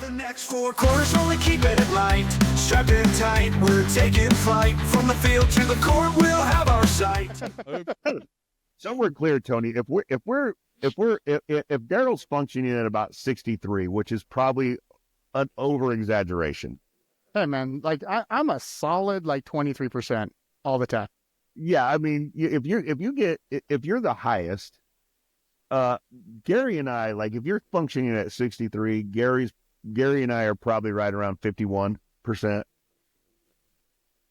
The next 4 quarters, only keep it light. Strapped in tight, we're taking flight. From the field to the court, we'll have our sight. So we're clear, Tony. If Daryl's functioning at about 63, which is probably an over exaggeration. Hey man, like I'm a solid like 23% all the time. Yeah, I mean, if you're the highest, Gary and I, like if you're functioning at 63, Gary and I are probably right around 51%.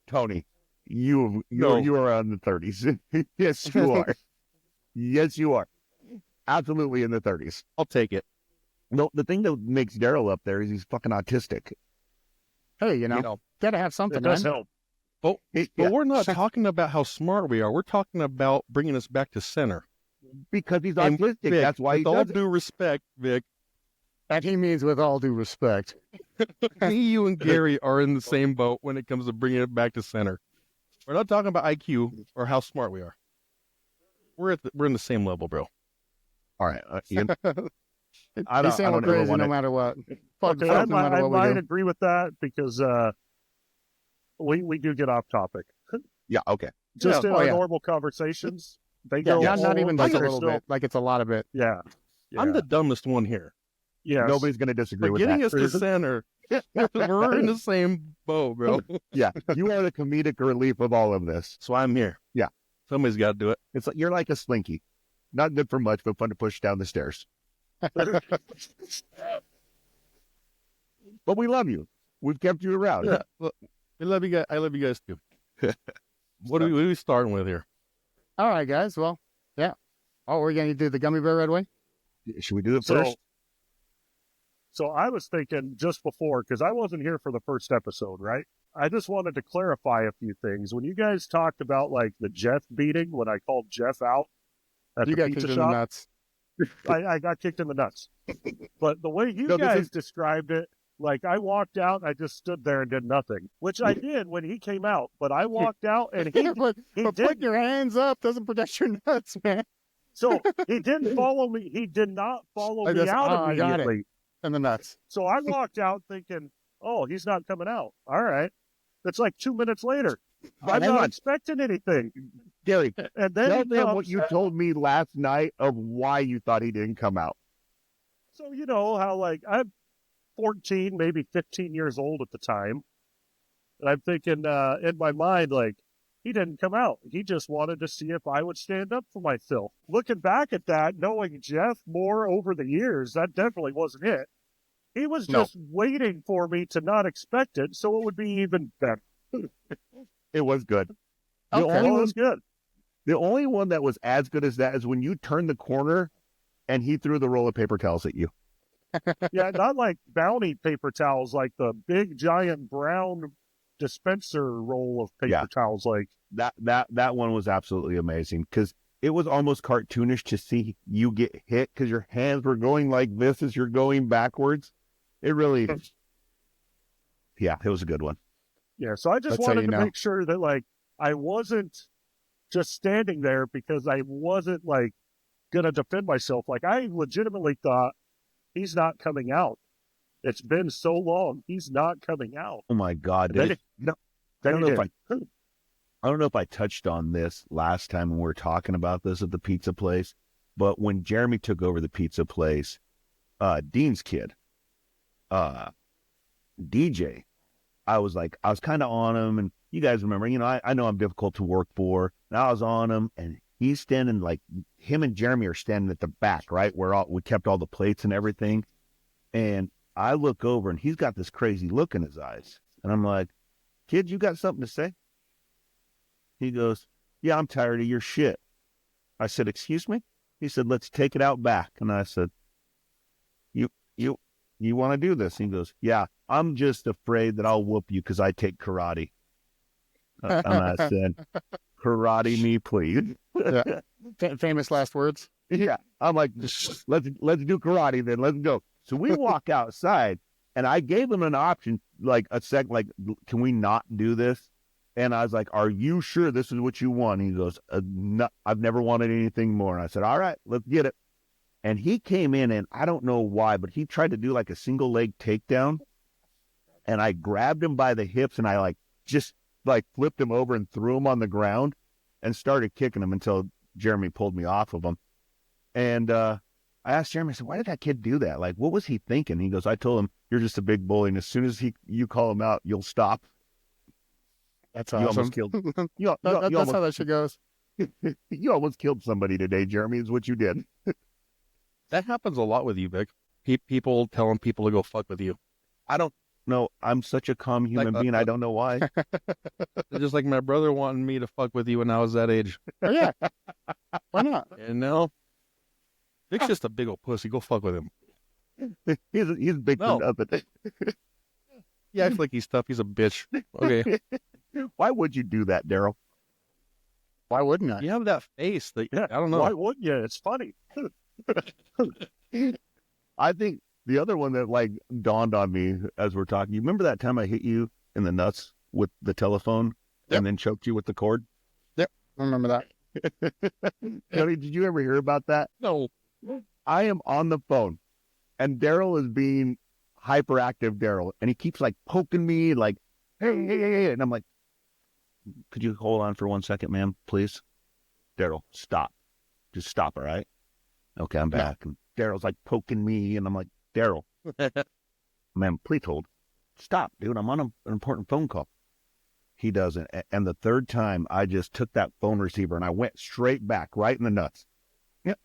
Tony, you are in the 30s. Yes, you are. Yes, you are. Absolutely in the 30s. I'll take it. No, the thing that makes Daryl up there is he's fucking autistic. Hey, you know, gotta have something. It does man. help. But Yeah. we're not talking about how smart we are. We're talking about bringing us back to center. Because he's And autistic. Vic, That's why he with all does it. due respect, Vic, And he means with all due respect. me, you, and Gary are in the same boat when it comes to bringing it back to center. We're not talking about IQ or how smart we are. We're in the same level, bro. All right. Ian, He sound crazy no matter what. Fuck Okay, fuck no matter I what we might do. agree with that because we do get off topic. yeah, okay. Just Yeah. in Oh, our yeah. normal conversations, they Yeah, go not even all just a they're little still- bit. Like it's a lot of it. Yeah. I'm the dumbest one here. Yes. Nobody's going to disagree But with getting that. us to center, we're in the same boat, bro. Yeah, you are the comedic relief of all of this. So I'm here. Yeah. Somebody's got to do it. It's like you're like a slinky. Not good for much, but fun to push down the stairs. But we love you. We've kept you around. Yeah. Well, I love you guys. I love you guys too. What are we starting with here? All right, guys. Well, yeah. Oh, we're gonna do the gummy bear red way. Should we do it So, first? so I was thinking just before, because I wasn't here for the first episode, right? I just wanted to clarify a few things. When you guys talked about like the Jeff beating, when I called Jeff out at You the got pizza kicked in the shop, nuts. I got kicked in the nuts. But the way you No, this guys is- described it, like I walked out, I just stood there and did nothing, which I did when he came out. But I walked out and he but he putting did. your hands up doesn't protect your nuts, man. So he didn't follow me. He did not follow I me just- out I got it. immediately. And the nuts. So I walked out thinking, oh, he's not coming out. All right. It's like 2 minutes later. I'm hang not on. expecting anything. Gary, And then tell he them comes, what you told me last night of why you thought he didn't come out. So you know how like I'm 14, maybe 15 years old at the time. And I'm thinking in my mind, like, he didn't come out. He just wanted to see if I would stand up for myself. Looking back at that, knowing Jeff more over the years, that definitely wasn't it. He was No. just waiting for me to not expect it, so it would be even better. It was good. The, Okay. only Well, it one, was good. the only one that was as good as that is when you turned the corner and he threw the roll of paper towels at you. Yeah, not like bounty paper towels, like the big giant brown dispenser roll of paper Yeah. towels. Like, That one was absolutely amazing because it was almost cartoonish to see you get hit because your hands were going like this as you're going backwards. It really, yeah, it was a good one. yeah. So I just That's how wanted you to know. make sure that like I wasn't just standing there because I wasn't like gonna defend myself. Like I legitimately thought he's not coming out. It's been so long, he's not coming out. Oh my God! Then Did it- no, I Then don't he know if did. I don't know if I touched on this last time when we were talking about this at the pizza place, but when Jeremy took over the pizza place, Dean's kid, DJ, I was kind of on him, and you guys remember, I know I'm difficult to work for, and I was on him, and he's standing like him and Jeremy are standing at the back, right where we kept all the plates and everything, and I look over, and he's got this crazy look in his eyes, and I'm like, kid, you got something to say? He goes, yeah, I'm tired of your shit. I said, excuse me? He said, let's take it out back. And I said, you want to do this? He goes, yeah, I'm just afraid that I'll whoop you because I take karate. And I said, karate me, please. Yeah. Famous last words. Yeah. I'm like, let's do karate then. Let's go. So we walk outside, and I gave him an option, like can we not do this? And I was like, are you sure this is what you want? He goes, no, I've never wanted anything more. And I said, all right, let's get it. And he came in, and I don't know why, but he tried to do like a single leg takedown. And I grabbed him by the hips, and I just flipped him over and threw him on the ground and started kicking him until Jeremy pulled me off of him. And I asked Jeremy, I said, why did that kid do that? Like, what was he thinking? He goes, I told him, you're just a big bully, and as soon as you call him out, you'll stop. That's You awesome. almost killed. That's how that shit goes. You almost killed somebody today, Jeremy, is what you did. That happens a lot with you, Vic. People telling people to go fuck with you. I don't know. I'm such a calm human being. I don't know why. Just like my brother wanting me to fuck with you when I was that age. Oh, yeah. Why not? And now, Vic's just a big old pussy. Go fuck with him. He's big No. for nothing. He acts like he's tough. He's a bitch. Okay. Why would you do that, Daryl? Why wouldn't I? You have that face that, Yeah. I don't know. Why wouldn't you? It's funny. I think the other one that dawned on me as we're talking, you remember that time I hit you in the nuts with the telephone and then choked you with the cord? I remember that. Tony, did you ever hear about that? No. I am on the phone and Daryl is being hyperactive Daryl, and he keeps poking me hey, and I'm like, could you hold on for 1 second, ma'am, please? Daryl, stop. Just stop, all right? Okay, I'm back. And Daryl's poking me, and I'm like, Daryl, ma'am, please hold. Stop, dude. I'm on an important phone call. He doesn't. And the third time, I just took that phone receiver and I went straight back, right in the nuts. Yep.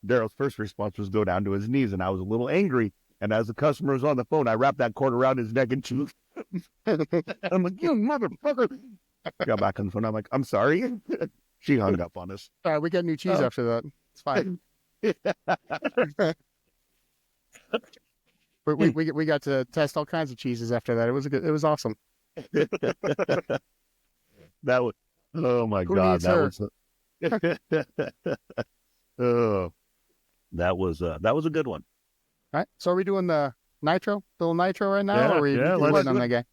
Daryl's first response was go down to his knees, and I was a little angry. And as the customer was on the phone, I wrapped that cord around his neck and cheek. I'm like, you motherfucker. Got back on the phone. I'm like, I'm sorry. She hung up on us. We get new cheese after that. It's fine. we got to test all kinds of cheeses after that. It was awesome. That was, oh my Who God, needs oh, that was a good one. All right. So are we doing the nitro, little nitro right now? Yeah, or are we yeah, waiting let's on do that guy?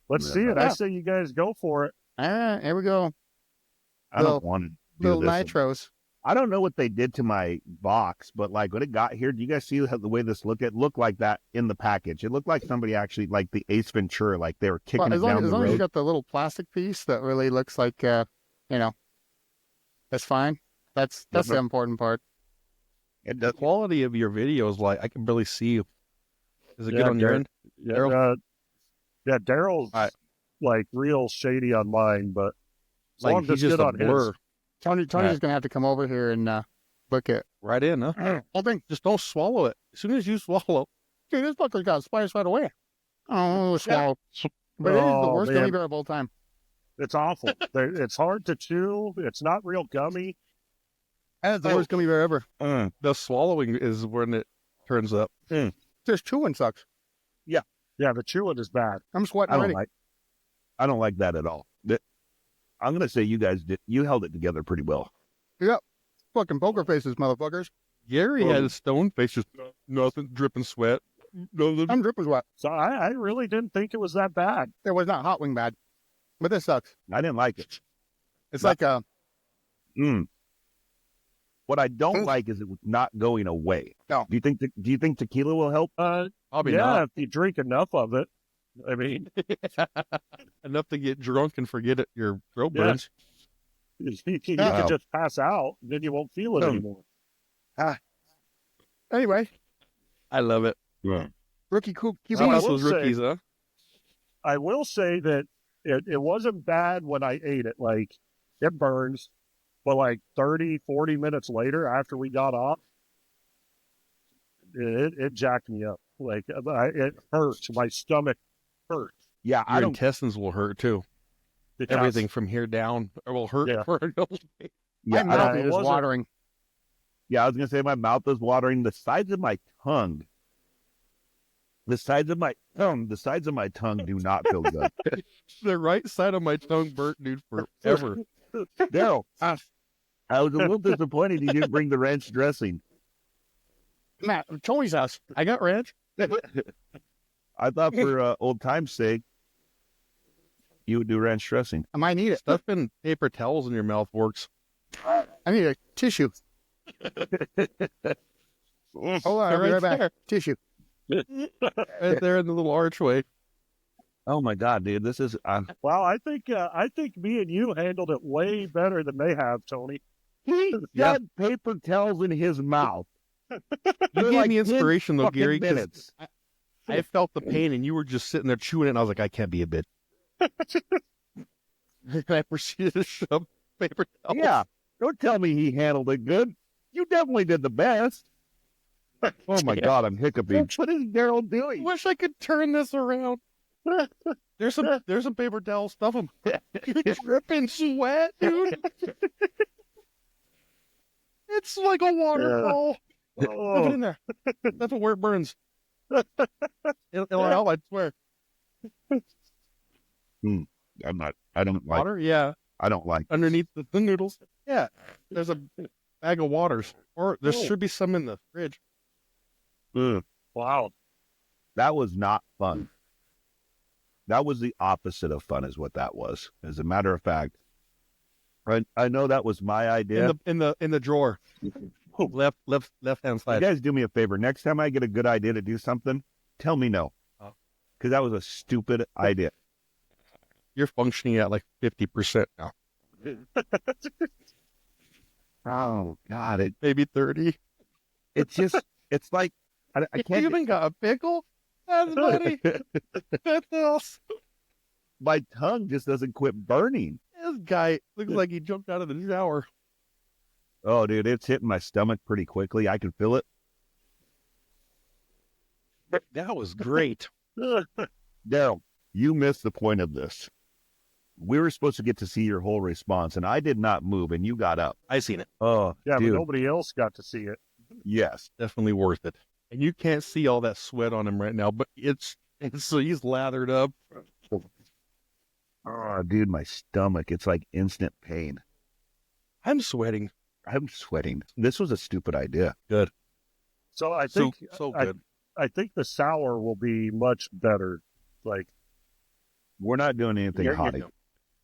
Let's see it. I say you guys go for it. All right, here we go. I don't want to do Little this. nitros. I don't know what they did to my box, but when it got here, do you guys see the way this looked? It looked like that in the package. It looked like somebody actually, the Ace Ventura, they were kicking Well, it as long, down as the long as you road. got the little plastic piece that really looks like, that's fine. That's the important part. It The does. quality of your videos, I can barely see you. Is it good on your end? Yeah, Daryl? Daryl's real shady on mine, but as long as He's it's just good a on blur. his. Tony's just gonna have to come over here and look at Right in, huh? whole thing. Just don't swallow it. As soon as you swallow, Dude, this fucker's got spiders right away. Oh, swallow. But it is the Oh, worst man. gummy bear of all time. It's awful. It's hard to chew. It's not real gummy. that's the worst gummy bear ever. The swallowing is when it turns up. Just chewing sucks. Yeah, the chewing is bad. I'm sweating I already. don't like that at all. I'm gonna say you guys you held it together pretty well. Yep. Fucking poker faces, motherfuckers. Gary had a stone face, just nothing, dripping sweat. Nothing. I'm dripping wet. So I really didn't think it was that bad. It was not hot wing bad, but this sucks. I didn't like it. It's like a What I don't like is it not going away. No. Do you think tequila will help? Probably Yeah, not. if you drink enough of it. I mean, Enough to get drunk and forget it. Your throat Yeah. burns. you Wow. can just pass out, then you won't feel it anymore. anyway. I love it. Yeah. Rookie QB. Well, I Those will was rookies, huh? I will say that it wasn't bad when I ate it. It burns, but 30, 40 minutes later after we got off, it jacked me up. It hurts. My stomach hurts. Yeah, Your I don't. intestines will hurt too. Because- Everything from here down will hurt Yeah. for a couple days. Yeah, My I don't. mouth it is wasn't- watering. Yeah, I was gonna say my mouth is watering. The sides of my tongue. The sides of my tongue do not feel good. The right side of my tongue burnt, dude, forever. Daryl, I was a little disappointed you didn't bring the ranch dressing. Matt, Tony's house. I got ranch. I thought for old time's sake, you would do ranch dressing. I might need it. Stuffing paper towels in your mouth works. I need a tissue. Hold on, I'll be Right right back. there. Tissue. Right there in the little archway. Oh my God, dude, this is. Well, I think me and you handled it way better than they have, Tony. He Yeah. got paper towels in his mouth. You For gave like me 10 inspiration though, fucking Gary. 'Cause minutes. I felt the pain, and you were just sitting there chewing it, and I was like, I can't be a bitch. And I proceeded to shove paper towels. Yeah, don't tell me he handled it good. You definitely did the best. Oh my God, I'm hiccuping. What is Daryl I doing? wish I could turn this around. There's some paper towels. Stuff them. You're dripping sweat, dude. It's like a waterfall. Stuff it in there. That's where it burns. It'll help, I swear. I'm not. I don't like. Water? Yeah. I don't like. Underneath the noodles. Yeah. There's a bag of waters. Or there should be some in the fridge. Ugh. Wow. That was not fun. That was the opposite of fun, is what that was. As a matter of fact, I know that was my idea. In the drawer. Left hand You side. guys do me a favor. Next time I get a good idea to do something, tell me no, Oh. because that was a stupid idea. You're functioning at like 50% now. Oh God, Maybe 30. it's just it's like I You can't. even got a pickle? That's funny. What else? My tongue just doesn't quit burning. This guy looks like he jumped out of the shower. Oh, dude, it's hitting my stomach pretty quickly. I can feel it. That was great. Daryl, you missed the point of this. We were supposed to get to see your whole response, and I did not move, and you got up. I seen it. Oh, Yeah, dude, but nobody else got to see it. yes. Definitely worth it. And you can't see all that sweat on him right now, but it's so he's lathered up. Oh, dude, my stomach, it's like instant pain. I'm sweating. I'm sweating. This was a stupid idea. So I So think good. I think the sour will be much better. Like We're not doing anything You're hot good.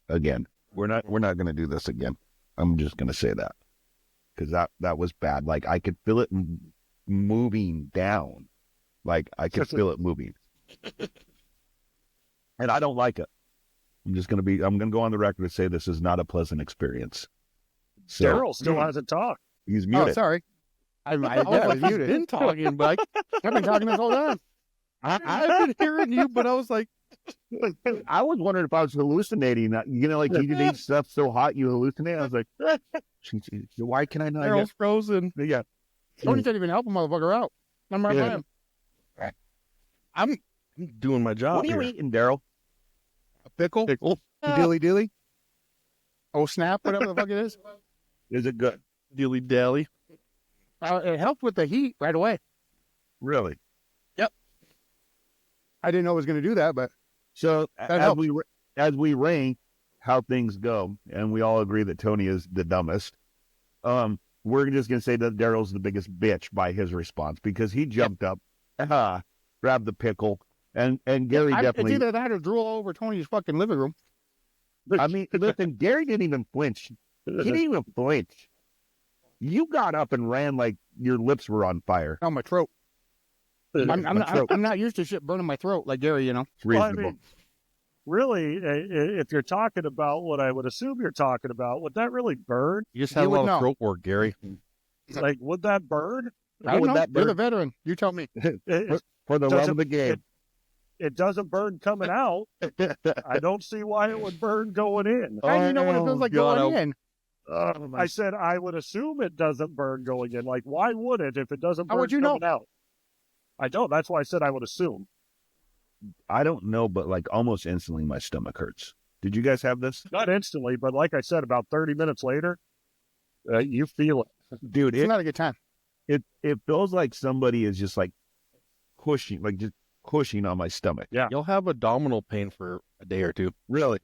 again. We're not going to do this again. I'm just going to say that because that was bad. Like I could feel it moving down. Like I could feel it moving, and I don't like it. I'm going to go on the record and say this is not a pleasant experience. So Daryl still hasn't talked. he's Oh, muted. sorry. I I was like, was he's muted. been talking, but I've been talking this whole time. I've been hearing you, but I was like, I was wondering if I was hallucinating. You know, like you eat stuff so hot you hallucinate. I was like, why can I not? Daryl's frozen. Yeah. Tony can't even help a motherfucker out. I'm right by him. I'm doing my job What are you here. eating, Daryl? A pickle? Pickle. Dilly dilly? Oh, snap, whatever the fuck it is. Is it good? Dilly dally. It helped with the heat right away. Really? I didn't know it was going to do that, but So That helps. as we rank how things go, and we all agree that Tony is the dumbest, we're just gonna say that Daryl's the biggest bitch by his response because he jumped up, grabbed the pickle, and Gary it's definitely. either that or drool all over Tony's fucking living room. I mean, listen, Gary didn't even flinch. He didn't even flinch. You got up and ran like your lips were on fire. On my throat. I'm My throat. not used to shit burning my throat like Gary, you know. It's Well, I reasonable. mean, really, if you're talking about what I would assume you're talking about, would that really burn? You just had a You would lot of know. throat work, Gary. Like, would that burn? I don't would know. that You're burn? the veteran. You tell me. It, For the love of the game. it doesn't burn coming out. I don't see why it would burn going in. How do you know what it feels like going in? I said I would assume it doesn't burn going in. Like, why would it if it doesn't burn How would you know? coming out? I don't. That's why I said I would assume. I don't know, but like almost instantly my stomach hurts. Did you guys have this? Not instantly, but like I said, about 30 minutes later, you feel it. Dude, It's not a good time. it feels like somebody is just like pushing, like just pushing on my stomach. Yeah. You'll have abdominal pain for a day or two. Really?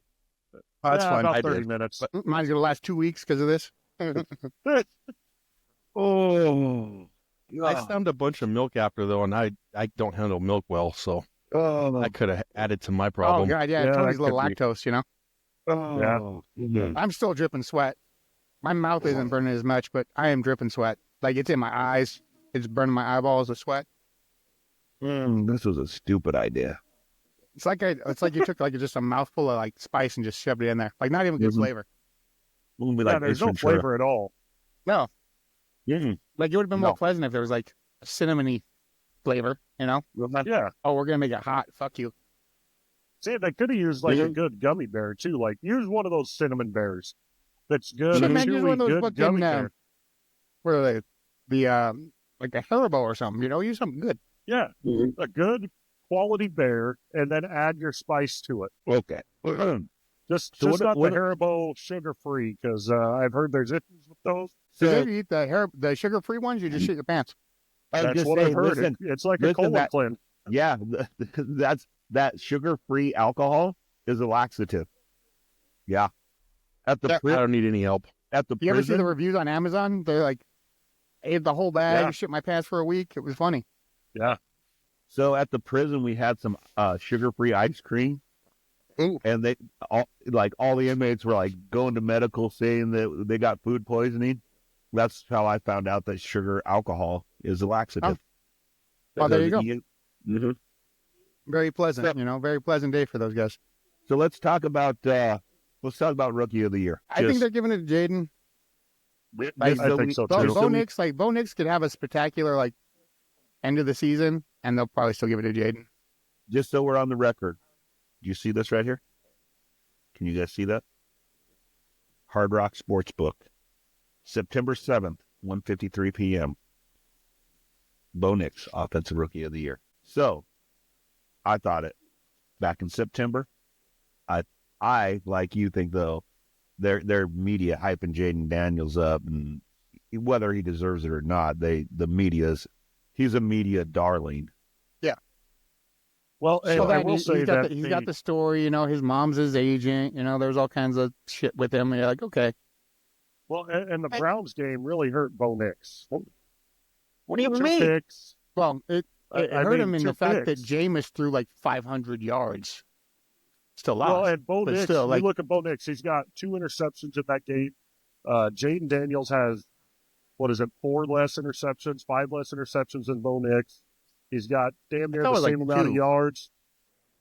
That's Yeah, fine. About I 30 did. minutes. Mine's going to last 2 weeks because of this. Oh. I found a bunch of milk after though, and I don't handle milk well, so Oh. that could have added to my Oh, problem. God, yeah. Yeah, Tony's that a little could be- lactose, you know. Oh. I'm still dripping sweat. My mouth isn't burning as much, but I am dripping sweat. Like, it's in my eyes. It's burning my eyeballs with sweat. This was a stupid idea. It's like you took like just a mouthful of like spice and just shoved it in there. Like not even good flavor. Wouldn't be Yeah, like there's Ace no Ventura. flavor at all. No, Mm. like it would have been No. more pleasant if there was like a cinnamony flavor. You know? Yeah. Oh, we're gonna make it hot. Fuck you. See, they could have used like a Mhm. good gummy bear too. Like use one of those cinnamon bears. That's good. Shit, and man, use chewy, one of those good fucking, gummy bear. Where are they? The like the Haribo or something. You know, use something good. Yeah, Mhm. a good quality bear, and then add your spice to it. Okay. Just So not what- the Haribo sugar free, because I've heard there's issues with those. So So if you eat the sugar-free ones, you just shit your pants. I was That's just what saying, I've heard. listen, It's like a listen, colon that- cleanse. yeah, that sugar-free alcohol is a laxative. Yeah. At the Yeah. I pri- don't need any help. at the You ever see prison, the reviews on Amazon? They're like, I ate the whole bag, Yeah. shit my pants for a week. It was funny. Yeah, so at the prison we had some sugar-free ice cream. Ooh. And all the inmates were like going to medical saying that they got food poisoning. That's how I found out that sugar alcohol is a laxative. Oh, there you go. Mhm. Very pleasant, So- very pleasant day for those guys. So let's talk about rookie of the year. I think they're giving it to Jaden. Just I think we- so Bo, too. Bo Nix, Bo Nix could have a spectacular like end of the season, and they'll probably still give it to Jaden. just so we're on the record. Do you see this right here? Can you guys see that? Hard Rock Sportsbook, September 7th, 1:53 p.m. Bo Nix, Offensive Rookie of the Year. So, I thought it back in September. I like you think though, their media hyping Jaden Daniels up, and whether he deserves it or not, he's a media darling. Well, So and I then will say that he's got the story. His mom's his agent. There's all kinds of shit with him. And you're like, okay, well, and the Browns game really hurt Bo Nix. what do you Two mean? picks. Well, it I hurt mean, him in two the fact that picks. Jameis threw like 500 yards. Still Well, lost. and Bo but Nix, still, like- you look at Bo Nix, he's got 2 interceptions in that game. Jaden Daniels has, 4 less interceptions, 5 less interceptions than Bo Nix. He's got damn near thought it the was like same amount of 2. yards.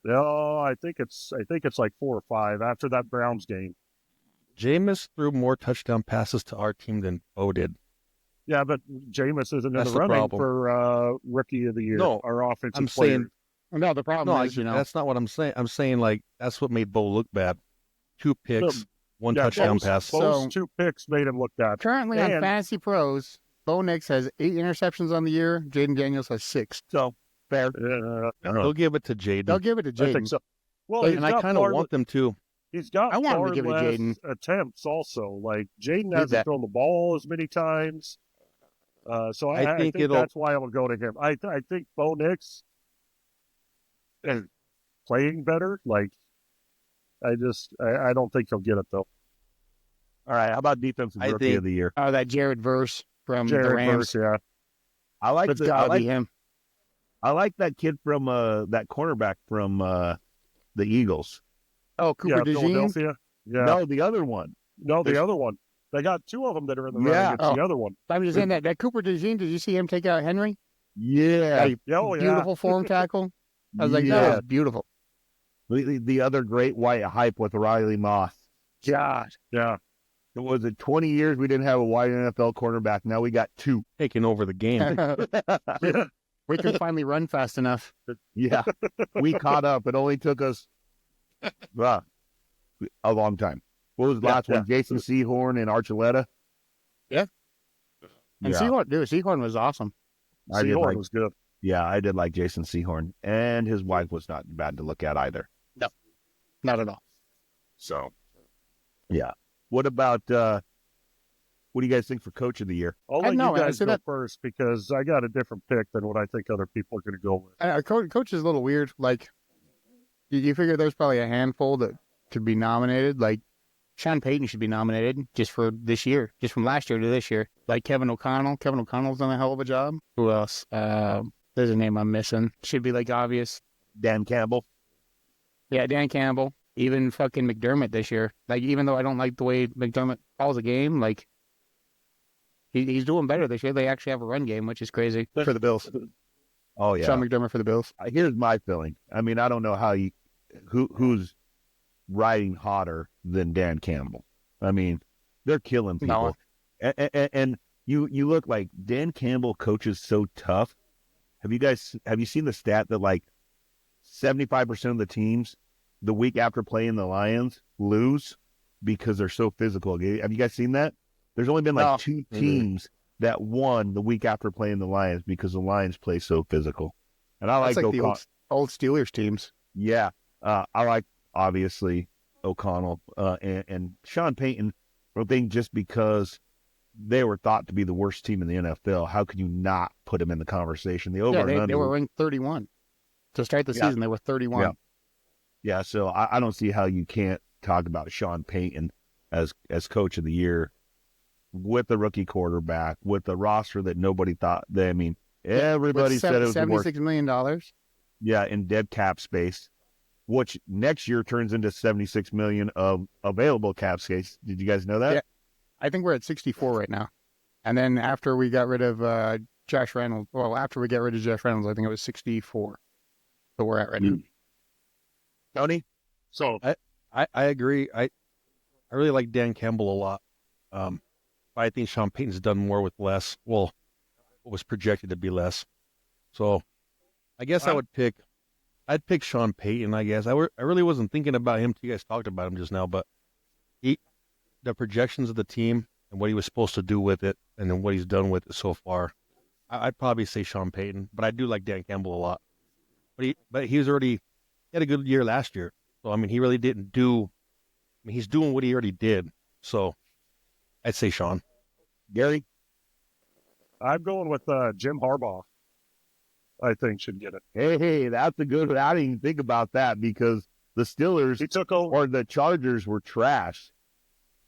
No, I think it's like 4 or 5 after that Browns game. Jameis threw more touchdown passes to our team than Bo did. Yeah, but Jameis isn't in That's the the running problem. for Rookie of the Year. No, our offensive I'm player. saying- No, the problem No, is, that's not what I'm saying. I'm saying like that's what made Bo look bad. 2 picks, 1 Yeah, touchdown Bo's- pass. Bo's So- 2 picks made him look bad. currently on And- Fantasy Pros. Bo Nix has 8 interceptions on the year. Jaden Daniels has 6. So fair. They'll give it to Jaden. They'll give it to I think Jaden. so. Well, Like, he's and I got kind of far want them to. He's got I want him far to give it to less Jaden. attempts also. Like Jaden Need hasn't that. thrown the ball as many times. So I think it'll- that's why I will go to him. I think Bo Nix is playing better. Like I don't think he'll get it though. All right, how about defensive I rookie think- of the year? That Jared Verse from the Jared Rams. Verse, yeah. I like It's gotta be him. I like that kid from that cornerback from the Eagles. Oh, Cooper Yeah, DeJean. Philadelphia. Yeah. No, the other one. No, the There's- other one. They got 2 of them that are in the running. Yeah. It's Oh. the other one. I'm just saying that Cooper DeJean. Did you see him take out Henry? Yeah, Yeah, oh, yeah. Beautiful form tackle. I was like, Yeah. that was beautiful. the other great white hype with Riley Moss. God. Yeah. It was 20 years we didn't have a white NFL cornerback. Now we got 2. Taking over the game. We could finally run fast enough. Yeah, we caught up. It only took us a long time. What was the last one? Jason Sehorn and Archuleta. Yeah. And Yeah, Sehorn was awesome. I did Sehorn like. was good. Yeah, I did like Jason Sehorn, and his wife was not bad to look at either. Not at all. So, yeah. What about what do you guys think for Coach of the Year? I'll I let know, you I guys see go that- first because I got a different pick than what I think other people are going to go with. Coach is a little weird. Like, you figure there's probably a handful that could be nominated. Like, Sean Payton should be nominated just for this year, just from last year to this year. Like Kevin O'Connell. Kevin O'Connell's done a hell of a job. Who else? There's a name I'm missing. Should be like obvious. Dan Campbell. Yeah, Dan Campbell. Even fucking McDermott this year. Like, even though I don't like the way McDermott calls a game, like, He's doing better this year. They actually have a run game, which is crazy for the Bills. Oh yeah. Sean McDermott for the Bills. Here's my feeling. I mean, I don't know who's riding hotter than Dan Campbell. I mean, they're killing people. No. And you look like Dan Campbell coaches so tough. Have you seen the stat that like 75% of the teams the week after playing the Lions lose because they're so physical? Have you guys seen that? There's only been like two teams that won the week after playing the Lions because the Lions play so physical. And I That's like the old Steelers teams. Yeah. I like, obviously, O'Connell and Sean Payton. I think just because they were thought to be the worst team in the NFL, how could you not put them in the conversation? The over and under. They were ranked 31. To start the season, they were 31. Yeah, so I don't see how you can't talk about Sean Payton as coach of the year with the rookie quarterback, with the roster that nobody thought. Everybody said it was $76 million. Yeah, in dead cap space, which next year turns into $76 million of available cap space. Did you guys know that? Yeah. I think we're at 64 right now. And then after we got rid of Josh Reynolds, after we got rid of Josh Reynolds, I think it was 64. So we're at right now. Tony? So I agree. I really like Dan Campbell a lot. But I think Sean Payton's done more with less. Well, what was projected to be less. So I guess I'd pick Sean Payton, I guess. I really wasn't thinking about him till you guys talked about him just now, but the projections of the team and what he was supposed to do with it and then what he's done with it so far, I'd probably say Sean Payton, but I do like Dan Campbell a lot. But he had a good year last year. So, I mean, he really didn't he's doing what he already did. So I'd say Sean. Gary? I'm going with Jim Harbaugh. I think should get it. Hey, that's a good one. I didn't even think about that because the Steelers He took over. or the Chargers were trash.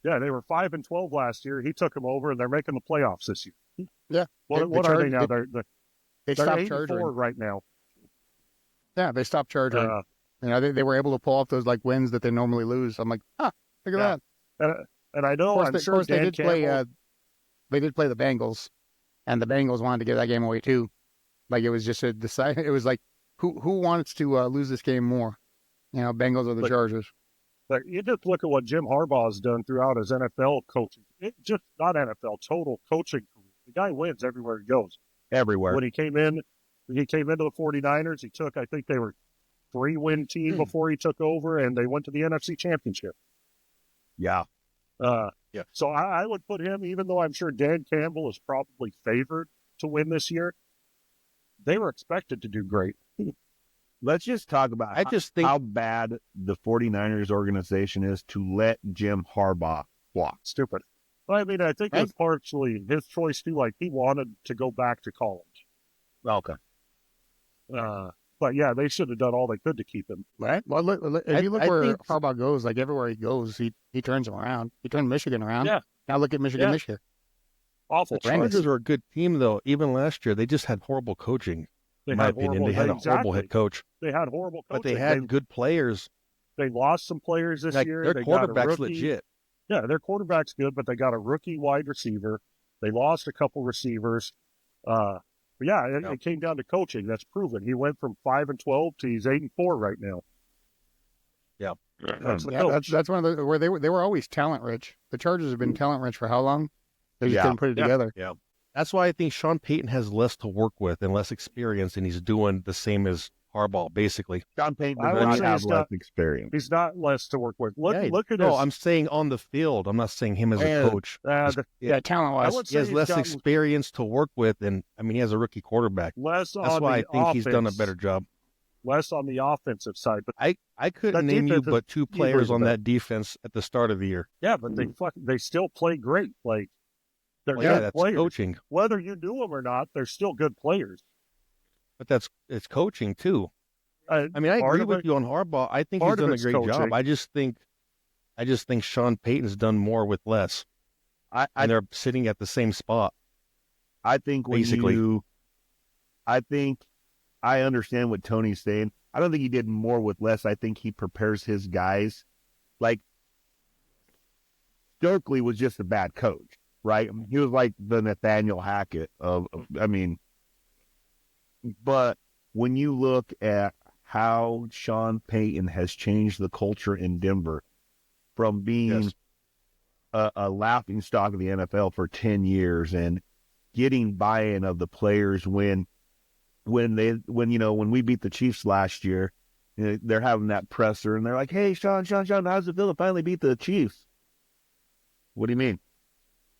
Yeah, they were 5-12 last year. He took them over, and they're making the playoffs this year. Yeah. What are they now? They They're stopped 8-4 charging. right now. Yeah, they stopped charging. They were able to pull off those like wins that they normally lose. I'm like, look at that. And I know, Of course, Dan Campbell. they did play the Bengals, and the Bengals wanted to give that game away too. Like it was just it was like who wants to lose this game more? Bengals or the Chargers. But you just look at what Jim Harbaugh has done throughout his NFL coaching. Not NFL, total coaching career. The guy wins everywhere he goes. Everywhere. When he came into the 49ers, he took, I think they were 3-win team before he took over, and they went to the NFC Championship. Yeah. So I would put him, even though I'm sure Dan Campbell is probably favored to win this year, they were expected to do great. Let's just talk about how bad the 49ers organization is to let Jim Harbaugh walk. Stupid. Well, I mean, I think it was partially his choice too. Like he wanted to go back to college. Okay. But yeah, they should have done all they could to keep him. Right. Well, if you look where Harbaugh goes, like everywhere he goes, he turns them around. He turned Michigan around. Yeah. Now look at Michigan this year. Awful. The Chargers are a good team, though. Even last year, they just had horrible coaching. In my opinion, they had a horrible head coach. They had horrible coaching. But they had good players. They lost some players this year. Their They quarterback's got a rookie. legit. Yeah, their quarterback's good, but they got a rookie wide receiver. They lost a couple receivers. But yeah, it came down to coaching. That's proven. He went from 5-12 to he's 8-4 right now. Yeah, that's one of the where they were always talent rich. The Chargers have been talent rich for how long? They just didn't put it together. Yeah. That's why I think Sean Payton has less to work with and less experience, and he's doing the same as Harbaugh, basically. Sean Payton does not have less experience. He's not less to work with. Look at No, his... I'm saying on the field. I'm not saying him as a coach. Talent-wise. He has less experience to work with, and I mean, he has a rookie quarterback. That's why I think he's done a better job. Less on the offensive side. But I couldn't name you but two players on that defense at the start of the year. Yeah, but they still play great. Like, they're good that's players. Coaching. Whether you do them or not, they're still good players. But it's coaching too. I mean, I agree with you on Harbaugh. I think he's done a great job. I just think Sean Payton's done more with less. And they're sitting at the same spot. I think I understand what Tony's saying. I don't think he did more with less. I think he prepares his guys. Like, Stokely was just a bad coach. right? He was like the Nathaniel Hackett but when you look at how Sean Payton has changed the culture in Denver from being a laughing stock of the NFL for 10 years and getting buy-in of the players when we beat the Chiefs last year, they're having that presser and they're like, "Hey, Sean, how's it feel to finally beat the Chiefs?" What do you mean?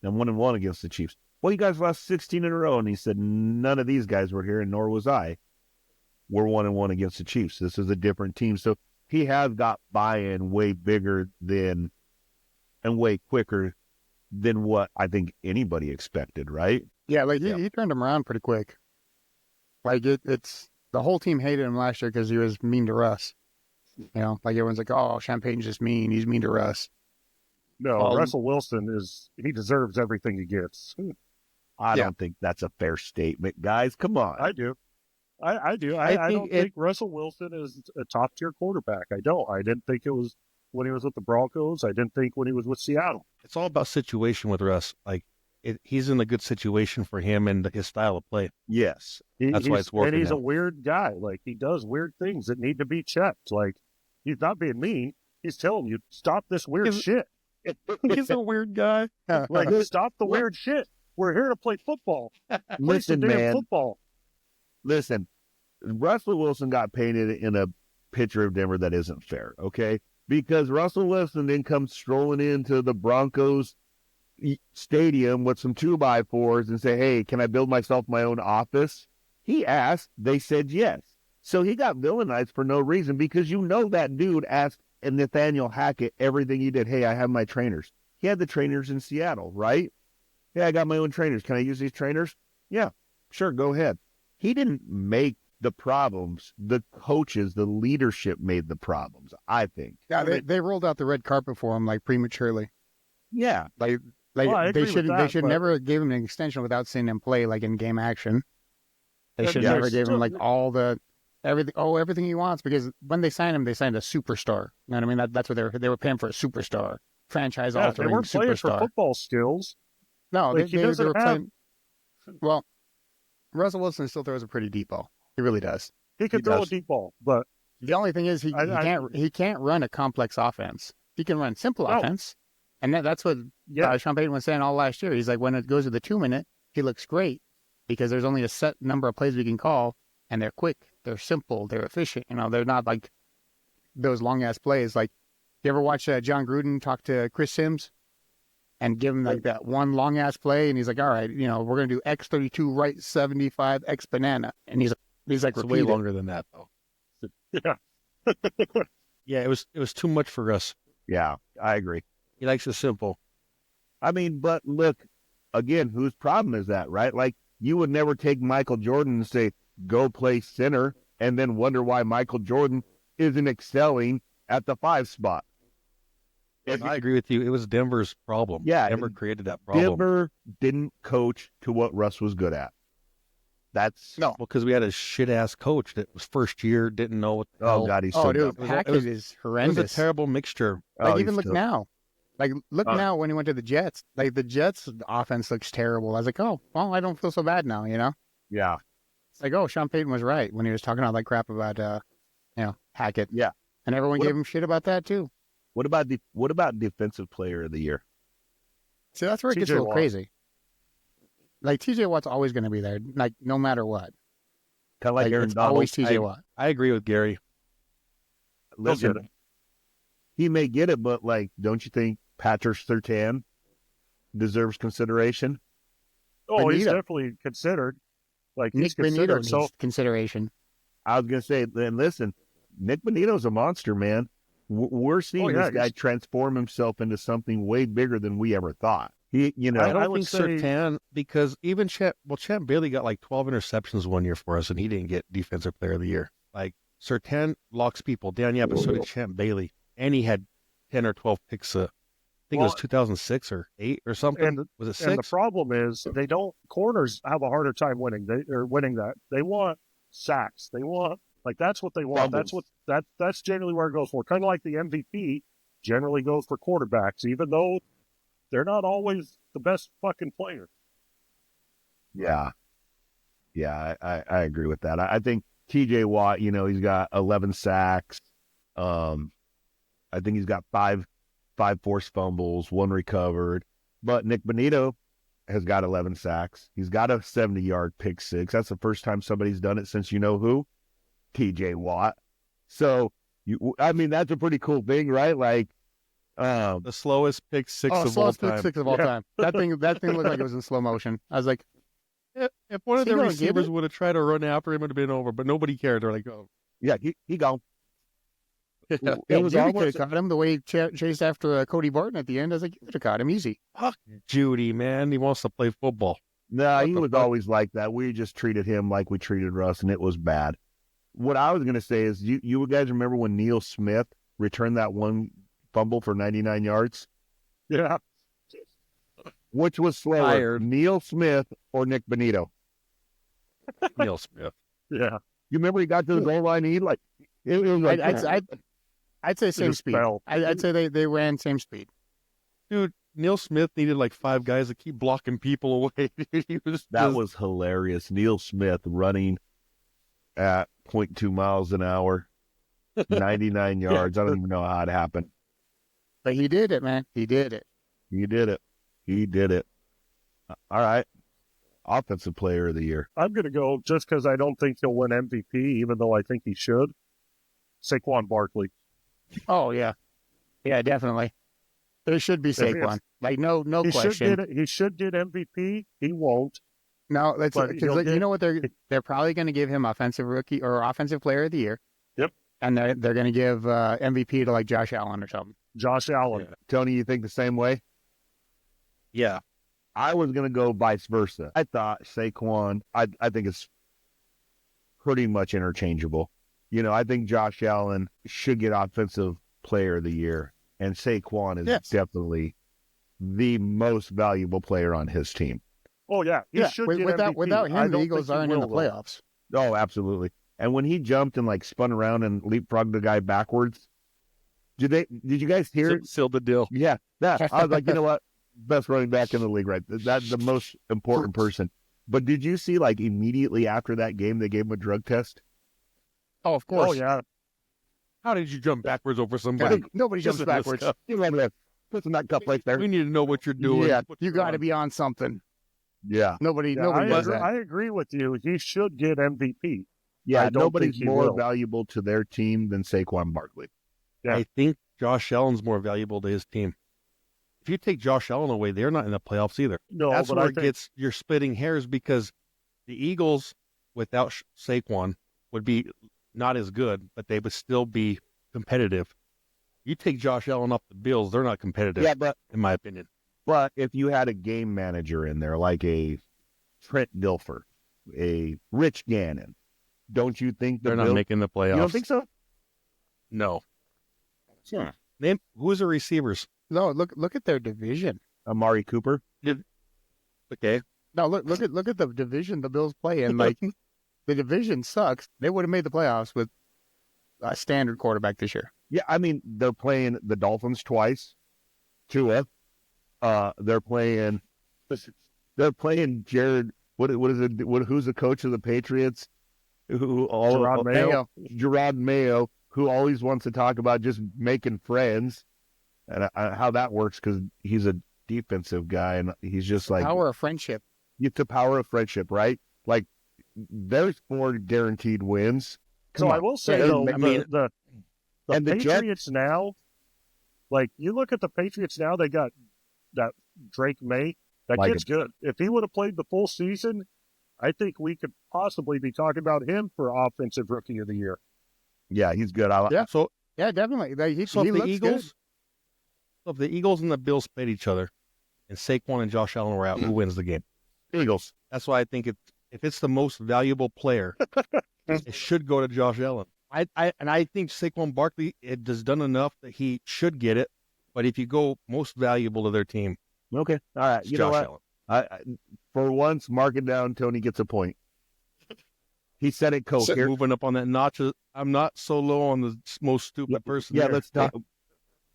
I'm 1-1 against the Chiefs. Well, you guys lost 16 in a row, and he said none of these guys were here, and nor was I. We're 1-1 against the Chiefs. This is a different team, so he has got buy-in way bigger than and way quicker than what I think anybody expected, right? Yeah, like he turned him around pretty quick. Like it's the whole team hated him last year because he was mean to Russ. You know, like everyone's like, "Oh, Champagne's just mean. He's mean to Russ." No, Russell Wilson he deserves everything he gets. I don't think that's a fair statement, guys. Come on. I do. I do. I don't think Russell Wilson is a top tier quarterback. I don't. I didn't think it was when he was with the Broncos. I didn't think when he was with Seattle. It's all about situation with Russ. Like he's in a good situation for him and his style of play. Yes. That's why it's working. And he's now. a weird guy. Like he does weird things that need to be checked. Like he's not being mean. He's telling you, stop this weird shit. He's a weird guy. Like, stop the weird shit. We're here to play football. Listen, man. Football. Listen, Russell Wilson got painted in a picture of Denver that isn't fair, okay? Because Russell Wilson then comes strolling into the Broncos stadium with some 2x4s and say, "Hey, can I build myself my own office?" He asked. They said yes. So he got villainized for no reason because that dude asked Nathaniel Hackett everything he did. "Hey, I have my trainers." He had the trainers in Seattle, right? "Yeah, I got my own trainers. Can I use these trainers?" "Yeah, sure, go ahead." He didn't make the problems. The coaches, the leadership made the problems, I think. Yeah, they rolled out the red carpet for him like prematurely. Yeah. Like Well, they should never give him an extension without seeing him play like in game action. They should never give him like everything he wants, because when they signed him, they signed a superstar. You know what I mean? That's what they were paying for, a superstar, franchise altering superstar. They weren't playing for football skills. No, like, they were playing. Well, Russell Wilson still throws a pretty deep ball. He really does. He can throw a deep ball, but the only thing is he can't run a complex offense. He can run simple offense, and that's what Sean Payton was saying all last year. He's like, when it goes to the 2-minute, he looks great because there's only a set number of plays we can call, and they're quick, they're simple, they're efficient. You know, they're not like those long ass plays. Like, you ever watch John Gruden talk to Chris Sims and give him like that one long ass play, and he's like, "All right, we're gonna do X32 right 75 X banana," and he's like, it's way longer than that though. Yeah. Yeah, it was too much for us. Yeah, I agree. He likes it simple. I mean, but look, again, whose problem is that, right? Like, you would never take Michael Jordan and say, "Go play center," and then wonder why Michael Jordan isn't excelling at the 5 spot. I agree with you. It was Denver's problem. Yeah. Denver created that problem. Denver didn't coach to what Russ was good at. Well, because we had a shit-ass coach that was first year, didn't know what the hell. God, he's so dumb. Hackett is horrendous. It was a terrible mixture. Like, even look now. Like, look now when he went to the Jets. Like, the Jets' offense looks terrible. I was like, oh, well, I don't feel so bad now, Yeah. It's like, oh, Sean Payton was right when he was talking all that crap about, Hackett. Yeah. And everyone gave him shit about that, too. What about defensive player of the year? See, that's where it gets a little crazy. Like, TJ Watt's always going to be there, like, no matter what. Kind of like Aaron it's Donald. always TJ Watt. I agree with Gary. Listen, he may get it, but, like, don't you think Patrick Surtain deserves consideration? Oh, he's definitely considered. Like, Nick he's considered. Bonito needs consideration. I was going to say, then listen, Nick Bonito's a monster, man. We're seeing this guy transform himself into something way bigger than we ever thought. I don't think Surtain, because even Champ Bailey got like 12 interceptions one year for us, and he didn't get Defensive Player of the Year. Like, Surtain locks people down, but so did Champ Bailey, and he had 10 or 12 picks. I think it was 2006 or 8 or something. Was it 6? And the problem is corners have a harder time winning. They're winning that. They want sacks. They want, like, that's what they want. That's generally where it goes for. Kind of like the MVP generally goes for quarterbacks, even though they're not always the best fucking players. Yeah. Yeah, I agree with that. I think TJ Watt, he's got 11 sacks. I think he's got five forced fumbles, 1 recovered. But Nick Bonito has got 11 sacks. He's got a 70-yard pick six. That's the first time somebody's done it since who? TJ Watt. So, that's a pretty cool thing, right? Like, The slowest pick six of all slowest time. pick six of all time. That thing looked like it was in slow motion. I was like, If one of Is he the gonna get receivers it? would have tried to run after him, it would have been over. But nobody cared. They're like, oh. yeah, he gone. It yeah, was Judy could almost, have caught him the way he chased after Cody Barton at the end. I was like, you could have caught him easy. Fuck Judy, man. He wants to play football. no, What he the was fuck? always like that. We just treated him like we treated Russ, and it was bad. What I was going to say is, you guys remember when Neil Smith returned that one fumble for 99 yards? Yeah. Which was slower, Tired. Neil Smith or Nick Bonito? Neil Smith. Yeah. You remember he got to the goal line, and he it was like, I'd say same just speed. fell. I'd say they ran same speed. Dude, Neil Smith needed like 5 guys to keep blocking people away. He was that just- was hilarious. Neil Smith running at 0.2 miles an hour, 99 yards. I don't even know how it happened. But he did it, man. He did it. He did it. He did it. All right. Offensive player of the year. I'm going to go just because I don't think he'll win MVP, even though I think he should. Saquon Barkley. Oh, yeah. Yeah, definitely. There should be There Saquon. is. Like, no He question. should get MVP. He won't. No, that's But because he'll you get- know what they're probably going to give him offensive rookie or offensive player of the year. Yep. And they're going to give MVP to like Josh Allen or something. Josh Allen. Yeah. Tony, you think the same way? Yeah. I was going to go vice versa. I thought Saquon, I think it's pretty much interchangeable. I think Josh Allen should get offensive player of the year, and Saquon is Yes. definitely the most valuable player on his team. Oh, yeah. He should get MVP. Without I him, the don't Eagles think he aren't in the will, though. playoffs. Oh, absolutely. And when he jumped and spun around and leapfrogged the guy backwards, did you guys hear it? Sealed the deal. Yeah, that. I was like, you know what? Best running back in the league, right? That's the most important person. But did you see, immediately after that game, they gave him a drug test? Oh, of course. Oh, yeah. How did you jump backwards over somebody? Nobody jumps Isn't this backwards. cup? You remember that? Put that cup right there. We need to know what you're doing. Yeah, What You you're got to on. be on something. Yeah. Nobody Yeah, I, does agree, that. I agree with you. He should get MVP. Yeah, I don't nobody's think he more will. valuable to their team than Saquon Barkley. Yeah. I think Josh Allen's more valuable to his team. If you take Josh Allen away, they're not in the playoffs either. No, That's but where I it think gets you're splitting hairs because the Eagles without Saquon would be not as good, but they would still be competitive. You take Josh Allen off the Bills, they're not competitive, Yeah, but in my opinion. if you had a game manager in there, like a Trent Dilfer, a Rich Gannon, don't you think They're not making the playoffs. You don't think so? No. Sure. Name who's the receivers? No, look at their division. Amari Cooper? Okay. No, look at the division the Bills play in. Like the division sucks. They would have made the playoffs with a standard quarterback this year. Yeah, I mean, they're playing the Dolphins twice. Tua. They're playing Jared. What is it? Who's the coach of the Patriots? Gerard Mayo. Gerard Mayo, who always wants to talk about just making friends and how that works because he's a defensive guy and he's just like Power of friendship. it's the power of friendship, right? Like there's 4 guaranteed wins. So I will say, Yeah, though, I mean, the and the Jets- Patriots now, you look at the Patriots now, they got that Drake May. That Like kid's good. If he would have played the full season, I think we could possibly be talking about him for Offensive Rookie of the Year. Yeah, he's good. Yeah. So Yeah, definitely. He So if the looks Eagles, so if the Eagles and the Bills played each other, and Saquon and Josh Allen were out, who wins the game? Eagles. That's why I think if it's the most valuable player, it should go to Josh Allen. I think Saquon Barkley has done enough that he should get it. But if you go most valuable to their team, Okay. All right. it's You know Josh what? Allen. For once, mark it down. Tony gets a point. He said it coherent. Moving up on that notch, I'm not so low on the most stupid person. Yeah, there. let's talk.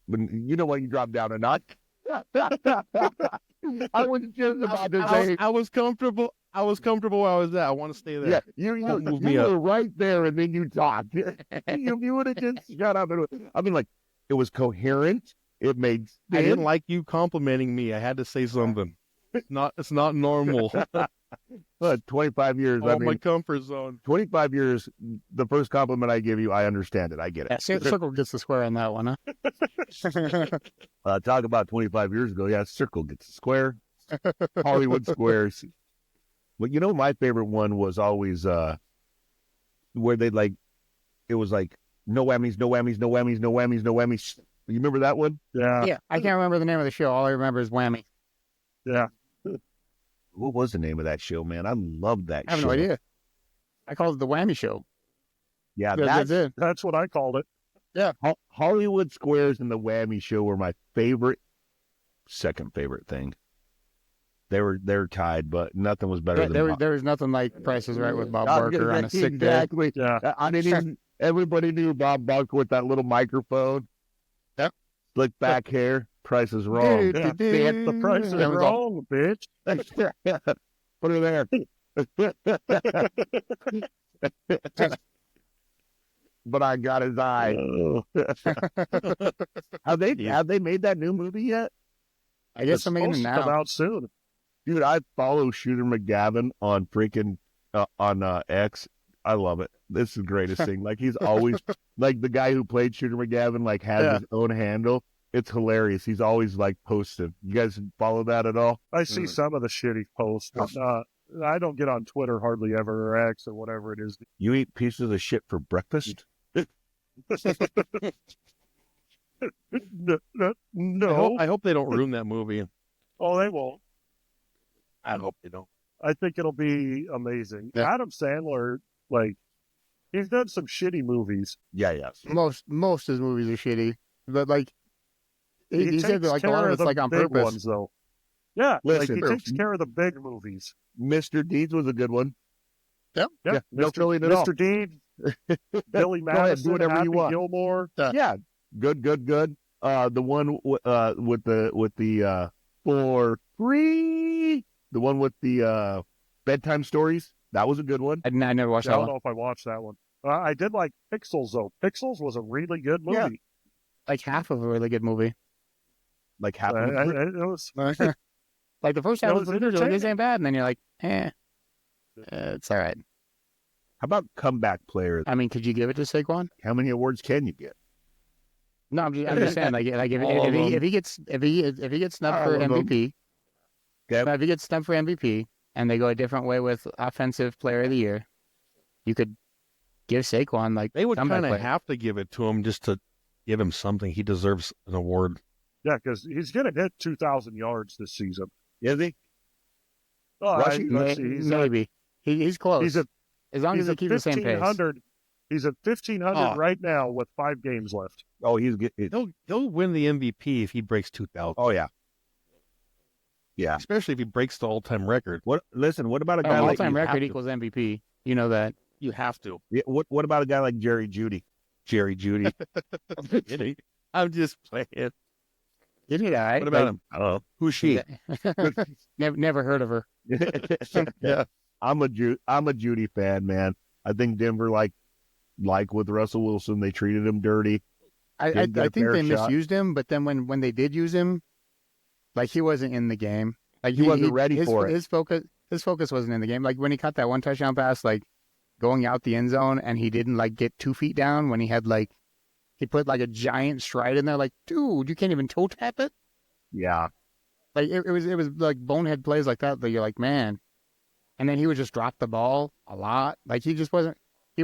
But you know what? You dropped down a notch. I was just about to say. I was comfortable. I was comfortable where I was at. I want to stay there. Yeah, Don't move you me up. were right there, and then you talked. You would have just shut up. I mean, like, it was coherent. It made sense. I didn't like you complimenting me. I had to say something. It's not normal. 25 years. I Out of my mean, comfort zone. 25 years. The first compliment I give you, I understand it. I get it. Yeah, Circle gets the square on that one, huh? Talk about 25 years ago. Yeah, Circle gets a square. Hollywood squares. But you know, my favorite one was always where they like, it was like no whammies, no whammies, no whammies, no whammies, no whammies. You remember that one? Yeah. Yeah, I can't remember the name of the show. All I remember is Whammy. Yeah. What was the name of that show, man? I loved that I have show. no idea. I called it the Whammy Show. Yeah, That's it. That's what I called it. Hollywood Squares and the Whammy Show were my second favorite thing. They're tied, but nothing was better than There was nothing like Price is Right with Bob I was Barker gonna on a say, sick day. exactly. Yeah. I didn't even. Everybody knew Bob Barker with that little microphone. Yep. Slick back hair. Price is wrong. Dude, Yeah. dude. The price is That was all- wrong, bitch. Put her there. But I got his eye. Have they made that new movie yet? I guess It's I'm making it supposed to come now. out soon. Dude, I follow Shooter McGavin on freaking on X. I love it. This is the greatest thing. Like, he's always like the guy who played Shooter McGavin, like, has his own handle. It's hilarious. He's always like posting. You guys follow that at all? I see some of the shitty posts, but I don't get on Twitter hardly ever, or X, or whatever it is. You eat pieces of shit for breakfast? No. I hope they don't ruin that movie. Oh, they won't. I hope they don't. I think it'll be amazing. Yeah. Adam Sandler, like, he's done some shitty movies. Yeah, yes. Most of his movies are shitty, but like he said, takes like a care lot of of it's the like on big purpose. ones, though. Yeah, Listen, like he takes care of the big movies. Mr. Deeds was a good one. Yeah, no killing at all. Mr. Dean, Billy Go ahead, Madison, do whatever Happy you want. Gilmore. Yeah, good. The one with the for free. The one with the bedtime stories. That was a good one. I never watched I that don't one. know if I watched that one. I did like Pixels, though. Pixels was a really good movie. Yeah. Like half of a really good movie. Like half. It was. Like the first half It was was really good. You're like, this entertaining. ain't bad, and then you're like, it's all right. How about comeback player? I mean, could you give it to Saquon? How many awards can you get? No, I'm just saying, like All of them. if he gets snubbed for All of them. MVP, Okay. if he gets snubbed for MVP, and they go a different way with Offensive Player of the Year, you could give Saquon like They would comeback kind of player. have to give it to him just to give him something. He deserves an award. Yeah, because he's going to hit 2,000 yards this season. Is he? Oh, Rushing? let's see. Maybe he's close. He's at as long as he's they at keep the same pace. 1,500. He's at 1,500 Oh. right now with 5 games left. Oh, he's good. He'll win the MVP if he breaks 2,000. Oh yeah. Yeah. Especially if he breaks the all-time record. What? Listen. What about a guy like All-time you have record to. equals MVP. You know that. You have to. Yeah, what about a guy like Jerry Judy? Jerry Judy. I'm just playing. You did all right. What about him? I don't Who's she? Never heard of her. know. Yeah. I'm a Judy fan, man. I think Denver like with Russell Wilson, they treated him dirty. I Didn't get a think fair they shot. misused him, but then when they did use him, like he wasn't in the game. Like He wasn't ready for it. His focus wasn't in the game. Like when he caught that one touchdown pass, like going out the end zone, and he didn't like get 2 feet down when he had like he put like a giant stride in there. Like, dude, you can't even toe tap it. Yeah. Like it was like bonehead plays like that. That you're like, man. And then he would just drop the ball a lot. Like he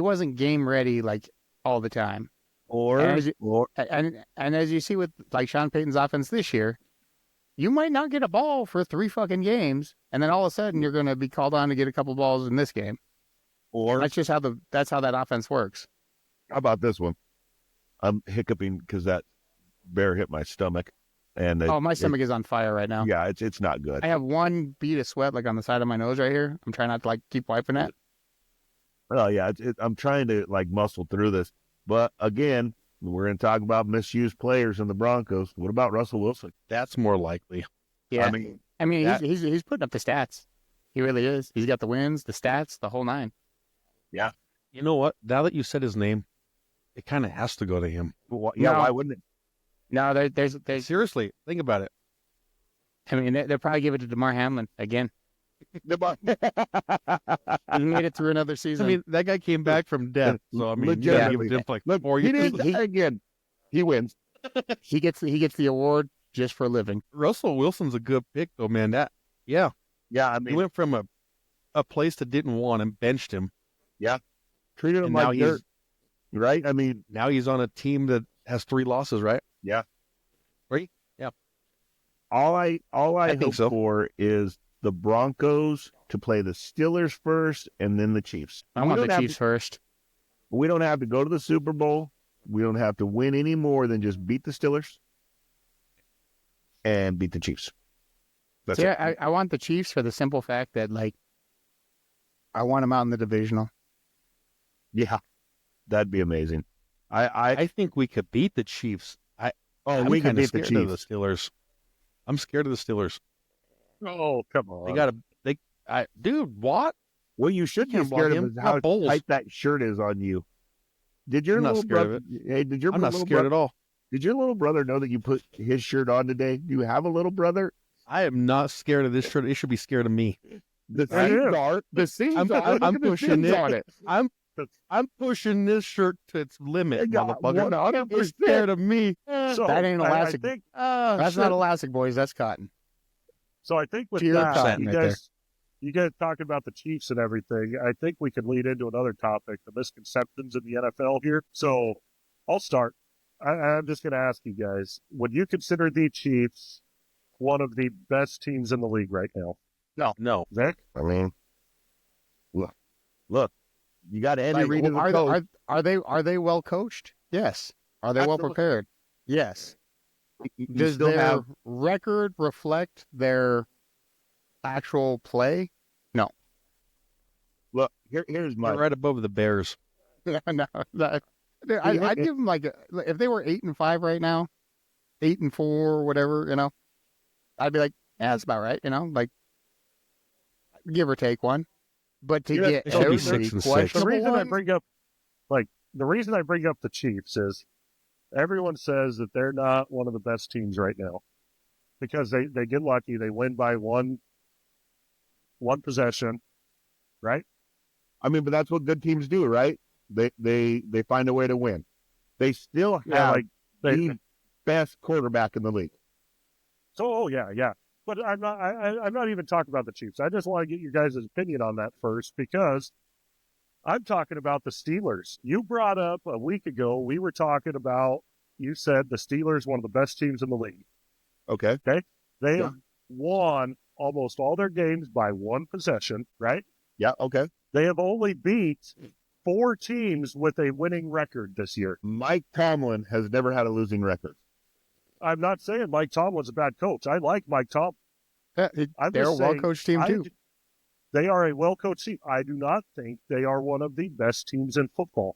wasn't game ready like all the time. Or And as you see with like Sean Payton's offense this year, you might not get a ball for 3 fucking games, and then all of a sudden you're going to be called on to get a couple balls in this game. That's just how that offense works. how about this one? I'm hiccuping because that bear hit my stomach, and My stomach is on fire right now. yeah, it's not good. I have one bead of sweat like on the side of my nose right here. I'm trying not to like keep wiping it. Oh yeah, I'm trying to like muscle through this, but again, We're going to talk about misused players in the Broncos. What about Russell Wilson? That's more likely. Yeah. I mean, He's putting up the stats. He really is. He's got the wins, the stats, the whole nine. You know what? Now that you said his name, it kind of has to go to him. No. why wouldn't it? No, there's Seriously, think about it. I mean, they'll probably give it to DeMar Hamlin again. He made it through another I season. mean, that guy came back from death. So, I mean, you gotta give it to him for like Look, 4 he years. didn't die again. He wins. he gets the award just for living. Russell Wilson's a good pick, though, man. Yeah, I He mean, went from a place that didn't want him, benched him. treated him And now like dirt, right? I mean, Now he's on a team that has 3 losses, right? yeah. Right? Yeah. All I think hope so. for is the Broncos to play the Steelers first and then the Chiefs. I We want don't the have Chiefs first. We don't have to go to the Super Bowl. We don't have to win any more than just beat the Steelers and beat the Chiefs. That's it. I want the Chiefs for the simple fact that, like, I want them out in the divisional. Yeah, that'd be amazing. I think we could beat the Chiefs. I'm we could kinda beat the scared of the Chiefs. Steelers. I'm scared of the Steelers. Oh, come on. Dude, what? What you should be Can't block scared of him. is Got how bowls. tight that shirt is on you. Did your I'm not little scared of brother? Hey, did your I'm not little scared bro- at all. Did your little brother know that you put his shirt on today? Do you have a little brother? I am not scared of this shirt. It should be scared of me. The I am. seams are. The seams I'm- are. I'm Look at the pushing seams it. on it. I'm pushing this shirt to its limit, It got motherfucker. 100%. You're scared of me. So, That ain't elastic. I think, That's shit. not elastic, boys. That's cotton. so I think with Pure that, cotton you right there. guys talking about the Chiefs and everything. I think we could lead into another topic, the misconceptions in the NFL here. So I'll start. I'm just going to ask you guys, would you consider the Chiefs one of the best teams in the league right now? No. Zach? I mean, look, you got Andy Like, Reid as a are, coach. are they well coached? Yes. Are they well Absolutely. prepared? Yes. You Does still their have record reflect their actual play? look. Here's my You're right above the Bears. No, I'd give them if they were 8-5 right now, 8-4, whatever, I'd be like, yeah, that's about right, like give or take one. But to Yeah, get it should be every 6 and 6. The questionable reason I one, bring up the Chiefs is everyone says that they're not one of the best teams right now because they get lucky. They win by one possession, right? I mean, but that's what good teams do, right? They find a way to win. They still have the best quarterback in the league. So, yeah. But I'm not even talking about the Chiefs. I just want to get your guys' opinion on that first because I'm talking about the Steelers. You brought up a week ago, we were talking about, you said the Steelers, one of the best teams in the league. Okay. They have won almost all their games by one possession, right? Yeah. Okay. They have only beat 4 teams with a winning record this year. Mike Tomlin has never had a losing record. I'm not saying Mike Tomlin's a bad coach. I like Mike Tomlin. I'm they're a just saying, well-coached team too. They are a well-coached team. I do not think they are one of the best teams in football.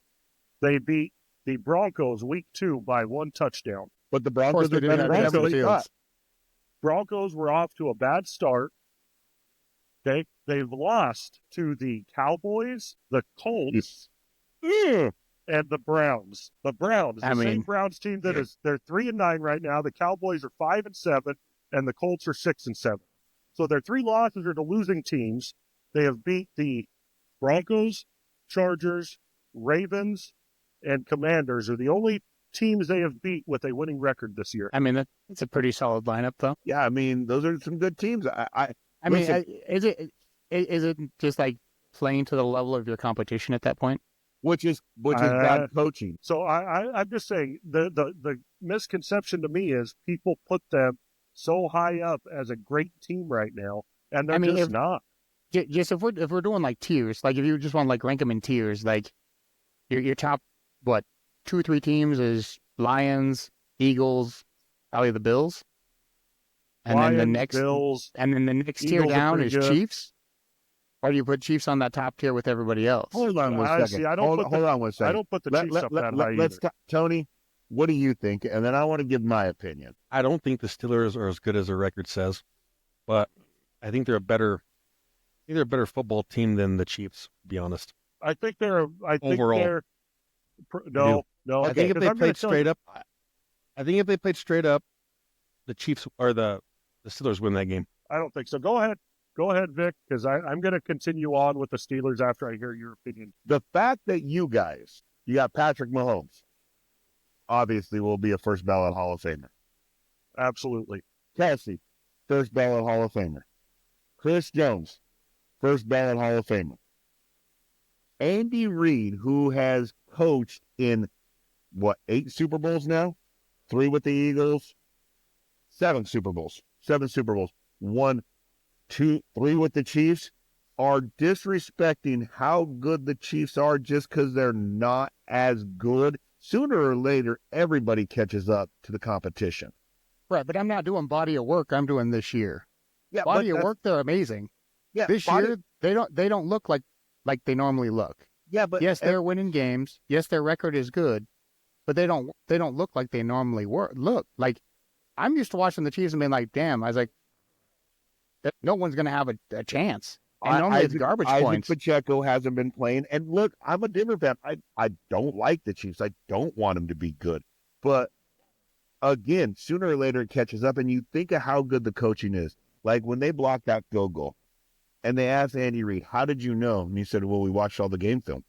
They beat the Broncos week 2 by 1 touchdown. But the Of course, Broncos they are didn't better have than Justin everybody Fields. thought. Broncos were off to a bad start. Okay, they've lost to the Cowboys, the Colts, and the Browns. The Browns, the same Browns team they're 3-9 right now. The Cowboys are 5-7, and the Colts are 6-7. So their 3 losses are to losing teams. They have beat the Broncos, Chargers, Ravens, and Commanders are the only teams they have beat with a winning record this year. I mean, that's a pretty solid lineup, though. Yeah, I mean, those are some good teams. I mean, Listen. is it just like playing to the level of your competition at that point? Which is bad coaching. So I'm just saying the misconception to me is people put them so high up as a great team right now, and they're just not. Just if we're doing like tiers, like if you just want to like rank them in tiers, like your top 2 or 3 teams is Lions, Eagles, probably the Bills, and Lions, then the next Bills, and then the next tier Eagles are down pretty is good. Chiefs. Or do you put Chiefs on that top tier with everybody else? Hold on one I second. see, I don't Hold put on one second. I don't put the Chiefs up that high Let's either. Tony. What do you think? And then I want to give my opinion. I don't think the Steelers are as good as their record says, but I think they're a better football team than the Chiefs, to be honest. I think they're. Overall. No. I think if they played straight up, the Chiefs or the Steelers win that game. I don't think so. Go ahead, Vic, because I'm going to continue on with the Steelers after I hear your opinion. The fact that you got Patrick Mahomes, obviously will be a first ballot Hall of Famer. Absolutely. Kelsey, first ballot Hall of Famer. Chris Jones, first ballot Hall of Famer. Andy Reid, who has coached in, 8 Super Bowls now? 3 with the Eagles. 7 Super Bowls. 1, 2, 3 with the Chiefs, are disrespecting how good the Chiefs are just because they're not as good. Sooner or later, everybody catches up to the competition. Right, but I'm not doing body of work. I'm doing this year. Yeah, body of work, they're amazing. Yeah, this year they don't look like they normally look. Yeah, but yes, they're winning games. Yes, their record is good, but they don't look like they normally look. Like, I'm used to watching the Chiefs and being like, damn, I was like, no one's going to have a chance. And normally it's garbage points. Isaac Pacheco hasn't been playing. And look, I'm a Denver fan. I don't like the Chiefs. I don't want them to be good. But again, sooner or later it catches up, and you think of how good the coaching is. Like when they blocked that field goal, and they asked Andy Reid, how did you know? And he said, well, we watched all the game film.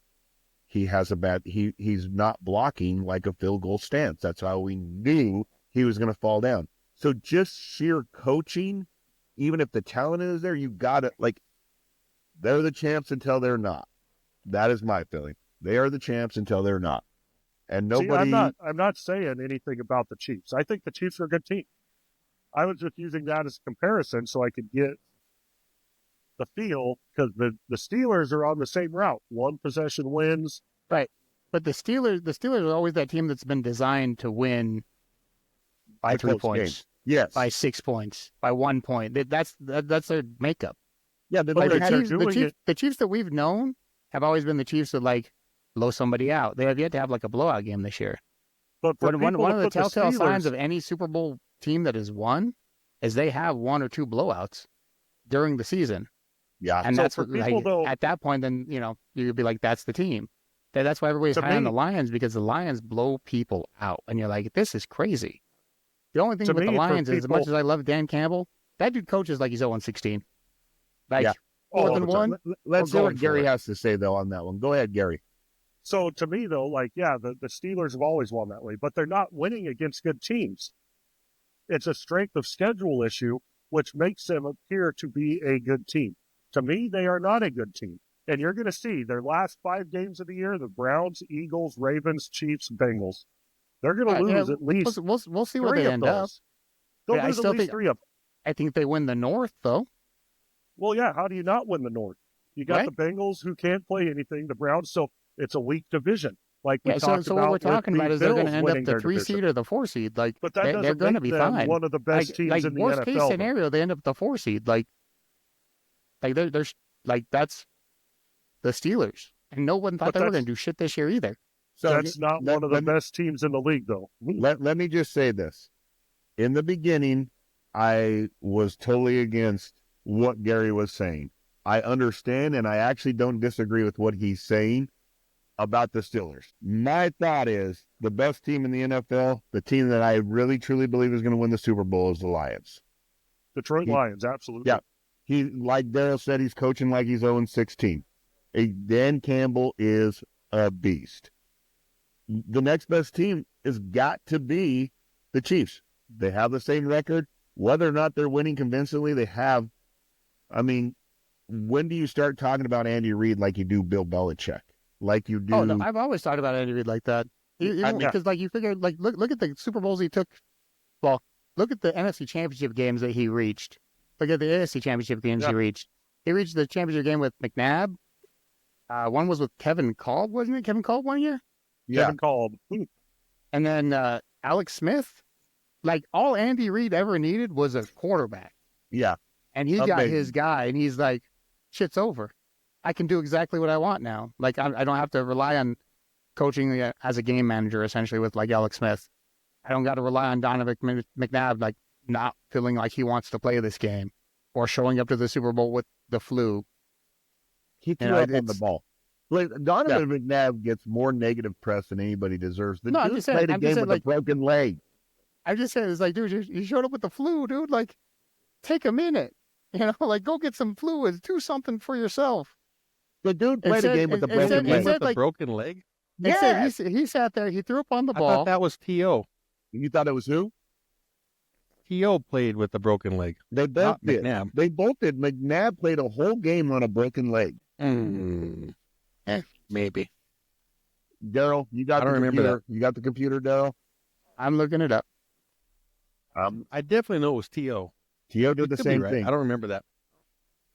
He has he's not blocking like a field goal stance. That's how we knew he was going to fall down. So just sheer coaching, even if the talent is there, you got to, they're the champs until they're not. That is my feeling. They are the champs until they're not. And nobody... See, I'm not saying anything about the Chiefs. I think the Chiefs are a good team. I was just using that as a comparison so I could get the feel, because the Steelers are on the same route. 1 possession wins. Right. But the Steelers are always that team that's been designed to win by 3 points. Games. Yes. By 6 points. By 1 point. That's their makeup. Yeah, the Chiefs that we've known have always been the Chiefs that blow somebody out. They have yet to have a blowout game this year. But one of the telltale signs of any Super Bowl team that has won is they have 1 or 2 blowouts during the season. Yeah, and so that's what at that point, then you'd be like, that's the team. That's why everybody's high on the Lions, because the Lions blow people out, and you're like, this is crazy. The only thing with the Lions is, as much as I love Dan Campbell, that dude coaches like he's 0-16. More than one. Let's see what Gary has to say, though, on that one. Go ahead, Gary. So to me, though, the Steelers have always won that way, but they're not winning against good teams. It's a strength of schedule issue, which makes them appear to be a good team. To me, they are not a good team. And you're going to see their last 5 games of the year, the Browns, Eagles, Ravens, Chiefs, Bengals. They're going to lose at least we'll see where they end up. They'll lose at least 3 of them. I think they win the North, though. Well, yeah, how do you not win the North? You got the Bengals who can't play anything, the Browns, so it's a weak division. Like we talked about. So what we're talking about is they're going to end up the 3 seed or the 4 seed. But they're going to be fine. One of the best teams in the NFL. Worst case scenario, they end up the 4 seed. They're that's the Steelers, and no one thought they were going to do shit this year either. So that's not one of the best teams in the league, though. Let me just say this: in the beginning, I was totally against what Gary was saying. I understand, and I actually don't disagree with what he's saying about the Steelers. My thought is the best team in the NFL, the team that I really truly believe is going to win the Super Bowl, is the Lions. Detroit Lions, absolutely. Yeah. He, like Daryl said, he's coaching like he's 0-16. Dan Campbell is a beast. The next best team has got to be the Chiefs. They have the same record. Whether or not they're winning convincingly, they have. I mean, when do you start talking about Andy Reid like you do Bill Belichick? Like you do. Oh, no, I've always talked about Andy Reid like that. Because you figure, look at the Super Bowls he took. Well, look at the NFC Championship games that he reached. Look at the AFC Championship games he reached. He reached the championship game with McNabb. One was with Kevin Kolb, wasn't it? Kevin Kolb 1 year? Yeah. Kevin Kolb. And then Alex Smith. All Andy Reid ever needed was a quarterback. Yeah. And he got his guy, and he's like, shit's over. I can do exactly what I want now. I don't have to rely on coaching as a game manager, essentially, with like Alex Smith. I don't got to rely on Donovan McNabb, like not feeling like he wants to play this game or showing up to the Super Bowl with the flu. He threw up on the ball. Like, Donovan McNabb gets more negative press than anybody deserves. The dude played a game with a broken leg. I just said, it's like, dude, you showed up with the flu, dude. Like, take a minute. Like, go get some fluids. Do something for yourself. The dude played a game with a broken leg. With a broken leg? Yeah. He sat there. He threw up on the ball. I thought that was T.O. You thought it was who? T.O. played with a broken leg. They both did. McNabb. They both did. McNabb played a whole game on a broken leg. Maybe. Daryl, you got the computer. You got the computer, Daryl? I'm looking it up. I definitely know it was T.O. T.O. did the same thing. I don't remember that.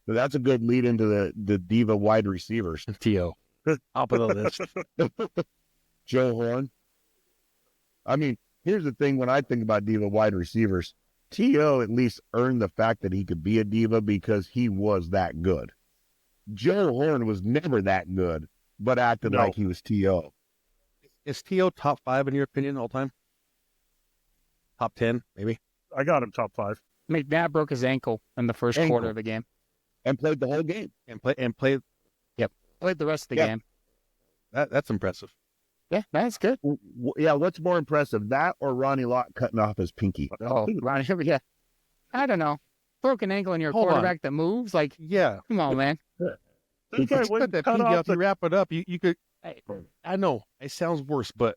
So that's a good lead into the diva wide receivers. T.O. Top of the list. Joe Horn. I mean, here's the thing when I think about diva wide receivers, T.O. at least earned the fact that he could be a diva because he was that good. Joe Horn was never that good, but acted like he was T.O. Is T.O. top 5 in your opinion all time? Top 10, maybe? I got him top 5. McNabb broke his ankle in the first quarter of the game. And played the whole game. Played Played the rest of the game. That's impressive. Yeah, that's good. Yeah, what's more impressive, that or Ronnie Lott cutting off his pinky? Oh, Ronnie, yeah. I don't know. Broken ankle in your quarterback that moves? Like, yeah. Come on, man. This guy Cut that pinky off, you wrap it up. You could. I know it sounds worse, but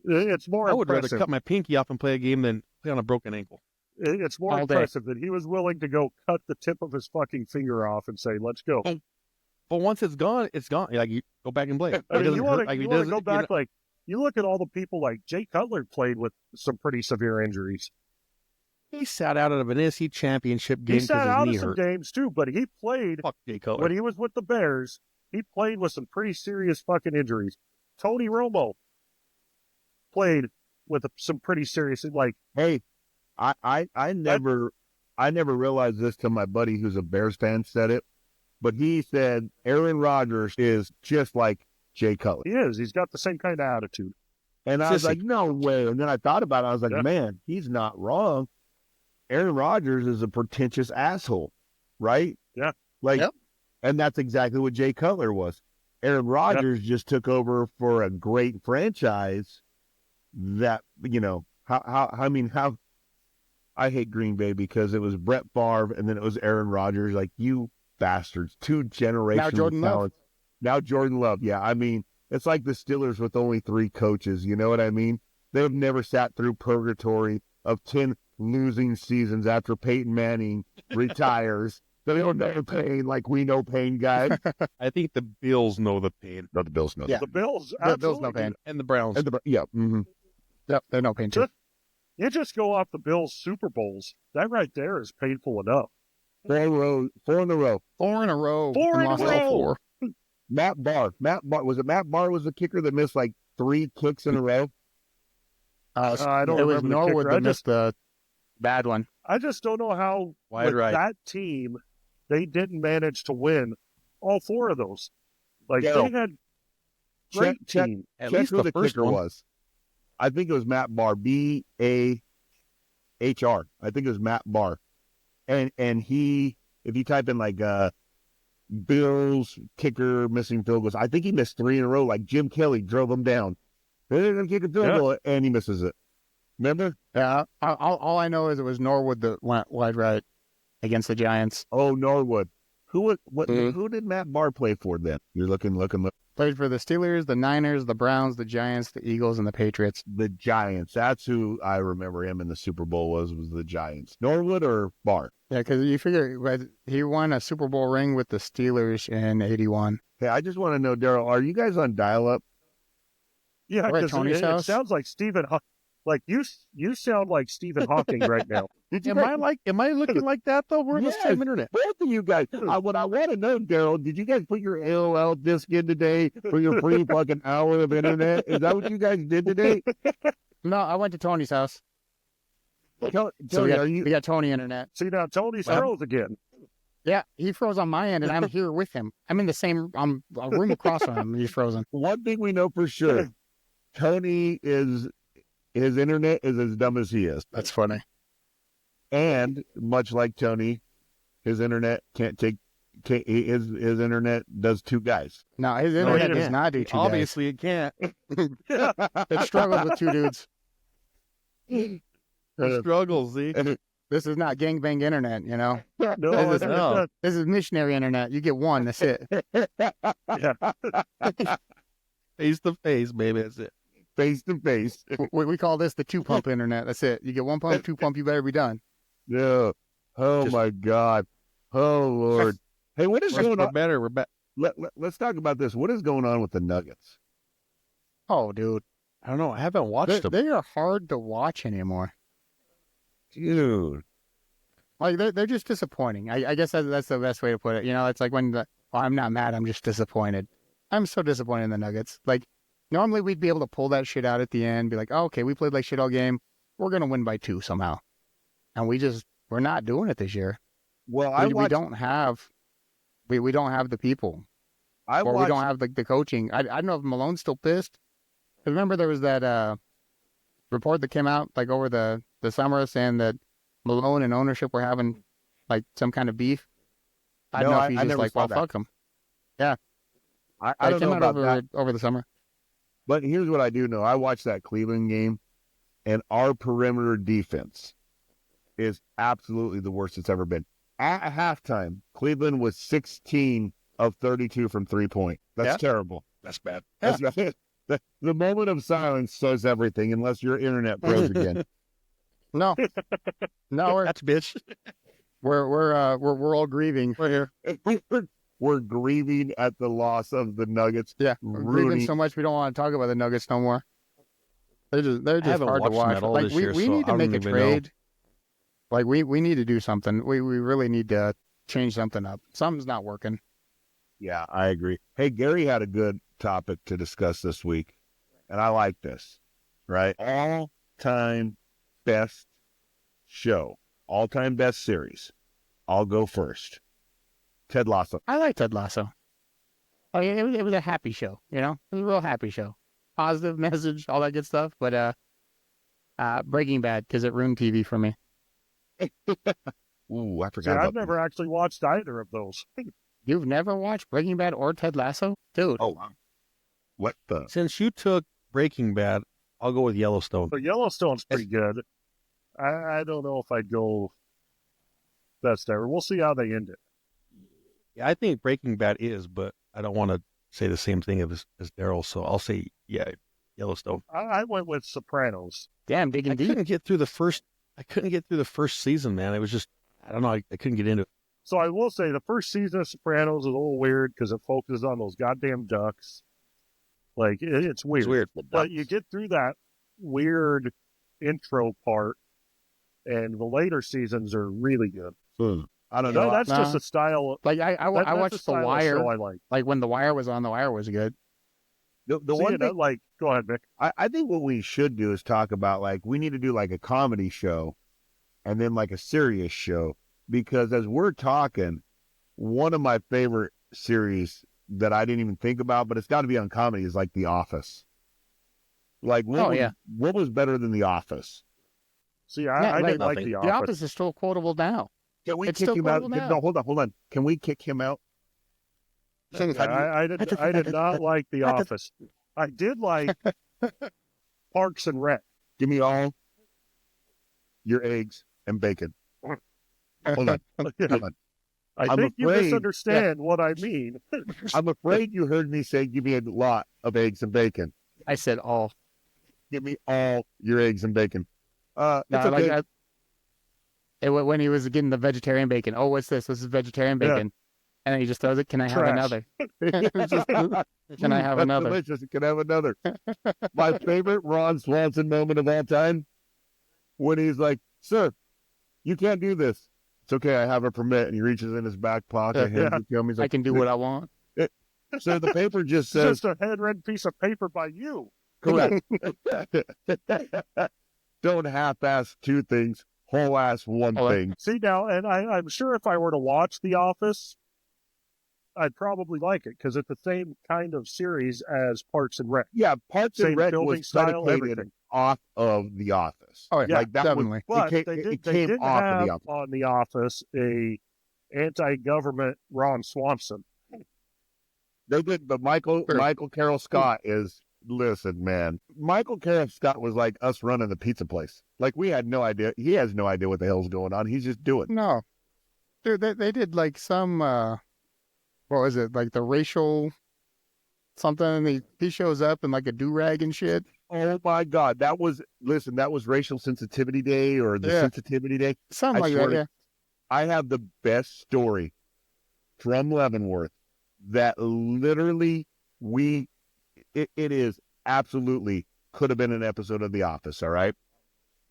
it's more. I would impressive. rather cut my pinky off and play a game than play on a broken ankle. It's more impressive that he was willing to go cut the tip of his fucking finger off and say, "Let's go." But once it's gone, it's gone. Like, you go back and play. I mean, you want to go back. Like, you look at all the people like Jay Cutler played with some pretty severe injuries. He sat out of an NFC Championship game. He sat out of some hurt. games too, but he played. Fuck Jay Cutler. When he was with the Bears, he played with some pretty serious fucking injuries. Tony Romo played with some pretty serious, like. Hey, I never realized this till my buddy who's a Bears fan said it, but he said Aaron Rodgers is just like Jay Cutler. He is. He's got the same kind of attitude. And I was like, no way. And then I thought about it. I was like, man, he's not wrong. Aaron Rodgers is a pretentious asshole, right? Yeah. Like, and that's exactly what Jay Cutler was. Aaron Rodgers just took over for a great franchise that, how I hate Green Bay because it was Brett Favre and then it was Aaron Rodgers. Like, you bastards, 2 generations. Now Jordan Love. Now Jordan Love. Yeah. I mean, it's like the Steelers with only 3 coaches. You know what I mean? They've never sat through purgatory of 10 losing seasons after Peyton Manning retires. They don't know pain like we know pain, guys. I think the Bills know the pain. No, the Bills know. Yeah. The Bills. The Bills know pain. And the Browns. Yep, they know pain too. You just go off the Bills' Super Bowls. That right there is painful enough. 4 in a row. 4 in a row. 4 in a row. 4 in a row. Matt Barr. Was it Matt Barr was the kicker that missed like 3 kicks in a row? I don't remember. It was Norwood that missed the bad one. I just don't know how that team, they didn't manage to win all 4 of those. Like, they had great team. At least who the kicker was. I think it was Matt Barr, B-A-H-R. I think it was Matt Barr. And he, if you type in like Bills kicker missing field goals, I think he missed 3 in a row. Like Jim Kelly drove him down. They're going to kick a field goal, and he misses it. Remember? Yeah. All I know is it was Norwood that went wide right against the Giants. Oh, Norwood. Who did Matt Barr play for then? You're looking. Played for the Steelers, the Niners, the Browns, the Giants, the Eagles, and the Patriots. The Giants. That's who I remember him in the Super Bowl was the Giants. Norwood or Barr? Yeah, because you figure he won a Super Bowl ring with the Steelers in '81. Hey, I just want to know, Daryl, are you guys on dial-up? Yeah, because it sounds like Stephen. Like you sound like Stephen Hawking right now. Am I looking like that though? We're on the same internet. Both of you guys. What I want to know, Daryl, did you guys put your AOL disc in today for your free fucking hour of internet? Is that what you guys did today? No, I went to Tony's house. Tony, we got Tony internet. See, now Tony's froze again. Yeah, he froze on my end, and I'm here with him. I'm in the same a room across from him, and he's frozen. One thing we know for sure, Tony is his internet is as dumb as he is, That's funny. and much like Tony, his internet can't take. His internet does two guys. No, his No, internet he does didn't. not do two guys. Obviously, it can't. It struggles with two dudes. It struggles, see? This is not gangbang internet, you know. No, This is- no. This is missionary internet. You get one, that's it. yeah. Face to face, baby. That's it. Face to face. We call this the two-pump internet. That's it. You get one pump, two pump, you better be done. Yeah. Oh Just- my God. Oh Lord. Hey, what is going We're on? better. We're back. Let's talk about this. What is going on with the Nuggets? Oh, dude. I don't know. I haven't watched them. They are hard to watch anymore. Dude. Like, they're just disappointing. I guess that's the best way to put it. You know, it's like when I'm not mad, I'm just disappointed. I'm so disappointed in the Nuggets. Like, normally we'd be able to pull that shit out at the end, be like, oh, okay, we played like shit all game. We're going to win by 2 somehow. And we're not doing it this year. Well, We don't have the people. I Or watched, we don't have the coaching. I don't know if Malone's still pissed. 'Cause remember there was that report that came out like over the summer saying that Malone and ownership were having like some kind of beef. I don't No, know if he's I just never like, saw well, that. fuck him. I It don't came know out about that. over the summer. But here's what I do know. I watched that Cleveland game, and our perimeter defense is absolutely the worst it's ever been. At halftime, Cleveland was 16 of 32 from 3-point. That's Yeah. terrible. That's bad. That's bad. The moment of silence says everything, unless your internet froze again. No, no, That's bitch. we're all grieving. We're here. We're grieving at the loss of the Nuggets. Yeah, we're grieving Rudy. so much we don't want to talk about the Nuggets no more. They're just haven't hard to watched them watch. at all Like this we year, we so need I to don't make a even know. trade. Like we need to do something. We really need to change something up. Something's not working. Yeah, I agree. Hey, Gary had a good topic to discuss this week, and I like this, right? All-time best show, all-time best series. I'll go first. Ted Lasso. I like Ted Lasso. Oh yeah, it was a happy show. You know, it was a real happy show. Positive message, all that good stuff. But Breaking Bad, because it ruined TV for me. Ooh, I See, forgot I've about never actually watched either of those. You've never watched Breaking Bad or Ted Lasso, dude? Oh, wow. What the? Since you took Breaking Bad, I'll go with Yellowstone. But Yellowstone's pretty good. I don't know if I'd go best ever. We'll see how they end it. Yeah, I think Breaking Bad is, but I don't want to say the same thing as Daryl, so I'll say, yeah, Yellowstone. I went with Sopranos. Damn, digging I deep. couldn't get through the first season, man. It was just, I don't know, I couldn't get into it. So I will say the first season of Sopranos is a little weird because it focuses on those goddamn ducks. Like, it's weird. It's weird. But you get through that weird intro part, and the later seasons are really good. I don't know. That's Nah. just a style. Like I That's a watched The style of Wire. show I like. Like when The Wire was on, The Wire was good. The So, one you know, thing like, go ahead, Vic. I think what we should do is talk about, like, we need to do like a comedy show and then like a serious show, because as we're talking, one of my favorite series that I didn't even think about, but it's got to be on comedy, is like The Office. Like, what was better than The Office? See, Yeah, I didn't like nothing. The The Office. Office is still quotable now. Can we It's kick still him out? quotable now. No, hold on. Can we kick him out? Yeah, I did not like The Office. I did like Parks and Rec. Give me all your eggs and bacon. Hold on. Hold on. I I'm think you afraid- misunderstand what I mean. I'm afraid you heard me say, give me a lot of eggs and bacon. I said all. Give me all your eggs and bacon. No, It's okay. when he was getting the vegetarian bacon. Oh, what's this? This is vegetarian Yeah. bacon. And then he just throws it. Can I have Trash. another? Can I have That's another? delicious. Can I have another? My favorite Ron Swanson moment of all time, when he's like, "Sir, you can't do this." It's okay. I have a permit. And he reaches in his back pocket, hands it to him. He's I like, can do what I want. "Sir, the paper just It's says just a handwritten piece of paper by you. correct." Don't half-ass two things, whole-ass one Hold on. thing. See now, and I'm sure if I were to watch The Office, I'd probably like it because it's the same kind of series as Parks and Rec. Yeah, Parks and Same Rec filming was style, predicated everything. off of The Office. Oh, yeah, Like that definitely. But it they came didn't off of have The Office. on The Office a anti-government Ron Swanson. They did, but Sure. Michael Carroll Scott is, listen, man. Michael Carroll Scott was like us running the pizza place. Like we had no idea. He has no idea what the hell's going on. He's just doing. No. Dude, they did like some, what was it? Like the racial something. And he shows up in like a do-rag and shit. Oh my God. That was Racial Sensitivity Day or the Yeah. Sensitivity Day. Something I like swear that, to- yeah. I have the best story from Leavenworth that literally it is absolutely could have been an episode of The Office. All right.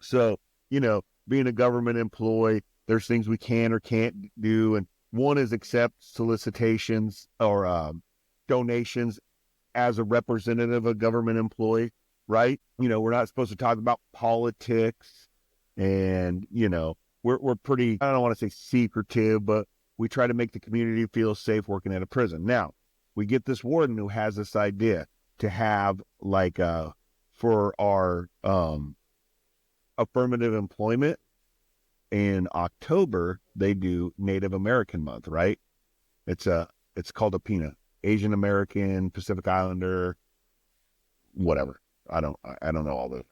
So, being a government employee, there's things we can or can't do. And one is accept solicitations or donations as a representative of a government employee, right? We're not supposed to talk about politics and, we're pretty, I don't want to say secretive, but we try to make the community feel safe working at a prison. Now, we get this warden who has this idea to have like for our affirmative employment in October, they do Native American Month, right? It's called a PINA, Asian American, Pacific Islander, whatever. I don't know all the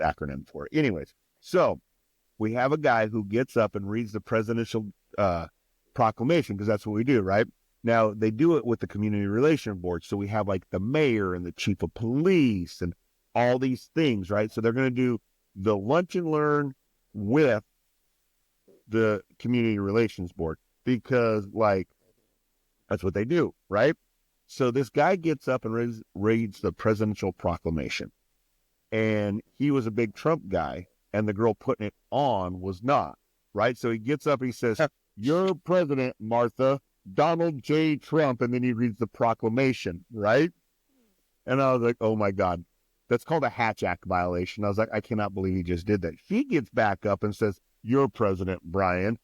acronym for it. Anyways, so we have a guy who gets up and reads the presidential proclamation, because that's what we do, right? Now, they do it with the community relation board. So we have like the mayor and the chief of police and all these things, right? So they're going to do the lunch and learn with the community relations board because like that's what they do, right? So this guy gets up and reads the presidential proclamation, and he was a big Trump guy, and the girl putting it on was not, right? So he gets up and he says, "You're president, Martha, Donald J. Trump," and then he reads the proclamation, right? And I was like, oh my God, that's called a Hatch Act violation. I was like, I cannot believe he just did that. She gets back up and says, "You're president, Brian.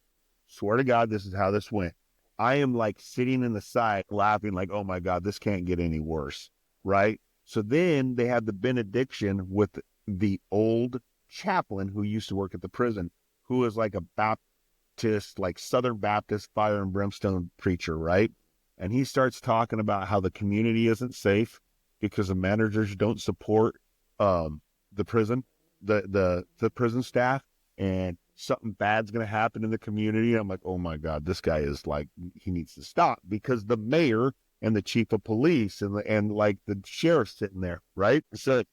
Swear to God, this is how this went." I am like sitting in the side laughing like, oh my God, this can't get any worse, right? So then they had the benediction with the old chaplain who used to work at the prison, who was like a Baptist, like Southern Baptist fire and brimstone preacher, right? And he starts talking about how the community isn't safe because the managers don't support the prison, the prison staff, and something bad's going to happen in the community. I'm like, oh my God, this guy is like, he needs to stop, because the mayor and the chief of police and like the sheriff's sitting there, right? So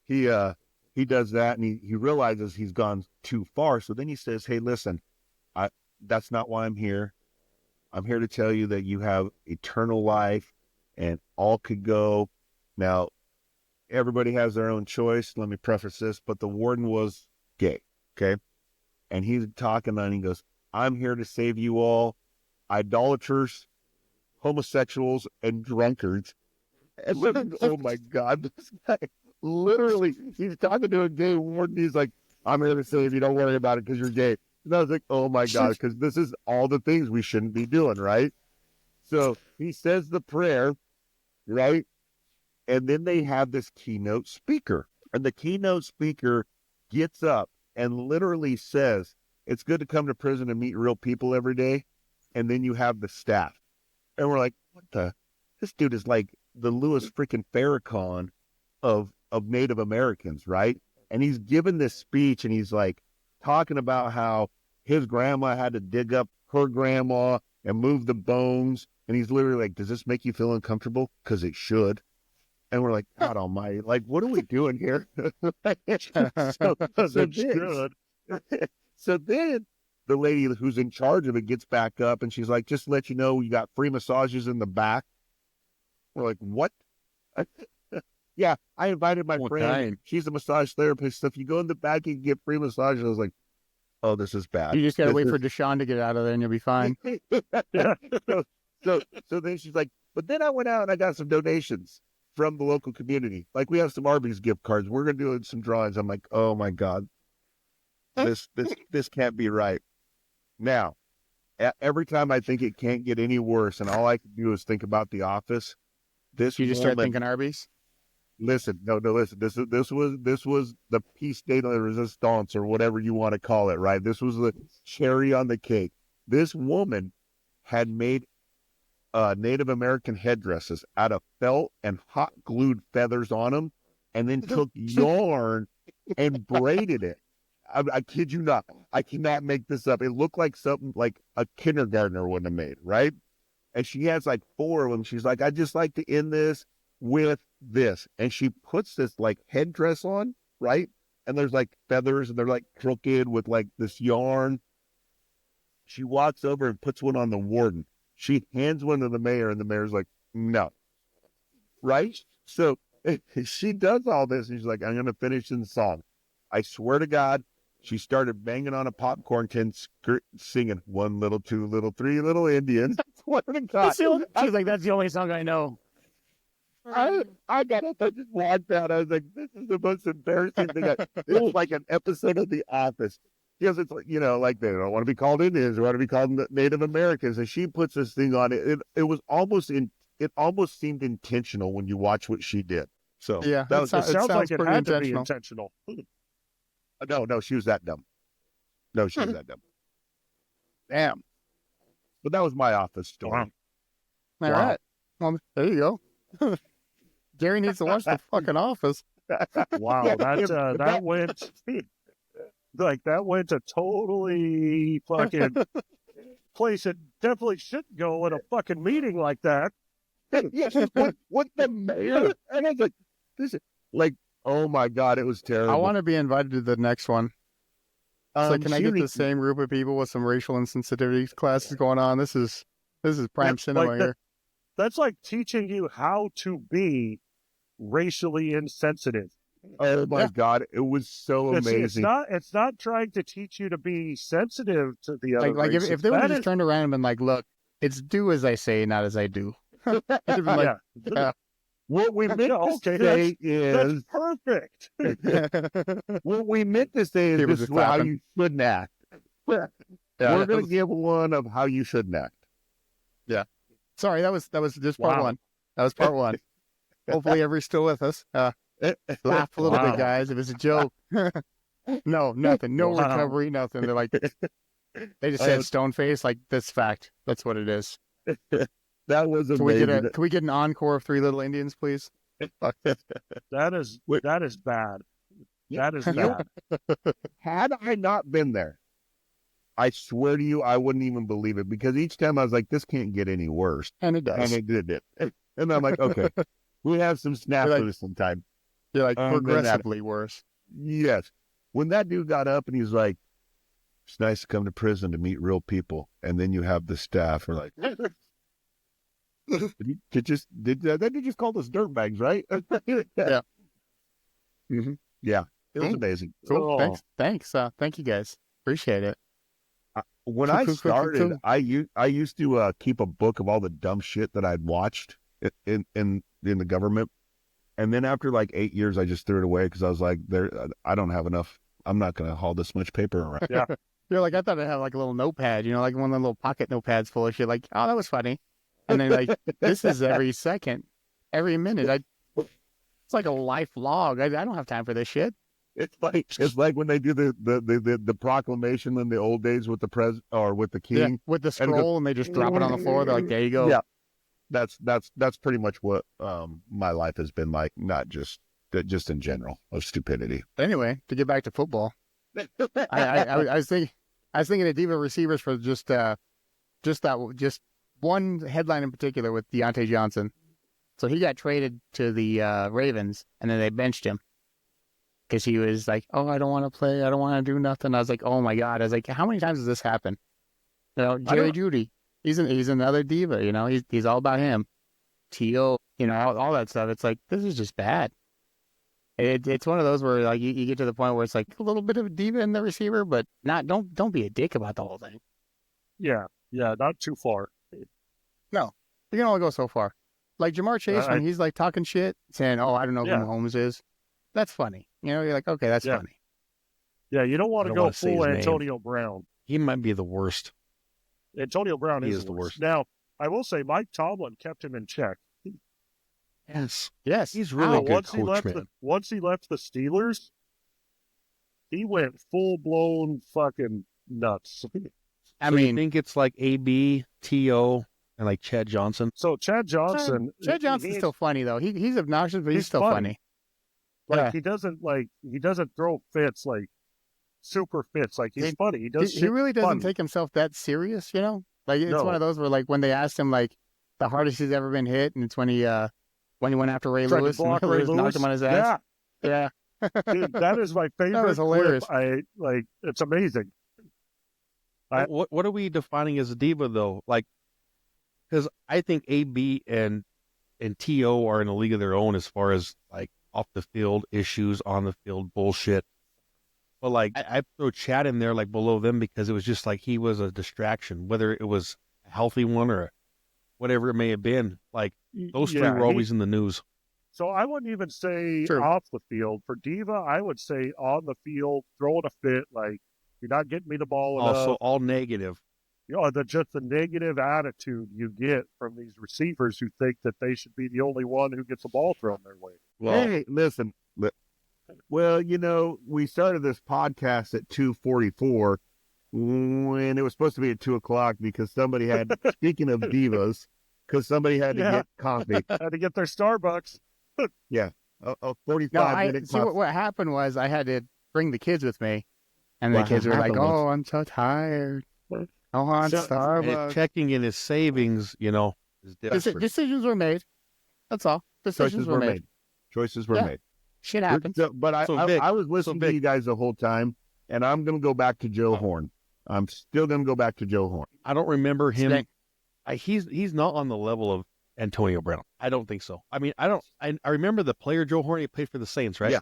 he does that, and he realizes he's gone too far. So then he says, "Hey, listen, that's not why I'm here. I'm here to tell you that you have eternal life and all could go." Now, everybody has their own choice. Let me preface this, but the warden was gay, okay? And he's talking and he goes, "I'm here to save you all, idolaters, homosexuals, and drunkards." And then, oh my God, this guy literally, he's talking to a gay warden. He's like, "I'm here to save you. Don't worry about it because you're gay." And I was like, oh my God, because this is all the things we shouldn't be doing, right? So he says the prayer, right? And then they have this keynote speaker. And the keynote speaker gets up and literally says, "It's good to come to prison and meet real people every day." And then you have the staff. And we're like, what the? This dude is like the Louis freaking Farrakhan of Native Americans, right? And he's given this speech and he's like talking about how his grandma had to dig up her grandma and move the bones. And he's literally like, "Does this make you feel uncomfortable? Because it should." And we're like, God almighty, like, what are we doing here? so Good. then the lady who's in charge of it gets back up and she's like, "Just to let you know, you got free massages in the back." We're like, what? Yeah, I invited my What friend. kind? She's a massage therapist. So if you go in the back, you can get free massages. I was like, oh, this is bad. You just got to This wait is- for Deshaun to get out of there and you'll be fine. So then she's like, "But then I went out and I got some donations from the local community. Like we have some Arby's gift cards. We're going to do some drawings." I'm like, oh my God, this can't be right. Now, every time I think it can't get any worse, and all I can do is think about The Office. This You just start woman, thinking Arby's. listen, no, listen. This was the piece de la resistance, or whatever you want to call it, right? This was the cherry on the cake. This woman had made Native American headdresses out of felt and hot glued feathers on them, and then took yarn and braided it. I kid you not. I cannot make this up. It looked like something like a kindergartner would have made, right? And she has like 4 of them. She's like, I just like to end this with this. And she puts this like headdress on, right? And there's like feathers, and they're like crooked with like this yarn. She walks over and puts one on the warden. She hands one to the mayor, and the mayor's like, no. Right? So she does all this, and she's like, I'm going to finish in the song. I swear to God, she started banging on a popcorn tin, singing 1 little, 2 little, 3 little Indians. I swear to God. She's like, that's the only song I know. I got up, I just walked out. I was like, this is the most embarrassing thing. It was like an episode of The Office. Because it's like, like they don't want to be called Indians, they want to be called Native Americans. And she puts this thing on it. It was almost it almost seemed intentional when you watch what she did. So Yeah, that was It sounds like it pretty had to be intentional. no, she was that dumb. No, she was that dumb. Damn. But that was my Office story. All right. Well, there you go. Gary needs to watch The fucking Office. Wow, Yeah, that went like that went to totally fucking place it definitely shouldn't go in a fucking meeting like that. Yes, what the mayor? And I was like, this is like, oh my God, it was terrible. I want to be invited to the next one. So can I get the Shooting- same group of people with some racial insensitivity classes going on? This is prime That's cinema like here. That's like teaching you how to be racially insensitive. Oh my God, it was so It's amazing. not trying to teach you to be sensitive to the other Like races. if they would have That just is- turned around and been like, look, it's do as I say, not as I do. It'd have been like, yeah, What we meant Yeah, to okay, say that's is, perfect. what we meant to say is He was this is just how clapping. you shouldn't act. Yeah, We're going to give one of how you shouldn't act. sorry, that was just part Wow. one. That was part one. Hopefully everybody's still with us. Laugh a little Wow. bit, guys. If it's a joke. No, nothing. No Wow. recovery, nothing. They're like, they just said stone face. Like, that's fact. That's what it is. That was Can we amazing. can we get an encore of 3 Little Indians, please? That is bad. That is bad. Had I not been there, I swear to you, I wouldn't even believe it, because each time I was like, this can't get any worse. And it does. And it did it. And I'm like, okay, we have some snafus sometime. You're like then that- progressively worse. Yes. When that dude got up and he's like, it's nice to come to prison to meet real people. And then you have the staff are like, did you just call us dirtbags, right? Yeah. Mhm. Yeah. It was Cool. amazing. Cool. Oh. Thanks. Thank you guys. Appreciate it. When Cool, I cool, cool, cool, started, cool. I used to keep a book of all the dumb shit that I'd watched in the government. And then after like 8 years, I just threw it away because I was like, I don't have enough. I'm not going to haul this much paper around. Yeah. You're like, I thought I'd have like a little notepad, like one of the little pocket notepads full of shit. Like, oh, that was funny. And then like, this is every second, every minute. It's like a life log. I don't have time for this shit. It's like when they do the proclamation in the old days with the with the king. Yeah, with the it scroll, goes- and they just drop it on the floor. They're like, there you go. Yeah, that's pretty much what my life has been like. Not just in general of stupidity. Anyway, to get back to football, I was thinking of diva receivers for just one headline in particular with Deontay Johnson. So he got traded to the Ravens, and then they benched him because he was like, "Oh, I don't want to play. I don't want to do nothing." I was like, "Oh my God!" I was like, "How many times does this happen?" Jerry Jeudy, he's another diva. He's all about him. T.O., all that stuff. It's like, this is just bad. It's one of those where like you get to the point where it's like a little bit of a diva in the receiver, but don't be a dick about the whole thing. Yeah, not too far. You can only go so far. Like Jamar Chase, when he's like talking shit, saying, "Oh, I don't know Yeah. who Mahomes is," that's funny. You're like, okay, that's Yeah. funny. Yeah, you don't want I to don't go wanna say full his name. Antonio Brown. He might be the worst. Antonio Brown He is is the the worst. worst. Now, I will say Mike Tomlin kept him in check. Yes. Yes. He's really a good once he coach, left man. once he left the Steelers, he went full blown fucking nuts. I So you mean, think it's like AB, T.O., and like Chad Johnson? So Chad Johnson, Chad Johnson's still funny though. He's obnoxious, but he's he's still funny. funny. he doesn't throw fits like super fits. Like he's He- funny. He does. He really doesn't funny. take himself that serious, you know. Like it's No. one of those where like when they asked him like the hardest he's ever been hit, and it's when he went after Ray Tried to Lewis and block Ray Ray Lewis knocked Lewis. him on his ass. Yeah, Yeah. dude, that is my favorite. was hilarious. Clip. I like. It's amazing. What are we defining as a diva though? Like, because I think AB and T.O. are in a league of their own as far as like off the field issues, on the field bullshit. But like I throw Chad in there like below them because it was just like he was a distraction, whether it was a healthy one or whatever it may have been. Like those three were always in the news. So I wouldn't even say True. off the field. For Diva, I would say on the field, throwing a fit, like, you're not getting me the ball enough. Also all negative. You know, just the negative attitude you get from these receivers who think that they should be the only one who gets the ball thrown their way. Well, Hey, listen. Well, you know, we started this podcast at 2:44 when it was supposed to be at 2:00 because somebody had, speaking of divas, because somebody had to Yeah. get coffee. Had to get their Starbucks. A No, 45-minute see what happened was I had to bring the kids with me, and the What kids were like, happened was- "Oh, I'm so tired. I want So- and Starbucks." checking in his savings, you know, is different. Decisions were made. That's all. Decisions Choices were made. Choices were Yeah. made. Shit happens. But I So, Vic, was listening to Vic- you guys the whole time, and I'm going to go back to Joe Horn. I'm still going to go back to Joe Horn. I don't remember him. Snake. He's not on the level of Antonio Brown. I don't think so. I mean, I remember the player Joe Horn. He played for the Saints, right? Yeah.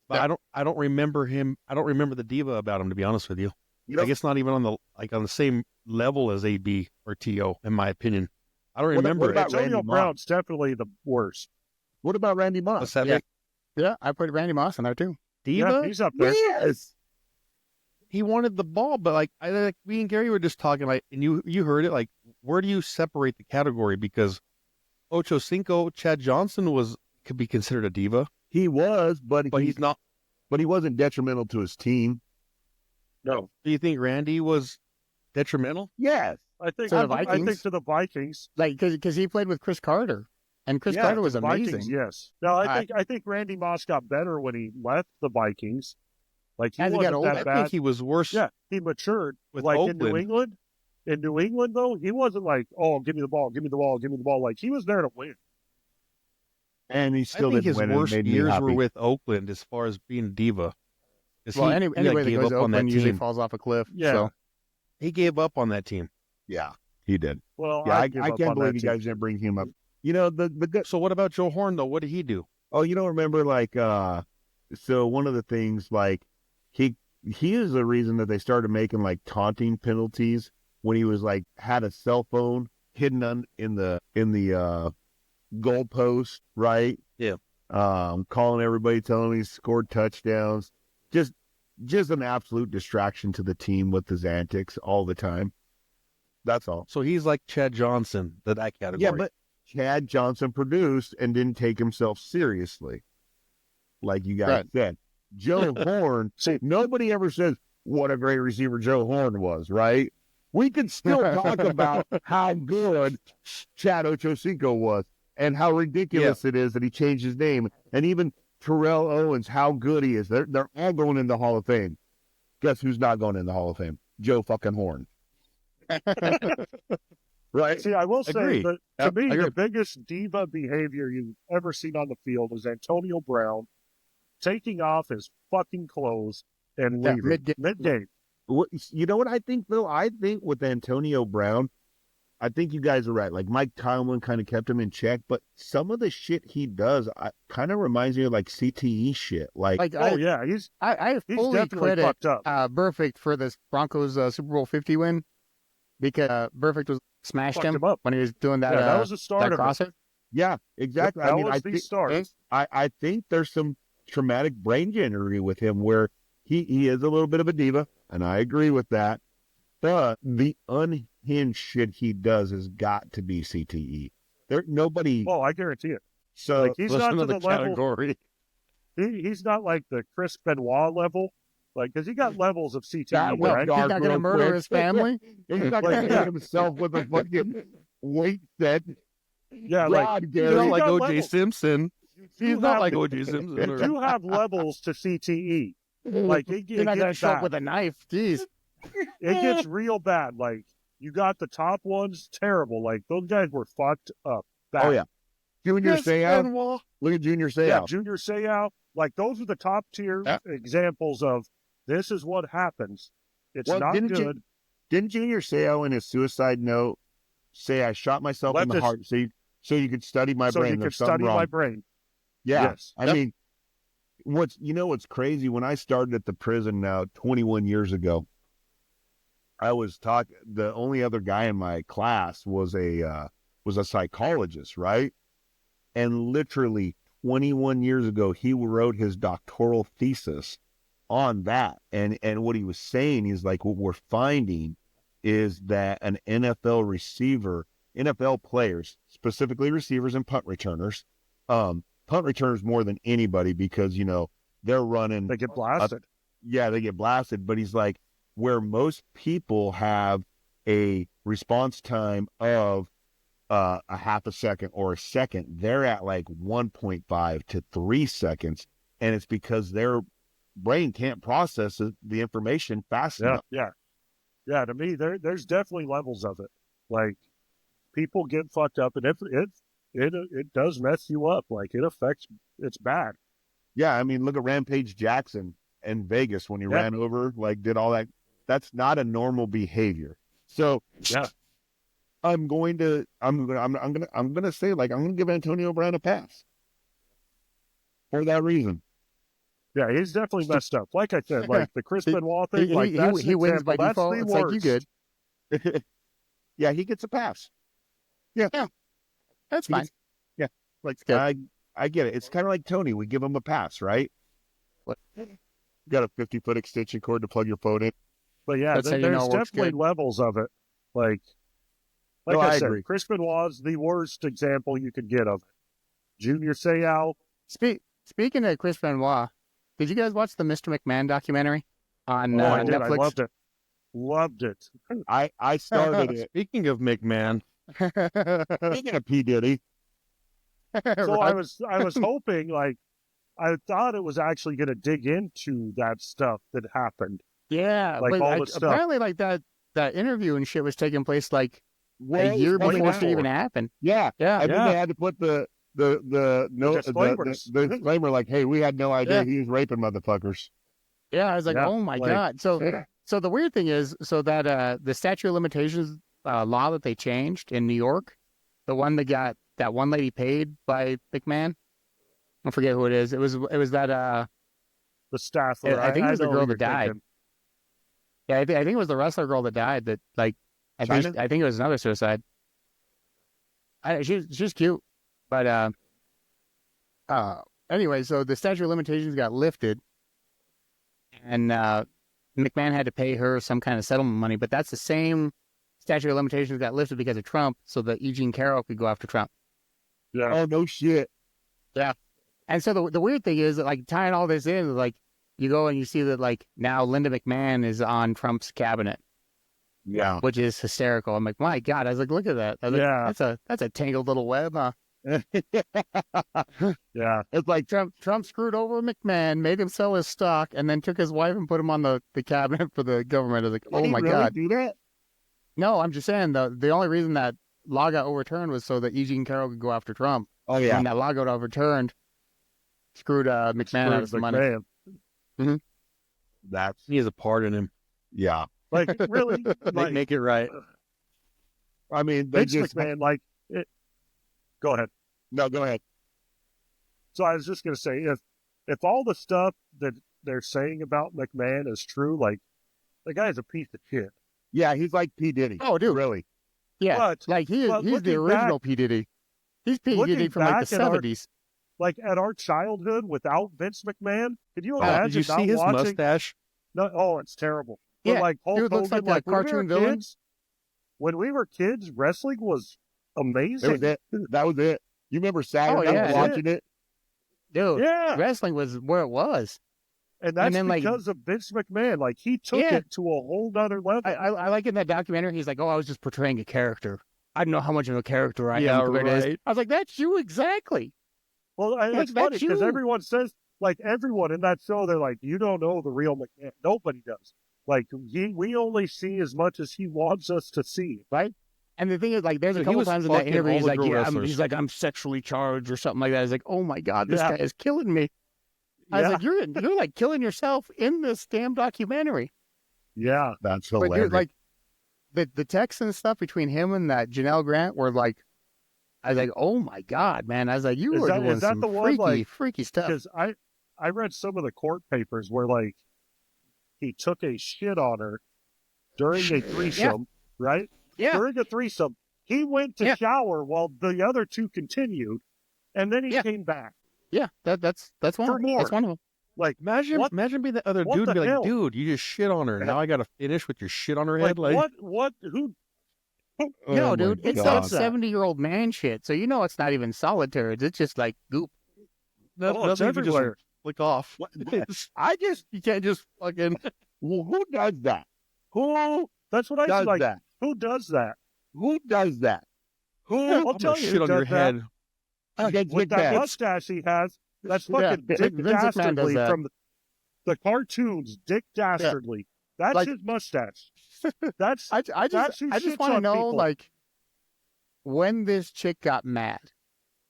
But Yeah. I don't remember him. I don't remember the diva about him, to be honest with you. You know, I guess not even on the same level as AB or TO, in my opinion. I don't What remember about it. Antonio Randy Moss? Brown's definitely the worst. what about Randy Moss? What's that? Yeah. Vic? Yeah, I put Randy Moss in there too. Diva? Yeah, he's up there. Yes. He wanted the ball, but like we and Gary were just talking, like, and you heard it, like, where do you separate the category? Because Ocho Cinco, Chad Johnson could be considered a diva, He was, but he's not. But he wasn't detrimental to his team. No, Do you think Randy was detrimental? Yes. I think To the I think Vikings? to the Vikings. Like because he played with Chris Carter, and Chris Yeah, Carter was the amazing. Vikings, yes. No, I- I think Randy Moss got better when he left the Vikings. Like he As he got wasn't older, that I bad. think he was worse. Yeah, he matured. With like in New Oakland. England. In New England, though, he wasn't like, "Oh, give me the ball, give me the ball, give me the ball." Like he was there to win. And he I still think didn't his win. And worst it made me years happy. were with Oakland as far as being a diva. 'Cause Well, he anyway that gave goes up to on that Oakland usually team. falls off a cliff. Yeah. So He gave up on that team. Yeah, he did. Well, Yeah, I give up can't on believe that you team. guys didn't bring him up. You know, the good. So what about Joe Horn though? What did he do? Oh, you don't remember like so one of the things like he is the reason that they started making like taunting penalties when he was like had a cell phone hidden in the goalpost, right? Yeah. Calling everybody, telling him he scored touchdowns. Just an absolute distraction to the team with his antics all the time. That's all. So he's like Chad Johnson, that category. Yeah, but Chad Johnson produced and didn't take himself seriously, like you guys Right. said. Joe Horn, nobody ever says what a great receiver Joe Horn was, right? We can still talk about how good Chad Ochocinco was and how ridiculous it is that he changed his name. And even Terrell Owens, how good he is. They're all going in the Hall of Fame. Guess who's not going in the Hall of Fame? Joe fucking Horn. Right? See, I will say Agree. that to Yep, me, I agree. the biggest diva behavior you've ever seen on the field is Antonio Brown taking off his fucking clothes and Yeah, leaving mid-game. mid-game. You know what I think, though? I think with Antonio Brown, I think you guys are right. Like Mike Tomlin kind of kept him in check, but some of the shit he does kind of reminds me of like CTE shit. Like, like Oh yeah, he's I fully definitely credit fucked up. Burfict for this Broncos Super Bowl 50 win because Burfict was smashed Fucked him him up. when he was doing that. Yeah, that was the start that of it. crosser. yeah, exactly. That I mean, was I the think start. I think there's some traumatic brain injury with him where he is a little bit of a diva, and I agree with that. But the pin shit he does has got to be CTE. Nobody. Oh, I guarantee it. So Like he's not to the level. category. He's not like the Chris Benoit level, like because he got levels of CTE, that went right? He's dark not going to real murder quick. his family. He's not going to hit himself with a fucking weight set. Yeah, like God, He's Gary. not You like got O.J. levels. Simpson. He's not have- like O.J. Simpson. you do have levels to CTE. Like it, You're it not going to gets show up bad. with a knife. Jeez. It gets real bad. Like you got the top ones, terrible. Like those guys were fucked up. Bad. Oh yeah, Junior Yes, Seau. Benoit. Look at Junior Seau. Yeah, Junior Seau. Like those are the top tier Yeah. examples of this is what happens. It's Well, not didn't good. Didn't Junior Seau in his suicide note say, "I shot myself in the Leftist. heart so you could study my so brain"? you can There's something study wrong. my brain. Yeah, Yes. I mean, what's crazy? When I started at the prison now 21 years ago, I was taught the only other guy in my class was a psychologist, right? And literally 21 years ago, he wrote his doctoral thesis on that. And what he was saying is like what we're finding is that an NFL players, specifically receivers and punt returners more than anybody because, they're running. They get blasted. They get blasted. But he's like, where most people have a response time of a half a second or a second, they're at like 1.5 to 3 seconds. And it's because their brain can't process the information fast enough. Yeah. To me, there's definitely levels of it. Like people get fucked up, and it does mess you up. Like it affects. It's bad. Yeah, I mean, look at Rampage Jackson in Vegas when he ran over, like did all that. That's not a normal behavior. So Yeah. I'm gonna say, like, I'm gonna give Antonio Brown a pass for that reason. Yeah, he's definitely messed up. Like I said, like the Chris Benoit thing, like that's he an wins example. by That's default. the It's like you worst. good. Yeah, he gets a pass. That's fine. Like good. I get it. It's kind of like Tony. We give him a pass, right? What? Got a 50-foot extension cord to plug your phone in. But yeah, That's how you there's know it works definitely good. levels of it. Like No, I I said, agree. Chris Benoit's the worst example you could get of it. Junior Seau. Speaking of Chris Benoit, did you guys watch the Mr. McMahon documentary on I did. I Netflix? loved it. Loved it. I started it. Speaking of McMahon, Speaking of P. Diddy, So Right. I was hoping, like, I thought it was actually going to dig into that stuff that happened. Yeah, Like but all the stuff. apparently, like that interview and shit was taking place like way a year before before that. it even happened. Yeah, Yeah, I think they had to put the disclaimers. the disclaimer, like, hey, we had no idea Yeah. he was raping motherfuckers. yeah. I was like, Yeah, oh my like- god. So the weird thing is, so that the statute of limitations law that they changed in New York, the one that got that one lady paid by McMahon, I forget who it is. It was that The staffer. I think it was the know girl who that you're died. thinking. Yeah, I think it was the wrestler girl that died. That like I think it was another suicide. She's cute, but anyway, so the statute of limitations got lifted, and McMahon had to pay her some kind of settlement money. But that's the same statute of limitations got lifted because of Trump, so that Eugene Carroll could go after Trump. Yeah. Oh no shit. And so the weird thing is that, like, tying all this in, like, you go and you see that, like, now Linda McMahon is on Trump's cabinet, Yeah. which is hysterical. I'm like, my God. I was like, look at that. I was Yeah. like, that's a tangled little web, huh? Yeah. It's like Trump screwed over McMahon, made him sell his stock, and then took his wife and put him on the cabinet for the government. I was like, did oh he my really God. do that? No, I'm just saying the only reason that law got overturned was so that Eugene Carroll could go after Trump. Oh yeah. When that law got overturned, screwed McMahon out of some money. McMahon. That's he has a part in him. yeah. Like, really? Like, Make it right. I mean, they Vince just McMahon, like, it. Go ahead. no. Go ahead. So I was just going to say, if all the stuff that they're saying about McMahon is true, like, the guy's a piece of shit. Yeah, he's like P. Diddy. Oh, dude. Really? Yeah, But like he's the looking original P. Diddy. He's P. looking Diddy from like the back at our- 70s. like at our childhood without Vince McMahon, could you Oh, imagine did you not see his watching? mustache? No, oh, it's terrible. But Yeah, like Hulk dude looks Hogan, like that when we were cartoon villain. kids, when we were kids, wrestling was amazing. That was it. That was it. You remember Saturday Oh, night yeah. watching it? Dude, Yeah. wrestling was where it was. And that's then, like- because of Vince McMahon. Like, he took Yeah. it to a whole nother level. I like in that documentary, he's like, oh, I was just portraying a character. I don't know how much of a character I Yeah, am compared to this. right. I was like, that's you exactly. Well, Like, it's funny that's because you. everyone says, like, everyone in that show, they're like, you don't know the real McMahon. Nobody does. Like, we only see as much as he wants us to see. And the thing is, like, there's So a he couple was times in that fucking interview, all he's the like, girl yeah, wrestlers. he's like, I'm sexually charged or something like that. I was like, oh my God, this Yeah. guy is killing me. I was like, you're like killing yourself in this damn documentary. Yeah. That's But hilarious. dude, like, the text and stuff between him and that Janelle Grant were like, I was like, oh my God, man. I was like, you Is were that- doing is that some the one, like- freaky stuff. Because I read some of the court papers where, like, he took a shit on her during a threesome, right? Yeah. During a threesome. He went to Yeah. shower while the other two continued, and then he Yeah. came back. Yeah, that's one. For Of them. That's more. one of them. Like, Imagine What- being the other what dude and the be hell? like, dude, you just shit on her. Now I got to finish with your shit on her head. Like, who? Oh No, my dude, it's God. like 70-year-old man shit. So you know it's not even solid turds. It's just like goop. no, Oh, it's nothing you can just everywhere. flick off. What- You can't just fucking. Well, who does that? Who That's what I does was like. that? Who does that? Who does that? Who I'll I'm tell gonna you shit who on your does that. head. gets With that bad? mustache he has, that's Yeah, fucking Dick Vince McMahon does Dastardly that. from the cartoons. Dick Dastardly. That's Like- his mustache. That's I That's just who I just shits want to on know people. like when this chick got mad,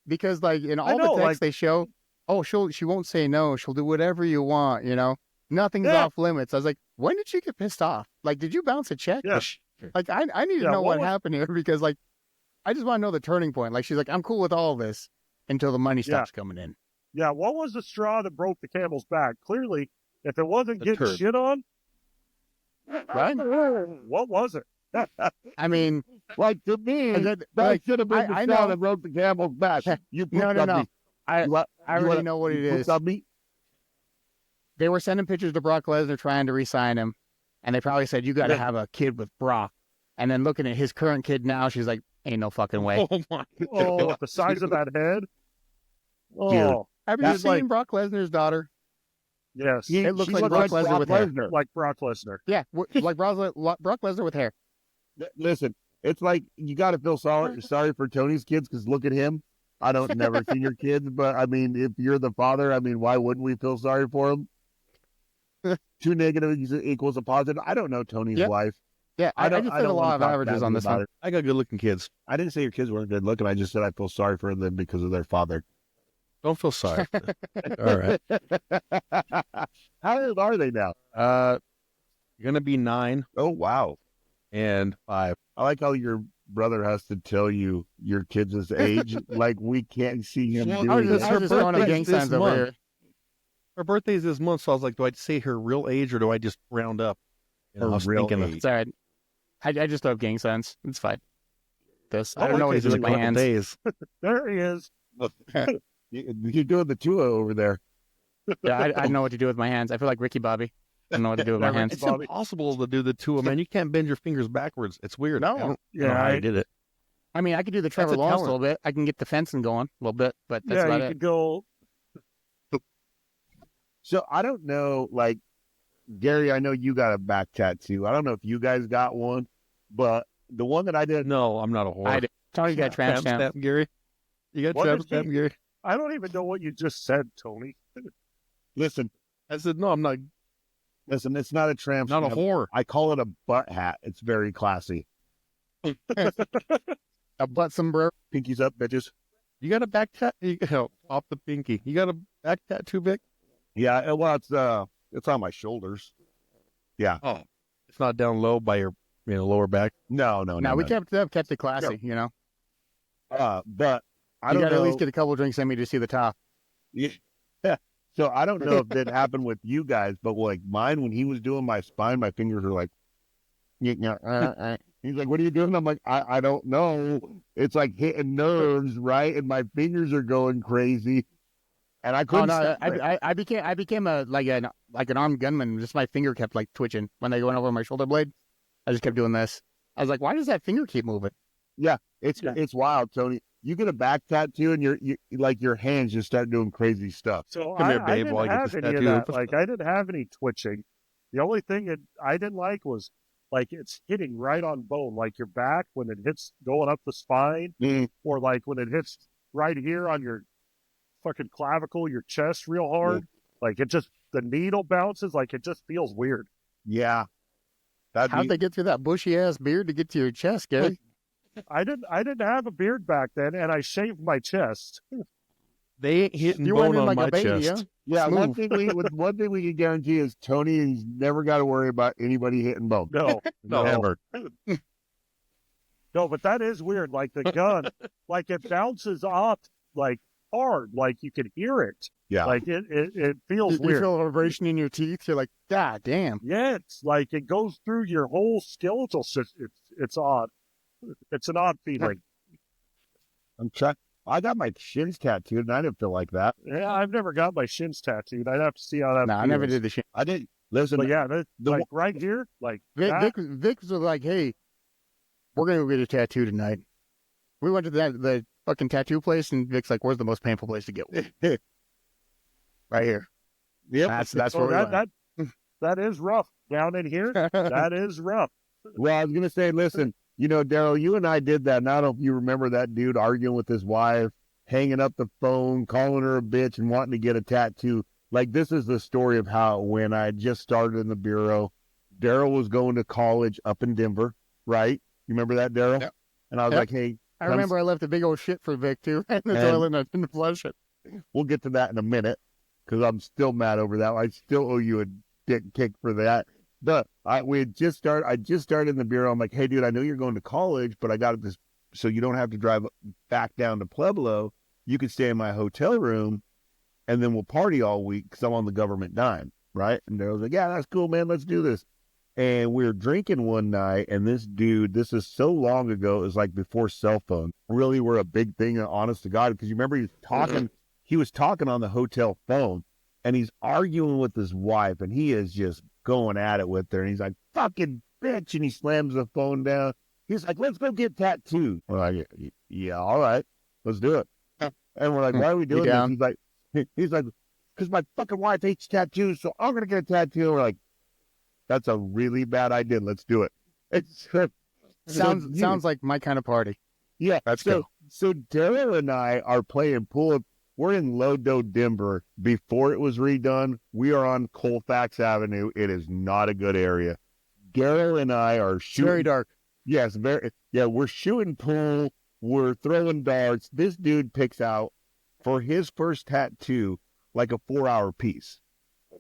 because like in all know, the like- texts they show, oh she won't say no, she'll do whatever you want, you know, nothing's Yeah. off limits. I was like, when did she get pissed off? Like, did you bounce a check? Yeah. Like I need to Yeah, know what what was- happened here because like I just want to know the turning point. Like she's like, I'm cool with all this until the money Yeah. stops coming in. yeah. What was the straw that broke the camel's back? Clearly, if it wasn't The getting turd. shit on, Right? what was it? I mean, Like to me, and that then, like, should have been the I straw know- that broke the camel's back. You No, pooped no, on no. me. I You what? I You already what? know what You it pooped is. on me? They were sending pictures to Brock Lesnar trying to re-sign him, and they probably said, you got to Yeah. have a kid with Brock. And then looking at his current kid now, she's like, ain't no fucking way. Oh my! Oh, the size of that head. Oh, Have you That's seen like- Brock Lesnar's daughter? yes. He- It looks she like looks Brock Lesnar with hair. Lesnar. Like Brock Lesnar. Yeah, like Brock Lesnar with hair. Listen, it's like you got to feel sorry for Tony's kids because look at him. I don't never see your kids, but I mean, if you're the father, I mean, why wouldn't we feel sorry for him? Two negatives equals a positive. I don't know Tony's Yep. wife. Yeah, I don't. just I did a don't lot wanna of talk averages badly on this about one. it. I got good-looking kids. I didn't say your kids weren't good looking. I just said I feel sorry for them because of their father. Don't feel sorry. All right. How old are they now? You're gonna be 9 Oh wow! and 5. I like how your brother has to tell you your kids' age. Like we can't see him Well, doing I was it. just throwing up birthday's gang this signs over month. here. Her birthday's this month, so I was like, do I say her real age or do I just round up? You know, Her I was real thinking age. It's all right. I just throw up gang signs. It's fine. This I Oh, don't know what okay, he's doing in with a my couple hands. days. There he is. You're doing the Tua over there. Yeah, I know what to do with my hands. I feel like Ricky Bobby. I don't know what to do with my Never- hands. It's Bobby. impossible to do the 2, man. You can't bend your fingers backwards. It's weird. No. I don't know Yeah, how I- you did it. I mean, I could do the That's Trevor a Lawrence a talent. little bit. I can get the fencing going a little bit, but that's Yeah, about you it. could go. So I don't know, like Gary, I know you got a back tattoo. I don't know if you guys got one, but the one that I did, No, I'm not a whore. I did. Tony's got a tramp stamp. Gary. You got What tramp did stamp, he- Gary? I don't even know what you just said, Tony. listen, I said, no, I'm not it's not a tramp not a stamp. whore. I call it a butt hat. It's very classy. A butt sombrero. Pinkies up, bitches. You got a back tattoo? Off the pinky. You got a back tattoo, Vic? Yeah, well, it's on my shoulders. Oh, it's not down low by your lower back. No. No, we kept it classy, you know. But I You don't got to know. at least get a couple drinks in me to see the top. Yeah. So I don't know if that happened with you guys, but like mine, when he was doing my spine, my fingers were like, he's like, what are you doing? I'm like, I don't know. It's like hitting nerves, right? And my fingers are going crazy. And I Oh couldn't. no, stop it. I became a like an armed gunman. Just my finger kept like twitching when they went over my shoulder blade. I just kept doing this. I was like, why does that finger keep moving? Yeah, Yeah. it's wild, Tony. You get a back tattoo and you like your hands just start doing crazy stuff. So Come here, I babe, didn't while I get have this any of tattoo. that. Like I didn't have any twitching. The only thing that I didn't like was like it's hitting right on bone, like your back when it hits going up the spine, Mm. or like when it hits right here on your fucking clavicle, your chest real hard. Like it just the needle bounces, like it just feels weird. Yeah, How'd they get through that bushy ass beard to get to your chest, Gary? I didn't have a beard back then, and I shaved my chest. They ain't hitting You bone went in on like my a baby, chest. Yeah, Smooth. one thing we can guarantee is Tony's never got to worry about anybody hitting bone. No, No. Ever. no, but that is weird. Like the gun, like it bounces off like hard, like you can hear it. Yeah. Like it feels You weird. feel a vibration in your teeth. You're like, God damn. Yeah, it's like it goes through your whole skeletal system. It's odd. It's an odd feeling. I got my shins tattooed and I didn't feel like that. Yeah, I've never got my shins tattooed. I'd have to see how that. Nah, I feels. never did the shit. I didn't listen. But yeah, the like right here, like Vic, that, Vic was like, hey, we're going to go get a tattoo tonight. We went to the fucking tattoo place, and Vic's like, where's the most painful place to get one? Right here. Yep. That's oh, where we went. that is rough down in here. That is rough. Well, I was gonna say, listen, Daryl, you and I did that. And I don't know if you remember that dude arguing with his wife, hanging up the phone, calling her a bitch, and wanting to get a tattoo. Like, this is the story of how when I just started in the bureau, Daryl was going to college up in Denver, right? You remember that, Daryl? Yep. And I was Yep. like, hey, I remember I left a big old shit for Vic, too, in the And- toilet, and I didn't flush it. we'll get to that in a minute because I'm still mad over that. I still owe you a dick kick for that. I just started in the bureau. I'm like, hey, dude, I know you're going to college, but I got this so you don't have to drive back down to Pueblo. You could stay in my hotel room, and then we'll party all week because I'm on the government dime, right? And Daryl's like, yeah, that's cool, man. Let's do this. And we were drinking one night, and this dude, this is so long ago, it was like before cell phone, really were a big thing, honest to God, because you remember he was talking on the hotel phone, and he's arguing with his wife, and he is just going at it with her, and he's like, fucking bitch, and he slams the phone down. He's like, let's go get tattooed. We're like, yeah, all right, let's do it. And we're like, why are we doing this? down? He's like, because my fucking wife hates tattoos, so I'm going to get a tattoo. And we're like, that's a really bad idea. Let's do it. It's Sounds like my kind of party. yeah. That's so good. so Daryl and I are playing pool. We're in Lodo, Denver. Before it was redone, we are on Colfax Avenue. It is not a good area. Daryl and I are It's shooting. very dark. Yes, very. Yeah, we're shooting pool. We're throwing darts. This dude picks out for his first tattoo like a 4-hour piece.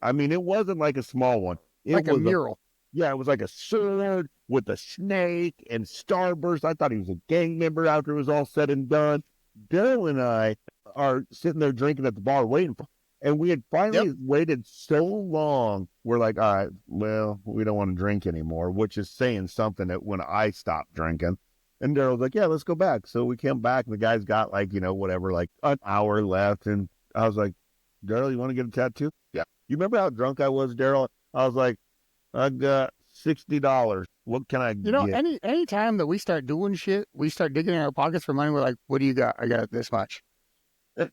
I mean, it wasn't like a small one. It Like a was mural. yeah, it was like a sword with a snake and starburst. I thought he was a gang member after it was all said and done. Daryl and I are sitting there drinking at the bar waiting for, and we had finally waited so long. We're like, all right, well, we don't want to drink anymore, which is saying something that when I stopped drinking. And Daryl's like, yeah, let's go back. So we came back, and the guy's got like, whatever, like an hour left. And I was like, Daryl, you want to get a tattoo? Yeah. You remember how drunk I was, Daryl? I was like, I got $60. What can I get? Any time that we start doing shit, we start digging in our pockets for money. We're like, what do you got? I got this much. And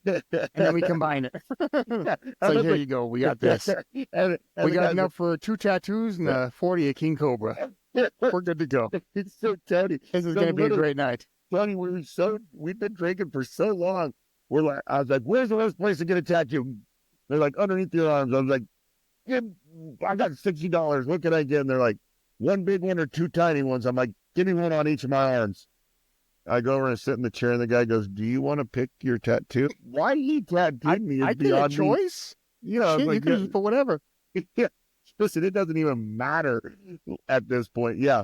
then we combine it. It's like, here you go. We got this. and We got enough for 2 tattoos and a 40 of King Cobra. We're good to go. It's so Tony. This is So going to be a little- great night. Tony, we've been drinking for so long. I was like, where's the best place to get a tattoo? They're like, underneath your arms. I was like, I got $60. What can I get? And they're like, 1 big one or 2 tiny ones. I'm like, give me one on each of my arms. I go over and sit in the chair, and the guy goes, do you want to pick your tattoo? Why he tattooed me is I did a beyond me. choice. You know, Shit, like, you could just put whatever. yeah. Listen, it doesn't even matter at this point. Yeah.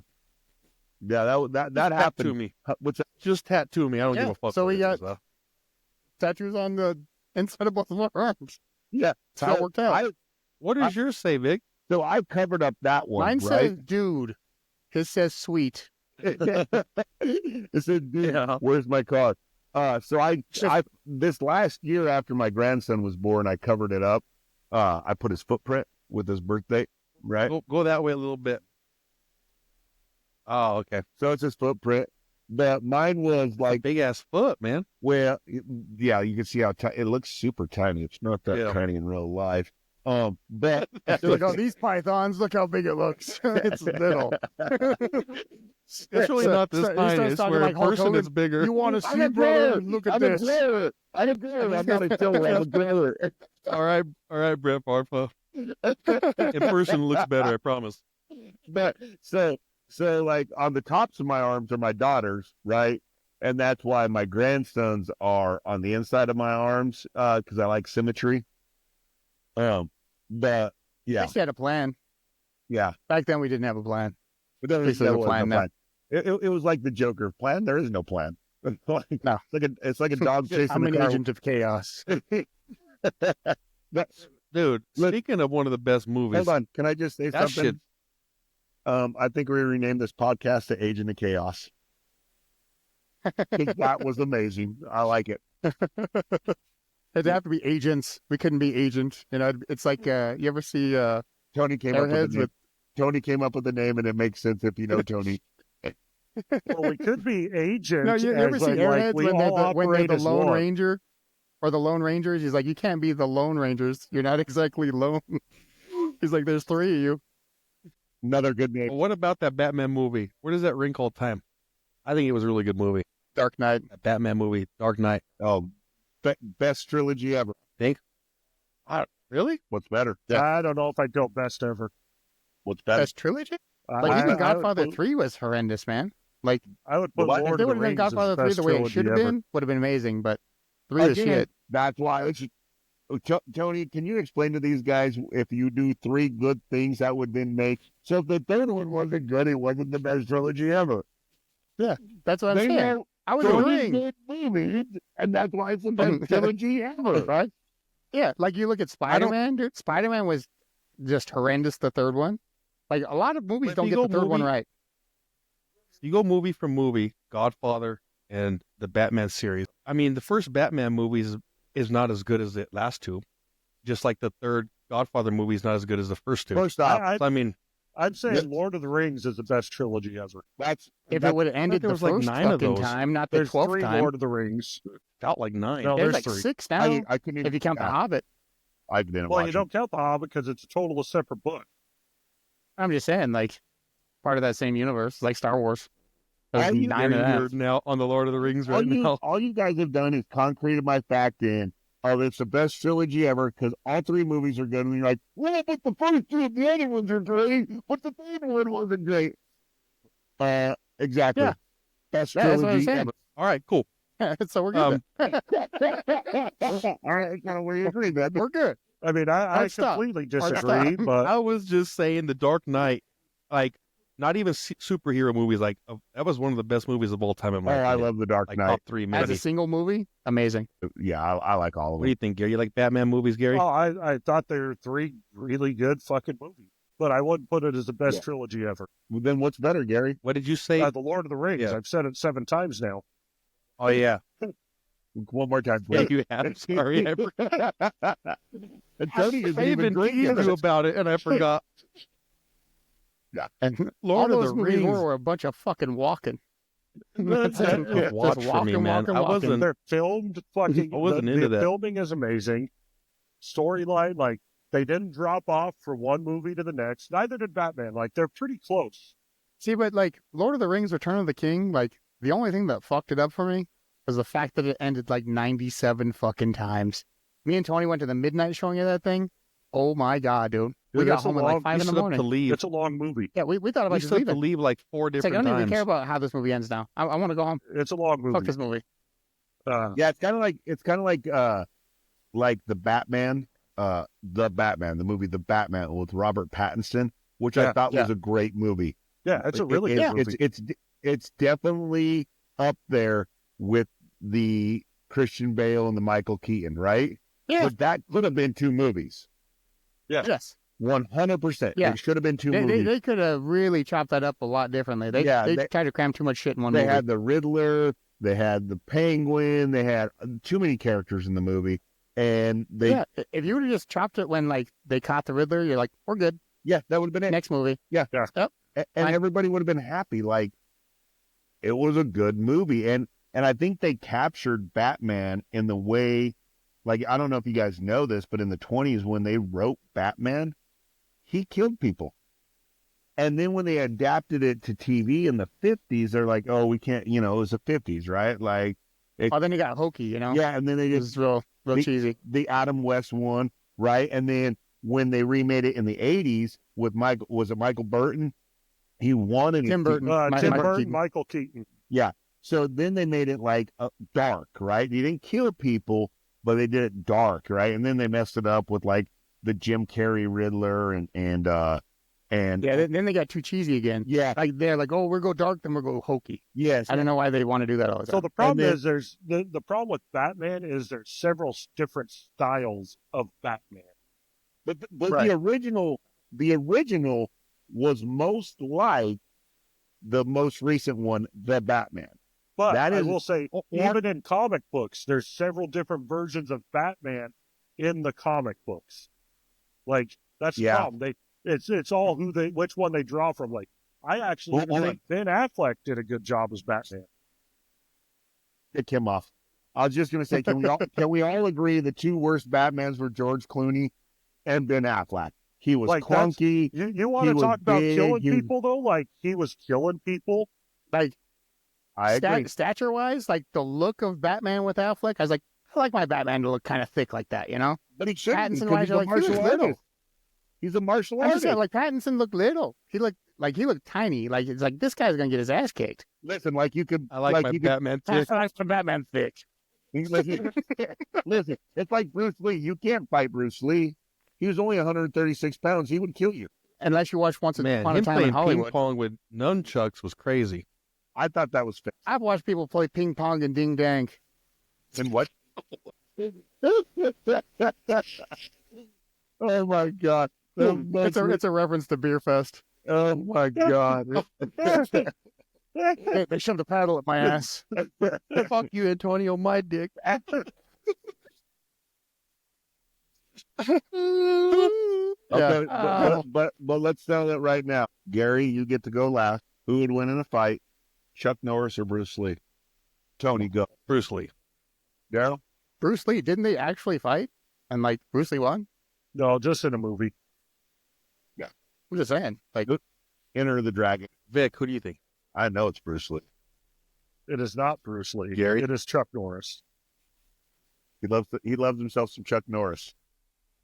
Yeah, that Just happened. Tattoo me. What's that? Just tattoo me. I don't Yeah, give a fuck. so what we it got- is, though. Tattoos on the inside of both of our arms. Yeah. That's how it worked out. What does yours say, Vic? So I've covered up that one, Mine right? says dude. His says sweet. It said, dude, Yeah. where's my car? So I this last year after my grandson was born, I covered it up. I put his footprint with his birthday, right? Go that way a little bit. Oh, okay. So it's his footprint. But mine was like, Big ass foot, man. well, yeah, you can see how it looks super tiny. It's not that Yeah. tiny in real life. But They're like, oh, these pythons, look how big it looks. It's little. It's really not this he starts tiny. It's talking where like a Hulk person Hogan. is bigger. You want to I'm see, a brother? player. Look at I'm this. a player. I'm a player. I'm not a killer. I'm a player. All right, Brett Farfa. In person looks better, I promise. But so like on the tops of my arms are my daughters, right? And that's why my grandsons are on the inside of my arms, because I like symmetry. But At yeah, least you had a plan. yeah. Back then, we didn't have a plan. But there At least was, there's there a was plan no now. plan. It was like the Joker plan. There is no plan. No. It's like a dog chasing I'm a an car. agent of chaos. Dude, Look- speaking of one of the best movies, Hold on. Can I just say that something? shit. I think we renamed this podcast to Agent of Chaos. That was amazing. I like it. It'd have to be agents. We couldn't be agent. You know, it's like you ever see Tony came up with Airheads the name. Tony came up with the name, and it makes sense if you know Tony. Well, we could be agents. No, you ever as see in, Airheads like, we when they're all when they're operate the as Lone one. Ranger or the Lone Rangers? He's like, you can't be the Lone Rangers. You're not exactly lone. He's like, there's three of you. Another good name. What about that Batman movie? Where does that ring call time? I think it was a really good movie. Dark Knight. That Batman movie, Dark Knight. Oh, best trilogy ever. Really? What's better? I don't know if I'd go best ever. What's better? Best trilogy? I- Like I- even I would Godfather put- 3 was horrendous, man. Like I would put What? if Lord they of the would have done Rings as Godfather the 3 best the way it trilogy should have ever. been, would have been amazing. But 3 is Again, shit. That's why. Tony, can you explain to these guys if you do 3 good things that would then make? So if the third one wasn't good, it wasn't the best trilogy ever. That's what I'm They saying. have I was 3 agreeing. good movies, and that's why it's the best trilogy ever, right? Yeah, like you look at Spider-Man, dude. Spider-Man was just horrendous, the third one. Like a lot of movies But don't if you get the go third one movie- right. You go movie for movie, Godfather and the Batman series. I mean, the first Batman movie is not as good as the last two. Just like the third Godfather movie is not as good as the first two. First off, I- So, I mean, I'd say Yeah. Lord of the Rings is the best trilogy ever. that's If that's- it would have ended there the was like first 9 of fucking those. time, not the There's 12th 3 time. Lord of the Rings. felt like 9. No, There's there's like 3. 6 now, I couldn't even. if you count The Hobbit. I didn't Well, watch you it. don't count the Hobbit because it's a total of separate book. I'm just saying, like, part of that same universe, like Star Wars. There's All you- 9 of You're that. now on the Lord of the Rings right now. All you guys have done is concreted my fact in. Oh, it's the best trilogy ever because all 3 movies are good. And you're like, well, but the first 2 of the other ones are great, but the third one wasn't great. Exactly. Yeah. Best Yeah, that's what I'm trilogy saying. ever. All right, cool. So we're good. Um, All right, kind of where you agree, man. We're good. I mean, I Hard stop. completely Hard disagree, stop. but I was just saying the Dark Knight, like, not even superhero movies, like, that was one of the best movies of all time in Oh, my I opinion. love The Dark Like, Knight. top 3 As maybe. a single movie, amazing. Yeah, I like all of What do you them. think, Gary? You like Batman movies, Gary? oh, I thought they were 3 really good fucking movies. But I wouldn't put it as the best Yeah. trilogy ever. Well, then what's better, Gary? What did you say? The Lord of the Rings. Yeah. I've said it 7 times now. Oh, yeah. One more time, Yeah, please. you have. Sorry. I And Tony isn't I even even drinking teased it. you about it, and I forgot. And Lord all of those the movies Rings. were a bunch of fucking walking. That's Just a watch for me, walking, man. walking, I walking. wasn't. They're filmed fucking. I wasn't the into that. filming is amazing. Storyline, like, they didn't drop off from one movie to the next. Neither did Batman. Like, they're pretty close. See, but like Lord of the Rings, Return of the King, like the only thing that fucked it up for me was the fact that it ended like 97 fucking times. Me and Tony went to the midnight showing of that thing. Oh my God, dude. We Dude, got that's a home at like long- 5 in You the stood up morning. to leave. It's a long movie. Yeah, we thought You about just stood up to leaving. leave like 4 It's like, different I don't times. even care about how this movie ends now. I want to go home. It's a long movie. Fuck this movie. Yeah, it's kind of like the Batman, the movie The Batman with Robert Pattinson, which I Yeah, thought was yeah. a great movie. Yeah, it's a really It- good it's, movie. it's definitely up there with the Christian Bale and the Michael Keaton, right? Yeah. But that could have been 2 movies. Yes. 100%. Yeah. It should have been 2 They movies. could have really chopped that up a lot differently. They tried to cram too much shit in one They movie. had the Riddler, they had the Penguin, they had too many characters in the movie, and they Yeah, if you would have just chopped it when like they caught the Riddler, you're like, we're good. that would have been it. Next movie. Yeah. Yeah. Yep. and everybody would have been happy. Like, it was a good movie. And I think they captured Batman in the way, like, I don't know if you guys know this, but in the 1920s, when they wrote Batman, he killed people. And then when they adapted it to TV in the 50s, they're like, oh, we can't, it was the 50s, right? Like, then it got hokey, Yeah, and then they It just was real cheesy. the Adam West one, right? And then when they remade it in the 80s with Michael Burton? He wanted Tim Burton. Tim Burton, Keaton. Michael Keaton. Yeah. So then they made it like dark, right? You didn't kill people, but they did it dark, right? And then they messed it up with like the Jim Carrey Riddler and Yeah, then they got too cheesy again. yeah, Like they're like, oh, we'll go dark, then we'll go hokey. yes. I don't know why they want to do that all the time. So the problem then- is there's the problem with Batman is there's several different styles of Batman. But Right. the original was most like the most recent one, the Batman. But That I is- will say, even in comic books, there's several different versions of Batman in the comic books. Like that's the Yeah. problem. It's all which one they draw from. Like I actually Hold on. think Ben Affleck did a good job as Batman. Kick him off. I was just gonna say, can we all agree the two worst Batmans were George Clooney and Ben Affleck? He was Like, that's- clunky. You want He to was talk about big, killing he was- people though? Like he was killing people. like I agree. stature wise, like the look of Batman with Affleck, I was like, I like my Batman to look kind of thick like that, you know? But he shouldn't Pattinson because wise, he's you're a like, he martial was little. artist. He's a martial I just artist. said, like Pattinson looked little. He looked tiny. Like it's like this guy's gonna get his ass kicked. Listen, like you could. I like my you Batman I thick. like the Batman thick. Listen, listen, it's like Bruce Lee. You can't fight Bruce Lee. He was only 136 pounds. He would kill you. Unless you watch Once Man, Upon a him Time in playing ping Hollywood. pong with nunchucks was crazy. I thought that was fake. I've watched people play ping pong and ding dang. And what? Oh my God. It's a reference to Beer Fest. Oh my God. They shoved a paddle at my ass. Fuck you, Antonio, my dick. Okay, Oh. but let's settle it right now. Gary, you get to go last. Who would win in a fight? Chuck Norris or Bruce Lee? Tony, go. Bruce Lee. Daryl? Bruce Lee, didn't they actually fight? And like Bruce Lee won? No, just in a movie. I'm just saying. Like Enter the Dragon. Vic, who do you think? I know it's Bruce Lee. It is not Bruce Lee. Gary? It is Chuck Norris. He loves himself some Chuck Norris.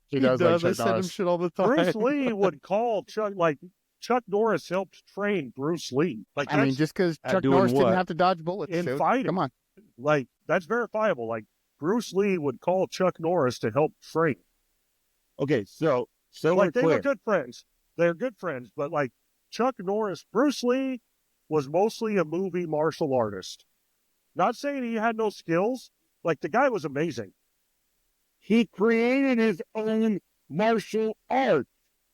he does like I Chuck send him Norris. shit all the time. Bruce Lee would call Chuck Norris helped train Bruce Lee. Like I mean, that's, just because At Chuck doing Norris what? didn't have to dodge bullets. In dude. fighting. Come on. like that's verifiable. Like Bruce Lee would call Chuck Norris to help train. Okay, so Like we're they clear. were good friends. They're good friends, but like Chuck Norris, Bruce Lee was mostly a movie martial artist. Not saying he had no skills. Like the guy was amazing. He created his own martial art.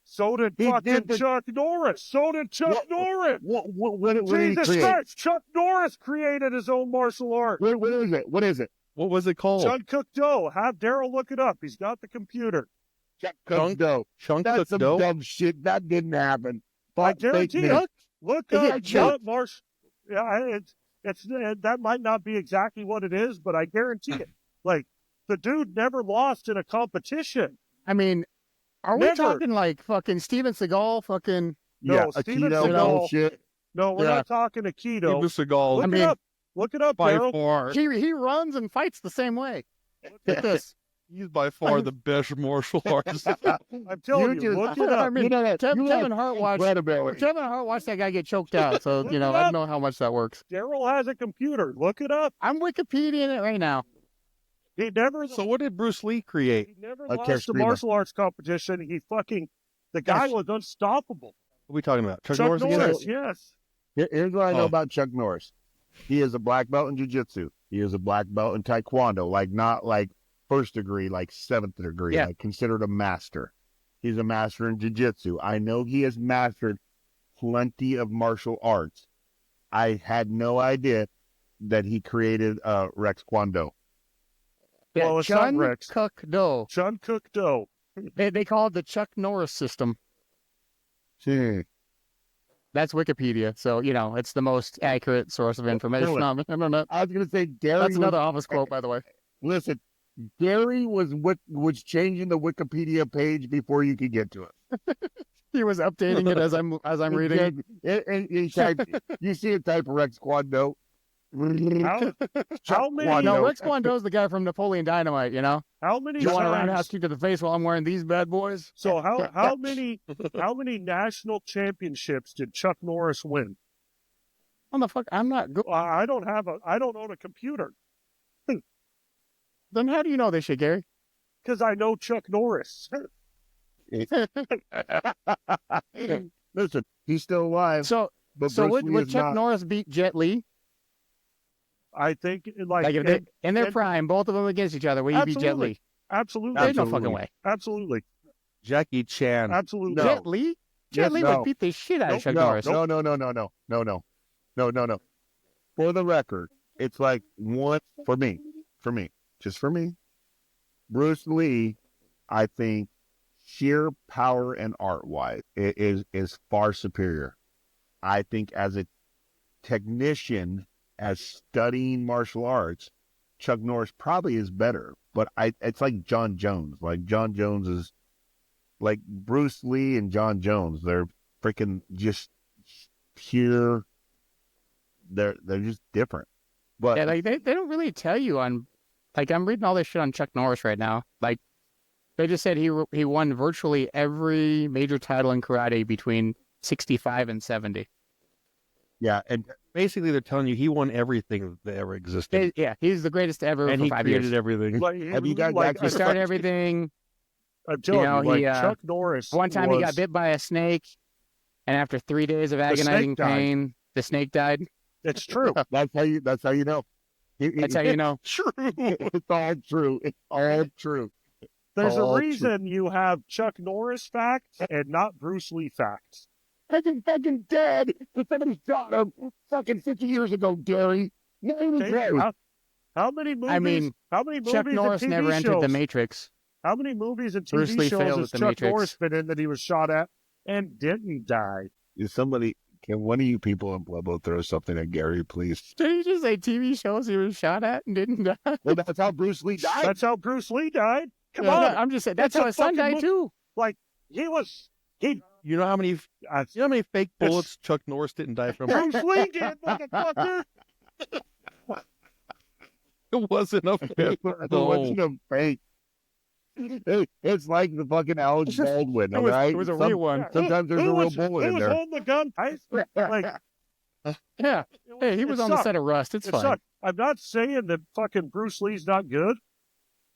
So did He fucking did the- Chuck Norris. So did Chuck Norris. What did he Jesus create? Christ, Chuck Norris created his own martial art. What is it? What is it? What was it called? Chun Cook Do. Have Daryl look it up. He's got the computer. Chuck Chunk- Doe. Chunk That's cook some dough? dumb shit. That didn't happen. I Fake guarantee news. it. Look Is it up Chuck? what martial. Yeah, it's that might not be exactly what it is, but I guarantee it. Like the dude never lost in a competition. I mean, are we Never. talking like fucking Steven Seagal? Fucking No, Yeah, Steven Aikido Seagal- bullshit. No, we're Yeah. not talking Aikido. Steven Seagal Look I it mean, up. Look it up, by Daryl. far. he runs and fights the same way. Look at this. He's by far the best martial artist. I'm telling you, just- look it up. I mean, You know that- you Kevin have Hart watched. credibility. Kevin Hart watched that guy get choked out, so Look you know it I up. don't know how much that works. Daryl has a computer. Look it up. I'm Wikipediaing it right now. He never. So what did Bruce Lee create? He never A lost a Kestrima. martial arts competition. The guy was unstoppable. What are we talking about? Chuck, Chuck Norris again? Norris, yes. Here's what I know Oh. about Chuck Norris. He is a black belt in jiu-jitsu. He is a black belt in taekwondo, like not like first degree, like seventh degree, Yeah. like considered a master. He's a master in jiu-jitsu. I know he has mastered plenty of martial arts. I had no idea that he created Rex Kwon Do. Yeah, Well, it's not Chun Rex. Cook Do. Chun Cook Do. They call it the Chuck Norris system. Hmm. That's Wikipedia. So, it's the most accurate source of information on the internet. I was going to say Gary. That's another office quote, by the way. Listen, Gary was changing the Wikipedia page before you could get to it. He was updating it as I'm reading. You see a type of Rex Kwando. How many? No, Rex Kwando's the guy from Napoleon Dynamite. How many? You want a roundhouse times? kick to the face while I'm wearing these bad boys? So how many national championships did Chuck Norris win? What the fuck? I'm not good. I don't own a computer Then how do you know this shit, Gary? because I know Chuck Norris. Listen, he's still alive. So but Bruce Lee would is Chuck not. Norris beat Jet Li? I think Like if they, in their and- prime, both of them against each other, will you beat Jet Absolutely. Li? absolutely, There's no Absolutely. fucking way. absolutely, Jackie Chan. absolutely. No. Jet Li? Jet Yes, Li no. would beat the shit out of Chuck No, Norris. no. For the record, it's like one for me, just for me. Bruce Lee, I think, sheer power and art wise, is far superior. I think as a technician, as studying martial arts, Chuck Norris probably is better. But it's like John Jones. Like John Jones is like Bruce Lee and John Jones. They're freaking just pure. They're just different. But Yeah, like they don't really tell you on, like I'm reading all this shit on Chuck Norris right now. Like they just said he won virtually every major title in karate between 65 and 70. yeah, and Basically, they're telling you he won everything that ever existed, He's the greatest ever and for he 5 created years. everything. Like, Have you guys like, actually He started everything. I'm telling you, he, Chuck Norris. One time he got was- bit by a snake, and after 3 days of snake agonizing died. pain, the snake died. It's true. that's how you know. That's how you know. True. It's all true. It's all true. There's Oh, a reason you have Chuck Norris facts and not Bruce Lee facts. Fucking dead. Somebody shot him fucking 50 years ago, Gary. Not even Okay, close. how many movies? I mean, how many movies Chuck and Norris TV never entered the shows? Matrix. How many movies and Bruce TV Lee shows failed has at the Chuck Matrix. Norris been in that he was shot at and didn't die? Is somebody, can one of you people in Pueblo throw something at Gary, please? Did he just say TV shows he was shot at and didn't die? Well, that's how Bruce Lee died. That's how Bruce Lee died. Come No, on, I'm just saying that's It's how a his son fucking died too. he was he. You know how many It's- bullets Chuck Norris didn't die from? Bruce Lee did, motherfucker. It wasn't a fake. It wasn't a fake. It's like the fucking Alec Baldwin, It was, right? it was a real one. Sometimes there's a real bullet who in was there. holding the gun? Like, Yeah. Hey, he was on the set of Rust. It's It fine. sucked. I'm not saying that fucking Bruce Lee's not good,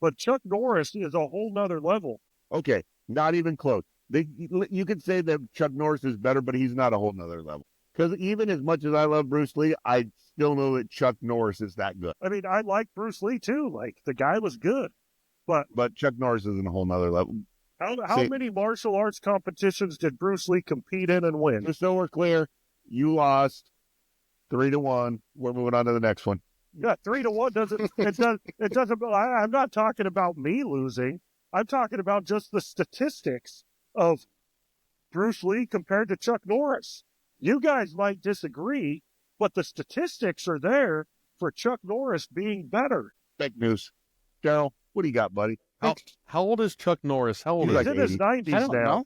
but Chuck Norris is a whole nother level. Okay, not even close. You could say that Chuck Norris is better, but he's not a whole nother level. Because even as much as I love Bruce Lee, I still know that Chuck Norris is that good. I mean, I like Bruce Lee too. Like, the guy was good. But But Chuck Norris isn't a whole nother level. how See- many martial arts competitions did Bruce Lee compete in and win? Just so we're clear, you lost 3-1. We're moving on to the next one. Yeah, 3-1 doesn't. It doesn't. I'm not talking about me losing. I'm talking about just the statistics of Bruce Lee compared to Chuck Norris. You guys might disagree, but the statistics are there for Chuck Norris being better. Fake news. Daryl, what do you got, buddy? How old is Chuck Norris? How old He's is He's like in his 80. 90s I don't now. know.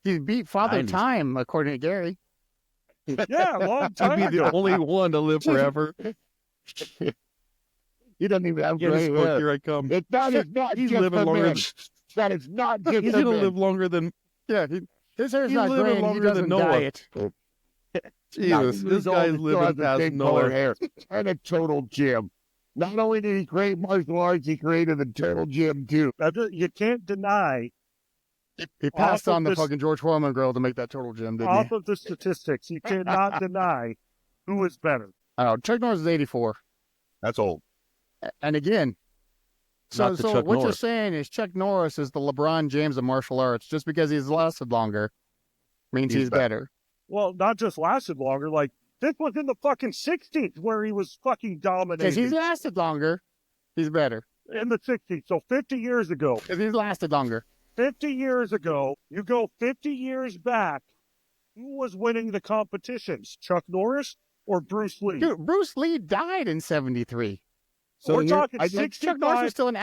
He beat Father 90s. Time, according to Gary. Yeah, a long He'd time be the ago. only one to live forever. He doesn't even have Guinness gray Book, hair. here I come. That is not He's just living the longer man. than That is not just he's the gonna man. live longer than Yeah, his hair's He's not living gray and he longer than doesn't Noah. dye it. Jesus. This guy's living past Noah. hair and a total gym. Not only did he create martial arts, he created the total gym too. You can't deny He passed Off of on the this- fucking George Foreman girl to make that total gym, didn't off he? of the statistics. You cannot deny who is better. Oh, Chuck Norris is 84. That's old. And again, so Not the so Chuck what you're Norris. saying is Chuck Norris is the LeBron James of martial arts. Just because he's lasted longer means He's he's better. Well, not just lasted longer. Like, this was in the fucking 60s where he was fucking Because dominating. he's lasted longer, he's better. In the 60s. So 50 years ago. Because he's lasted longer. 50 years ago, you go 50 years back, Who was winning the competitions? Chuck Norris or Bruce Lee? Dude, Bruce Lee died in 73. So We're here- talking I think Chuck Norris 65, was still an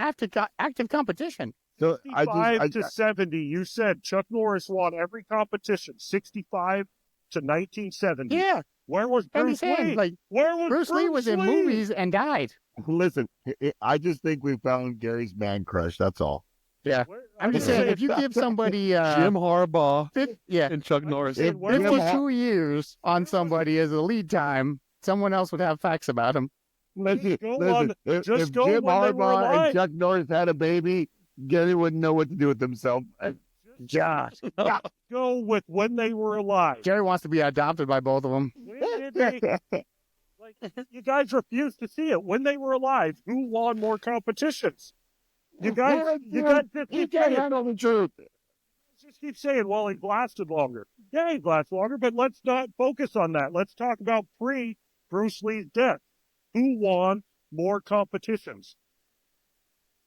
active competition. so I 65 just to 70. You said Chuck Norris won every competition, 65 to 1970. Yeah, Where was I'm Bruce just saying, Lee? like, Where was Bruce Lee was in movies and died. listen. I just think we found Gary's man crush. That's all. Yeah. I'm just saying, if you give somebody Jim Harbaugh yeah, and Chuck Norris. If where Jim was- 52 years on somebody as a lead time, someone else would have facts about him. Listen, go listen. on- If just go Jim when they were Harbaugh alive. and Chuck Norris had a baby, Gary wouldn't know what to do with himself. God. Go with when they were alive. Jerry wants to be adopted by both of them. When did they, like, you guys refuse to see it. When they were alive, who won more competitions? You guys just You keep can't saying, handle the truth. well, he lasted longer. Yeah, he lasted longer, but let's not focus on that. Let's talk about pre-Bruce Lee's death. Who won more competitions?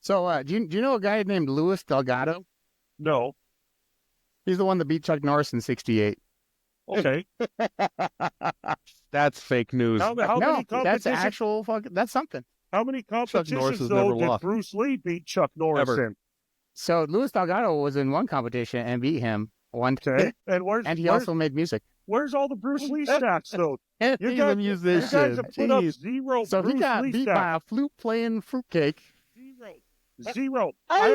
So, do you know a guy named Louis Delgado? No. He's the one that beat Chuck Norris in 68. Okay. That's fake news. How No, many that's competitions? actual fucking, that's something. How many Norris competitions has though never did lost. Bruce Lee beat Chuck Norris Ever. in? So, Louis Delgado was in one competition and beat him one time. Okay. And where's And he also made music. where's all the Bruce Lee stats though? And You He's guys, a you musician. guys have put up Jeez. zero So Bruce he got Lee beat stats. by a flute playing fruitcake. Zero. I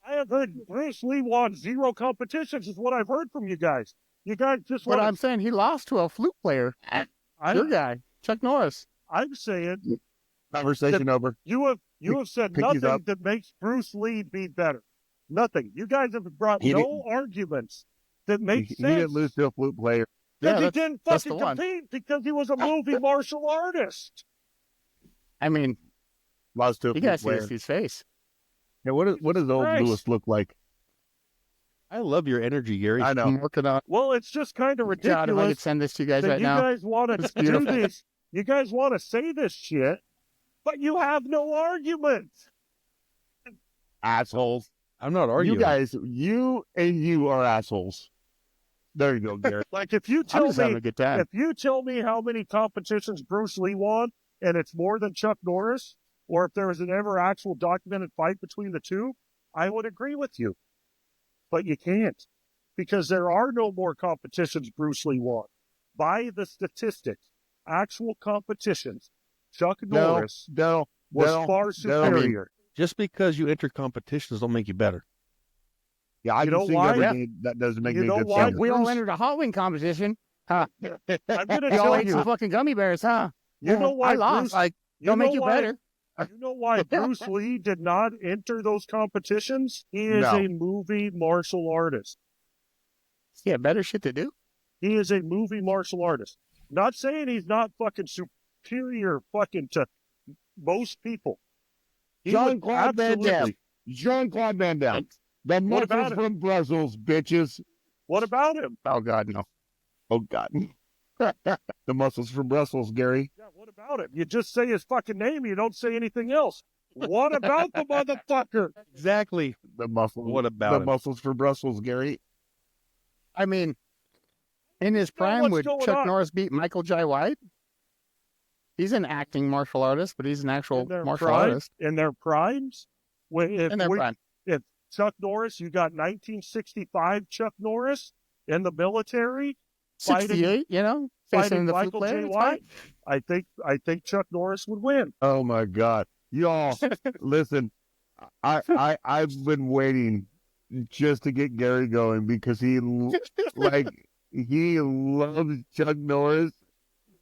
have heard Bruce Lee won zero competitions is what I've heard from you guys. You guys just But want I'm saying he lost to a flute player. Your guy, Chuck Norris. I'm saying Conversation over. you have said Pick these nothing up. that makes Bruce Lee be better. Nothing. You guys have brought He no arguments that make He sense. didn't lose to a flute player. Because he Yeah, didn't that's fucking the one. compete because he was a movie martial artist. I mean, Lost to a you flute gotta see player. his face. Yeah, what does old Christ. Lewis look like? I love your energy, Gary. I know. I'm working on. Well, it's just kind of God, if I could ridiculous send this to you guys that right you now. guys want to do beautiful. this. You guys want to say this shit, but you have no arguments. Assholes. I'm not arguing. You are assholes. There you go, Gary. Like if you I'm tell just having me, a good time. if you tell me how many competitions Bruce Lee won, and it's more than Chuck Norris, or if there was an ever actual documented fight between the two, I would agree with you. But you can't, because there are no more competitions Bruce Lee won. By the statistics, actual competitions, Chuck Norris No, was far superior. Just because you enter competitions don't make you better. yeah, I You can know see why? that doesn't make You me a know good why? singer. We all Bruce- entered a Halloween competition. Huh? I'm gonna We all tell ate some you. fucking gummy bears, huh? You know why I lost. Bruce- Like, You don't make know you why- better. You know why Bruce Lee did not enter those competitions? He is No. a movie martial artist. Yeah, better shit to do. He is a movie martial artist. Not saying he's not fucking superior fucking to most people. He would Jean-Claude Van Damme. absolutely- Jean-Claude Van Damme. The What about muscles it? from Brussels, bitches. What about him? Oh God, no. Oh, God. The muscles from Brussels, Gary. Yeah, what about him? You just say his fucking name. You don't say anything else. What about the motherfucker? Exactly. The muscles. What about the him? muscles from Brussels, Gary? I mean, in his know prime, what's would going Chuck on. Norris beat Michael J. White? He's an acting martial artist, but he's an actual In their martial prime- artist. In their primes? In their prime. Chuck Norris, you got 1965 Chuck Norris in the military. fighting- 68, you know, facing fighting the flute Michael player. J. it's White. fine. I think Chuck Norris would win. Oh, my God. Y'all, listen, I've been waiting just to get Gary going because he loves Chuck Norris.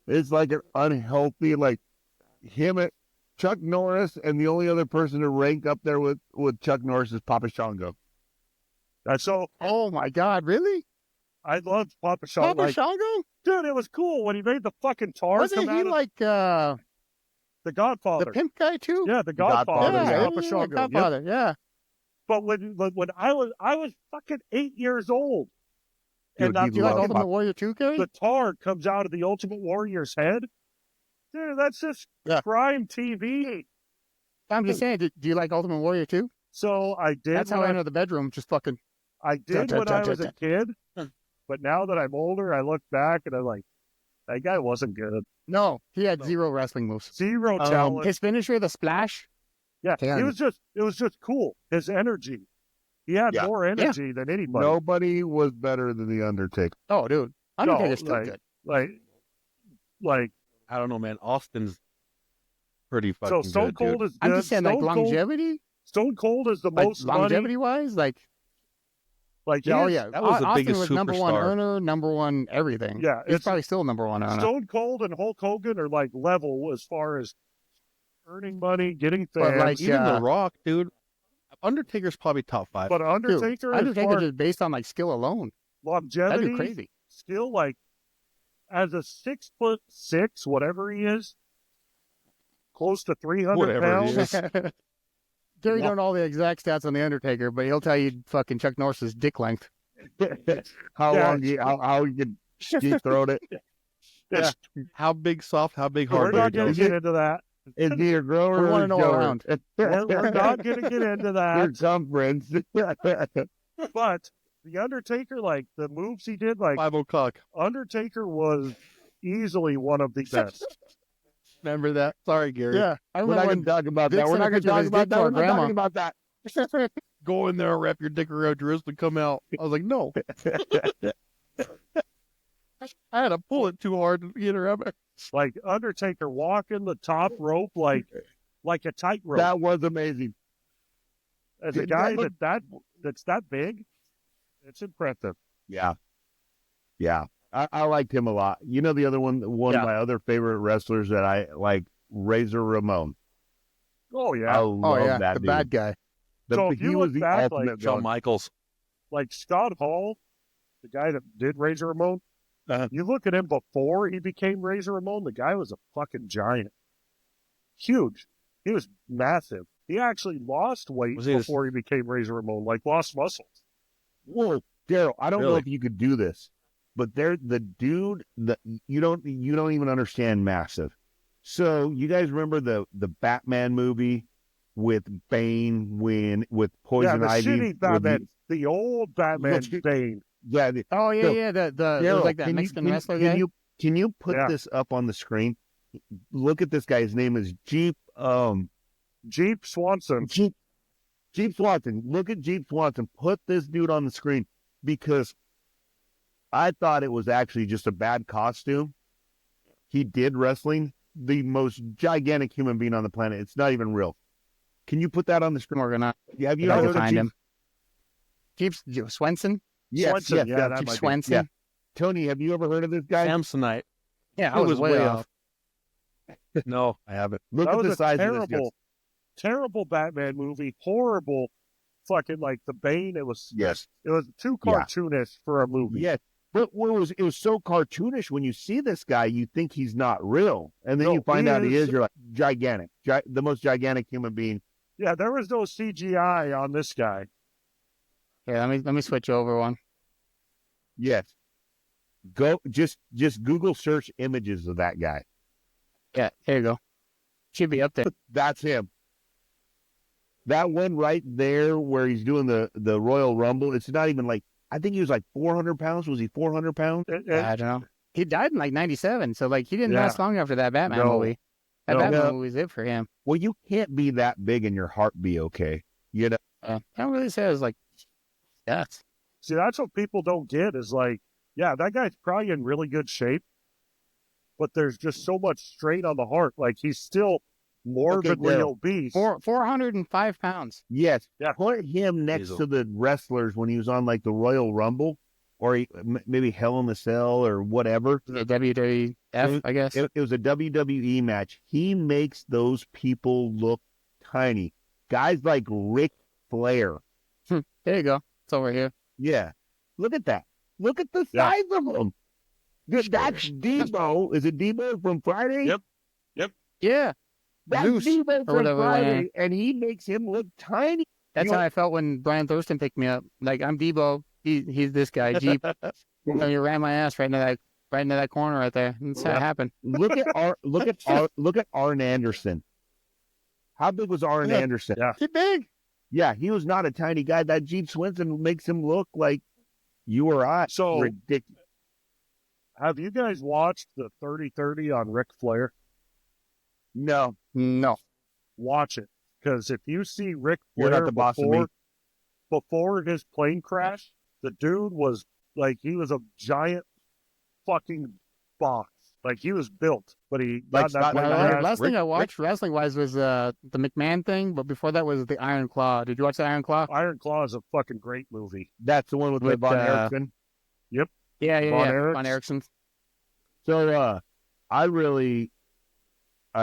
It's like an unhealthy, like Chuck Norris, and the only other person to rank up there with Chuck Norris is Papa Shango. And so Oh my God, really? I loved Papa Shango. Papa Like, Shango? dude, it was cool when he made the fucking tar Wasn't come he out of like the the Godfather. pimp guy too? Yeah, the Godfather, Godfather. yeah, Papa Shango. Yep. Godfather, yeah. But when I was fucking 8 years old, Dude, and he Do you like loved Ultimate Warrior 2, Gary? the tar comes out of the Ultimate Warrior's head. Dude, that's just Yeah. prime TV. I'm just saying, do you like Ultimate Warrior 2? So I did. That's how I enter the bedroom, just fucking. I did when I was a kid, But now that I'm older, I look back and I'm like, that guy wasn't good. No, he had zero wrestling moves. Zero talent. His finisher, the splash. Yeah, Damn. it was just cool. His energy. He had Yeah. more energy than anybody. Nobody was better than the Undertaker. Oh, dude, Undertaker's still good. Like I don't know, man. Austin's pretty so fucking Stone good, Cold dude. is good. I'm just saying, like Stone Cold- longevity, Stone Cold is the like most money. longevity wise, like Like oh he is- yeah, that was the Austin biggest was number one superstar. earner, number one everything. Yeah, he's it's- probably still number one earner. Stone Cold and Hulk Hogan are like level as far as earning money, getting fans. But, like, Even yeah. The Rock, dude. Undertaker's probably top 5. But Dude, Undertaker, as Undertaker far just based on like skill alone. That'd longevity, be crazy. skill, like as a 6'6", whatever he is, close to 300 Whatever he pounds. is. Gary Yeah. don't know all the exact stats on the Undertaker, but he'll tell you fucking Chuck Norris's dick length. How Yeah. long how you could deep throat it? Yeah. How big soft, how big We're hard. not going Is to get it- into that. Is he a grower We or wanna a know shower? around. We're not going to get into that. Circumference. But the Undertaker, like the moves he did, like 5 o'clock. Undertaker was easily one of the best. Remember that? Sorry, Gary. Yeah, I We're remember not when going to talk about Vic that. We're sent a not going to picture of talk his about dick to that. our We're not grandma. talking about that. Go in there and wrap your dick around your wrist and come out. I was like, no. I had to pull it too hard to get around there. Like Undertaker walking the top rope like a tightrope. That was amazing. As a that guy look- that's that big, it's impressive. Yeah. Yeah. I liked him a lot. You know, the other one Yeah. of my other favorite wrestlers that I like, Razor Ramon. Oh I yeah, love oh yeah, that the dude. bad guy. So if he you was look the back, ultimate like, Shawn villain. Michaels. like Scott Hall, the guy that did Razor Ramon. Uh-huh. You look at him before he became Razor Ramon. The guy was a fucking giant, huge. He was massive. He actually lost weight Was he the- before he became Razor Ramon, like lost muscles. Whoa, Daryl, I don't know Really? if you could do this, but the dude that you don't even understand massive. So you guys remember the Batman movie with Bane with Poison yeah, the Ivy? shitty with Batman, the old Batman Look, Bane. Oh yeah, So, yeah. The there Daryl, was like that can you- Mexican can- wrestler can guy. Can you put Yeah. this up on the screen? Look at this guy. His name is Jeep Swanson. Jeep Swanson. Look at Jeep Swanson. Put this dude on the screen because I thought it was actually just a bad costume. He did wrestling. The most gigantic human being on the planet. It's not even real. Can you put that on the screen? We're gonna Have you I heard can of find Jeep? him. Jeep Swenson. Yes, Swanson, yes, yeah, yes. that Jeep might be- Swenson. yeah. Tony, have you ever heard of this guy? Samsonite. Yeah, I It was way off. No, I haven't. Look That at was the a size of this. terrible, terrible Batman movie. Horrible, fucking like the Bane. It was Yes. too Yeah. cartoonish for a movie. Yes. But it was so cartoonish when you see this guy, you think he's not real. And then No, you find he out he is- is, you're like, gigantic. The most gigantic human being. Yeah, there was no CGI on this guy. Yeah, let me switch over one. Yes. Go just Google search images of that guy. Yeah, here you go. Should be up there. That's him. That one right there where he's doing the Royal Rumble, it's not even like, I think he was like 400 pounds. Was he 400 pounds? I don't know. He died in like '97, so like he didn't Yeah. last long after that Batman No. movie. That No. Batman No. movie was it for him. Well, you can't be that big and your heart be okay. You know? I don't really say it was like that's See, that's what people don't get is like, yeah, that guy's probably in really good shape, but there's just so much strain on the heart. Like he's still morbidly Daryl. obese. 405 pounds. Yes. Yeah. Put him next Diesel. to the wrestlers when he was on like the Royal Rumble or maybe Hell in the Cell or whatever. The WWF, I guess. It was a WWE match. He makes those people look tiny. Guys like Ric Flair. There you go. It's over here. Yeah. Look at that. Look at the Yeah. size of them. That's Debo. Is it Debo from Friday? Yep. Yeah, That's Zeus, Debo or from whatever, Friday. And he makes him look tiny. that's You know- how I felt when Brian Thurston picked me up. Like I'm Debo. He's this guy. Jeep. You ran my ass right into that corner right there. That's how it happened. Look at Arn Anderson. How big was Arn Yeah. Anderson? Yeah. He big. Yeah, he was not a tiny guy. That Jeep Swenson makes him look like, You or I. So- Ridiculous. Have you guys watched the 30-30 on Ric Flair? No, No. Watch it. Because if you see Ric You're not Flair the boss of me. before his plane crash, the dude was like, he was a giant fucking box. Like, he was built, but he Like got that Scott plane Norris? crash. Last thing I Rick- watched wrestling-wise was the McMahon thing, but before that was the Iron Claw. Did you watch the Iron Claw? Iron Claw is a fucking great movie. that's the one with, With, Von uh, Erickson. Yeah. Von Erichs? Von Erickson. So, I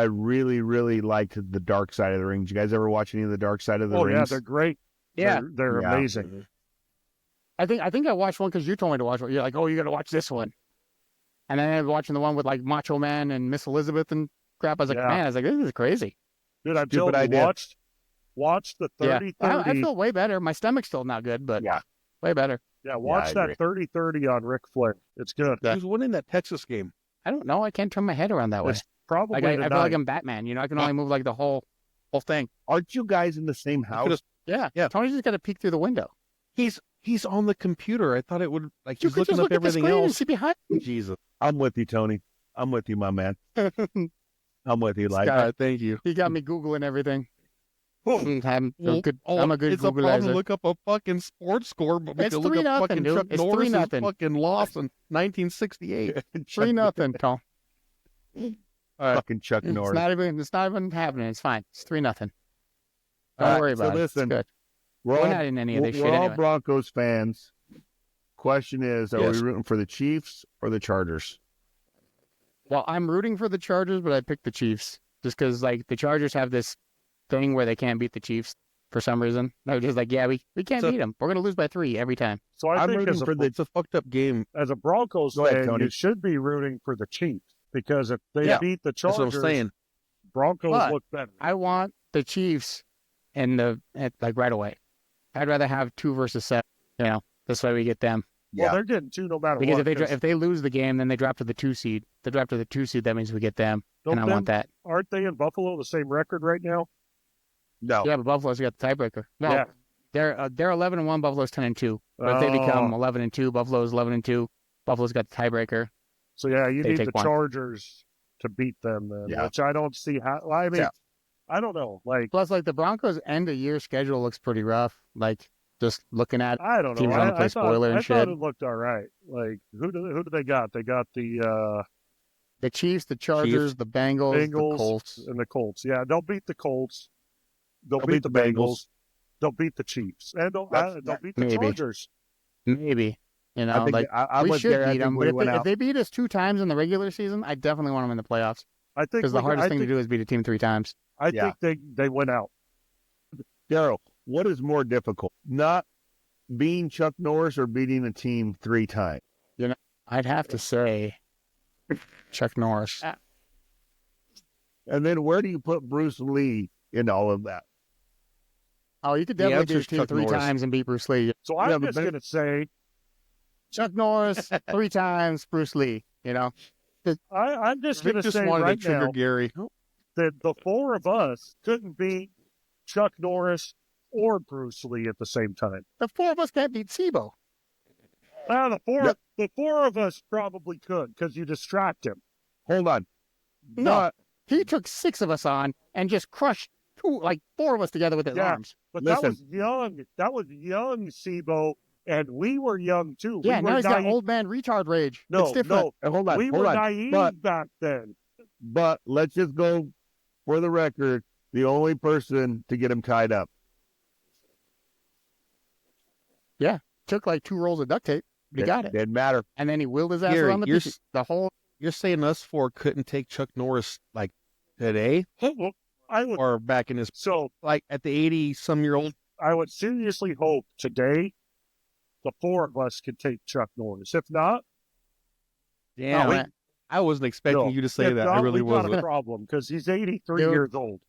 really liked the Dark Side of the Ring. Did you guys ever watch any of the Dark Side of the Oh, Rings? yeah, they're great. Yeah. They're Yeah. amazing. I think I watched one because you told me to watch one. You're like, oh, you got to watch this one. And then I was watching the one with like Macho Man and Miss Elizabeth and crap. I was like, Yeah. man, I was like, this is crazy. Dude, I'm Stupid telling you, idea. watch the Yeah. 30-30. I feel way better. My stomach's still not good, but Yeah. way better. Yeah, watch I that 30-30 on Ric Flair. It's good. Yeah. Who's winning that Texas game? I don't know. I can't turn my head around that way. It's probably Like I feel tonight. like I'm Batman. You know, I can only move like the whole thing. Aren't you guys in the same house? could've- Yeah. Yeah. Tony's just got to peek through the window. He's on the computer. I thought it would like You he's could looking just up look at the everything screen and else. see behind. Jesus. I'm with you, Tony. I'm with you, my man. I'm with you. Like, Scott. Thank you. He got me Googling everyting. I'm Well, a good it's a problem to Googleizer. look up a fucking sports score, but we It's can look 3-0, up fucking dude. Chuck It's Norris' 3-0. fucking loss in 1968. 3-0, Tom. fucking Chuck It's Norris. not even happening. It's fine. It's 3-0. Don't All right, worry so about it. listen, It's good. We're We're all, not in any of this we're shit all anyway. Broncos fans. Question is, are Yes. we rooting for the Chiefs or the Chargers? Well, I'm rooting for the Chargers, but I picked the Chiefs just because, like, the Chargers have this thing where they can't beat the Chiefs for some reason. They're just like, yeah, we can't So- beat them. We're gonna lose by 3 every time. So I I'm think rooting as for the It's a fucked up game. a Broncos Go ahead, fan, Tony. you should be rooting for the Chiefs because if they Yeah, beat the That's what Chargers, I'm saying. Broncos But- look better. I want the Chiefs like right away. I'd rather have 2 versus 7. You know, this way we get them. Well, they're getting 2 no matter Because what. if they lose the game, then they drop to the 2 seed. They drop to the 2 seed. That means we get them, and I want that. Aren't they in Buffalo the same record right now? No. Yeah, but Buffalo's got the tiebreaker. Well, Yeah. they're 11-1. Buffalo's 10-2. But if they become 11-2, Buffalo's 11-2. Buffalo's got the tiebreaker. So yeah, you They need take the one. Chargers to beat them, then, Yeah. which I don't see how. Well, I mean, Yeah. I don't know. Like, Plus, like the Broncos' end of year schedule looks pretty rough. Like just looking at I don't know. Teams wanna play I spoiler and thought shit. it looked all right. Like, who do they got? They got the the Chiefs, the Chargers, the Bengals, Bengals, the Colts. and the Colts. Yeah, they'll beat the Colts. They'll They'll beat beat the the Bengals. Bengals. They'll beat the Chiefs, and they'll beat the Maybe. Chargers. Maybe. You know, I think like I we went should there. I beat think them. we But went if out. they beat us 2 times in the regular season, I definitely want them in the playoffs. I think Because the hardest thing to think, do is beat a team 3 times. I Yeah. think they went out. Daryl, what is more difficult, not being Chuck Norris or beating a team 3 times? I'd have to say Chuck Norris. And then where do you put Bruce Lee in all of that? Oh, you could The definitely beat a answer's team Chuck 3 Norris. times and beat Bruce Lee. So I'm Yeah, but just then- gonna say Chuck Norris 3 times, Bruce Lee. You know, I'm just Vic gonna just say wanted right to trigger now Gary. that the 4 of us couldn't beat Chuck Norris or Bruce Lee at the same time. the 4 of us can't beat SIBO. The four of us probably could because you distract him. Hold on. No. Not- He took 6 of us on and just crushed 4 of us together with his Yeah. arms. But Listen. that was young. That was young, Sibo, and we were young too. Yeah, we now were he's got naive. old man retard rage. No, it's different. hold on. we hold were on. naive But back then. let's just go for the record. The only person to get him tied up. Took like 2 rolls of duct tape. But he got it. Didn't matter. And then he wheeled his ass Gary, around the you're beach. The whole You're saying us 4 couldn't take Chuck Norris like today Well, I would or back in his so like at the 80-some-year-old? I would seriously hope today the 4 of us could take Chuck Norris. If not, Damn, man. I wasn't expecting no. you to say If that. not, I really we got a wasn't. problem because he's 83 Dude. years old.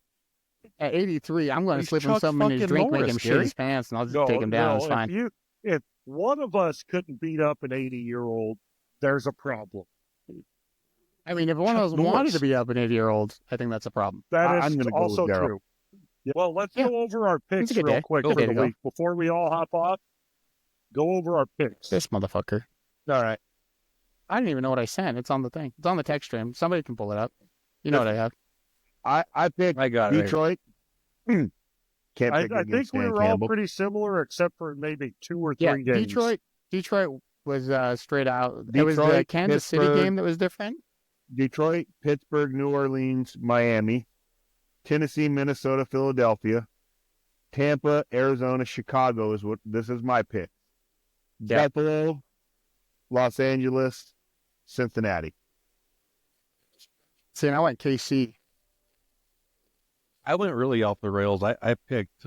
at 83, I'm going to He's slip him Chuck something in his fucking drink, make him Norris, shit Gary. his pants, and I'll just No, take him down. no, It's fine. If one of us couldn't beat up an 80-year-old, there's a problem. I mean, if one of us Chuck wanted Norris. to be up an 80-year-old, I think that's a problem. That I'm is gonna go also with Daryl. true. Yeah. Well, let's Yeah. go over our picks It's a good real day. quick Good for day the to go. week before we all hop off. go over our picks. This motherfucker. All right. I didn't even know what I sent. It's on the thing. It's on the text stream. Somebody can pull it up. You know what I have. I picked I got it. Detroit. Can't pick I against think we Dan were all Campbell. pretty similar, except for maybe 2 or 3 Yeah, games. Detroit was straight out. It was the Detroit, Kansas City Pittsburgh. game that was different. Detroit, Pittsburgh, New Orleans, Miami, Tennessee, Minnesota, Philadelphia, Tampa, Arizona, Chicago this is my pick. Yeah. Buffalo, Los Angeles, Cincinnati. See, and I went KC. I went really off the rails. I picked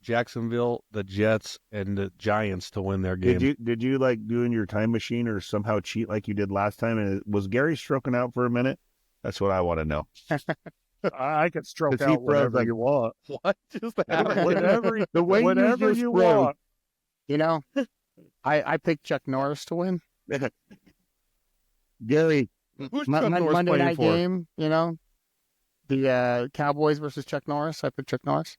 Jacksonville, the Jets, and the Giants to win their game. Did you like doing your time machine or somehow cheat like you did last time? And was Gary stroking out for a minute? That's what I want to know. I can stroke 'Cause he out whatever froze, you want. What just happened? Whatever, The way whatever just you froze. want. You know, I picked Chuck Norris to win. Gary, Who's Chuck Norris Monday playing night for? game, you know, the Cowboys versus Chuck Norris. I picked Chuck Norris.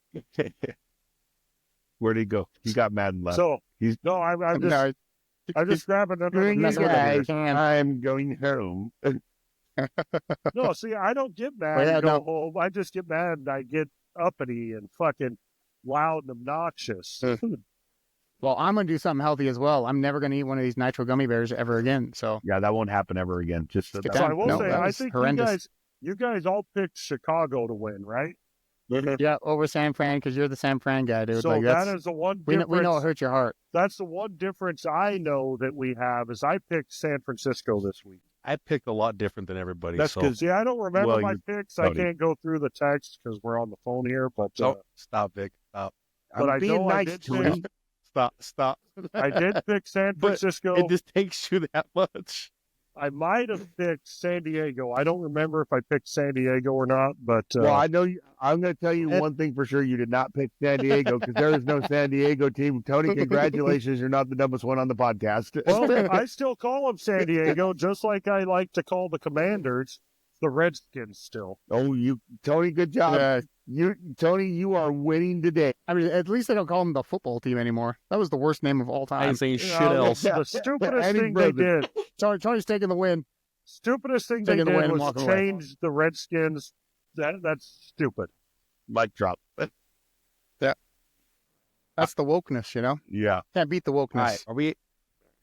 where'd he go? He got mad and left. So, He's- no, I'm No, just grabbing another Doing messing it, with beer. the guys. can. I'm going home. No, see, I don't get mad Well, yeah, and go no. home. I just get mad and I get uppity and fucking loud and obnoxious. Well, I'm gonna do something healthy as well. I'm never gonna eat one of these nitro gummy bears ever again. So Yeah, that won't happen ever again. Just so Skip that- So I down. will No, say, that I was think horrendous. you guys all picked Chicago to win, right? yeah, over San Fran because you're the San Fran guy, dude. So like that that's is the one we difference. know it hurt your heart. That's the one difference I know that we have is I picked San Francisco this week. I picked a lot different than everybody. That's so 'cause- See, I don't remember Well, my you're picks. I Tony. can't go through the text because we're on the phone here. But so stop, Vic. Stop. but I I'm being know I nice did to pick- him. Stop. I did pick San But Francisco. It just takes you that much. I might have picked San Diego. I don't remember if I picked San Diego or not, but Well, I know you. I'm going to tell you one thing for sure. You did not pick San Diego because there is no San Diego team. Tony, congratulations. You're not the dumbest one on the podcast. well, I still call them San Diego, just like I like to call the Commanders the Redskins still. Oh, Tony, good job. Tony, you are winning today. I mean, at least they don't call them the football team anymore. That was the worst name of all I time. ain't saying shit Yeah, else. The stupidest Any thing they brother. did. Tony's taking the win. Stupidest thing they Taking the did win and was walking away. change the Redskins. That's stupid. Mic drop. That's the wokeness, you know. Yeah. Can't beat the wokeness. All right, are we out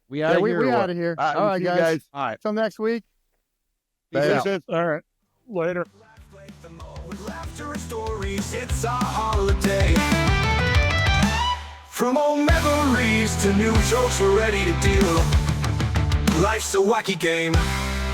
Yeah, of we here? or what? out of here. All right, All right, see you guys. All right. Till next week. Peace Peace out. out. All right. Later. With laughter and stories, it's our holiday. From old memories to new jokes, we're ready to deal. Life's a wacky game.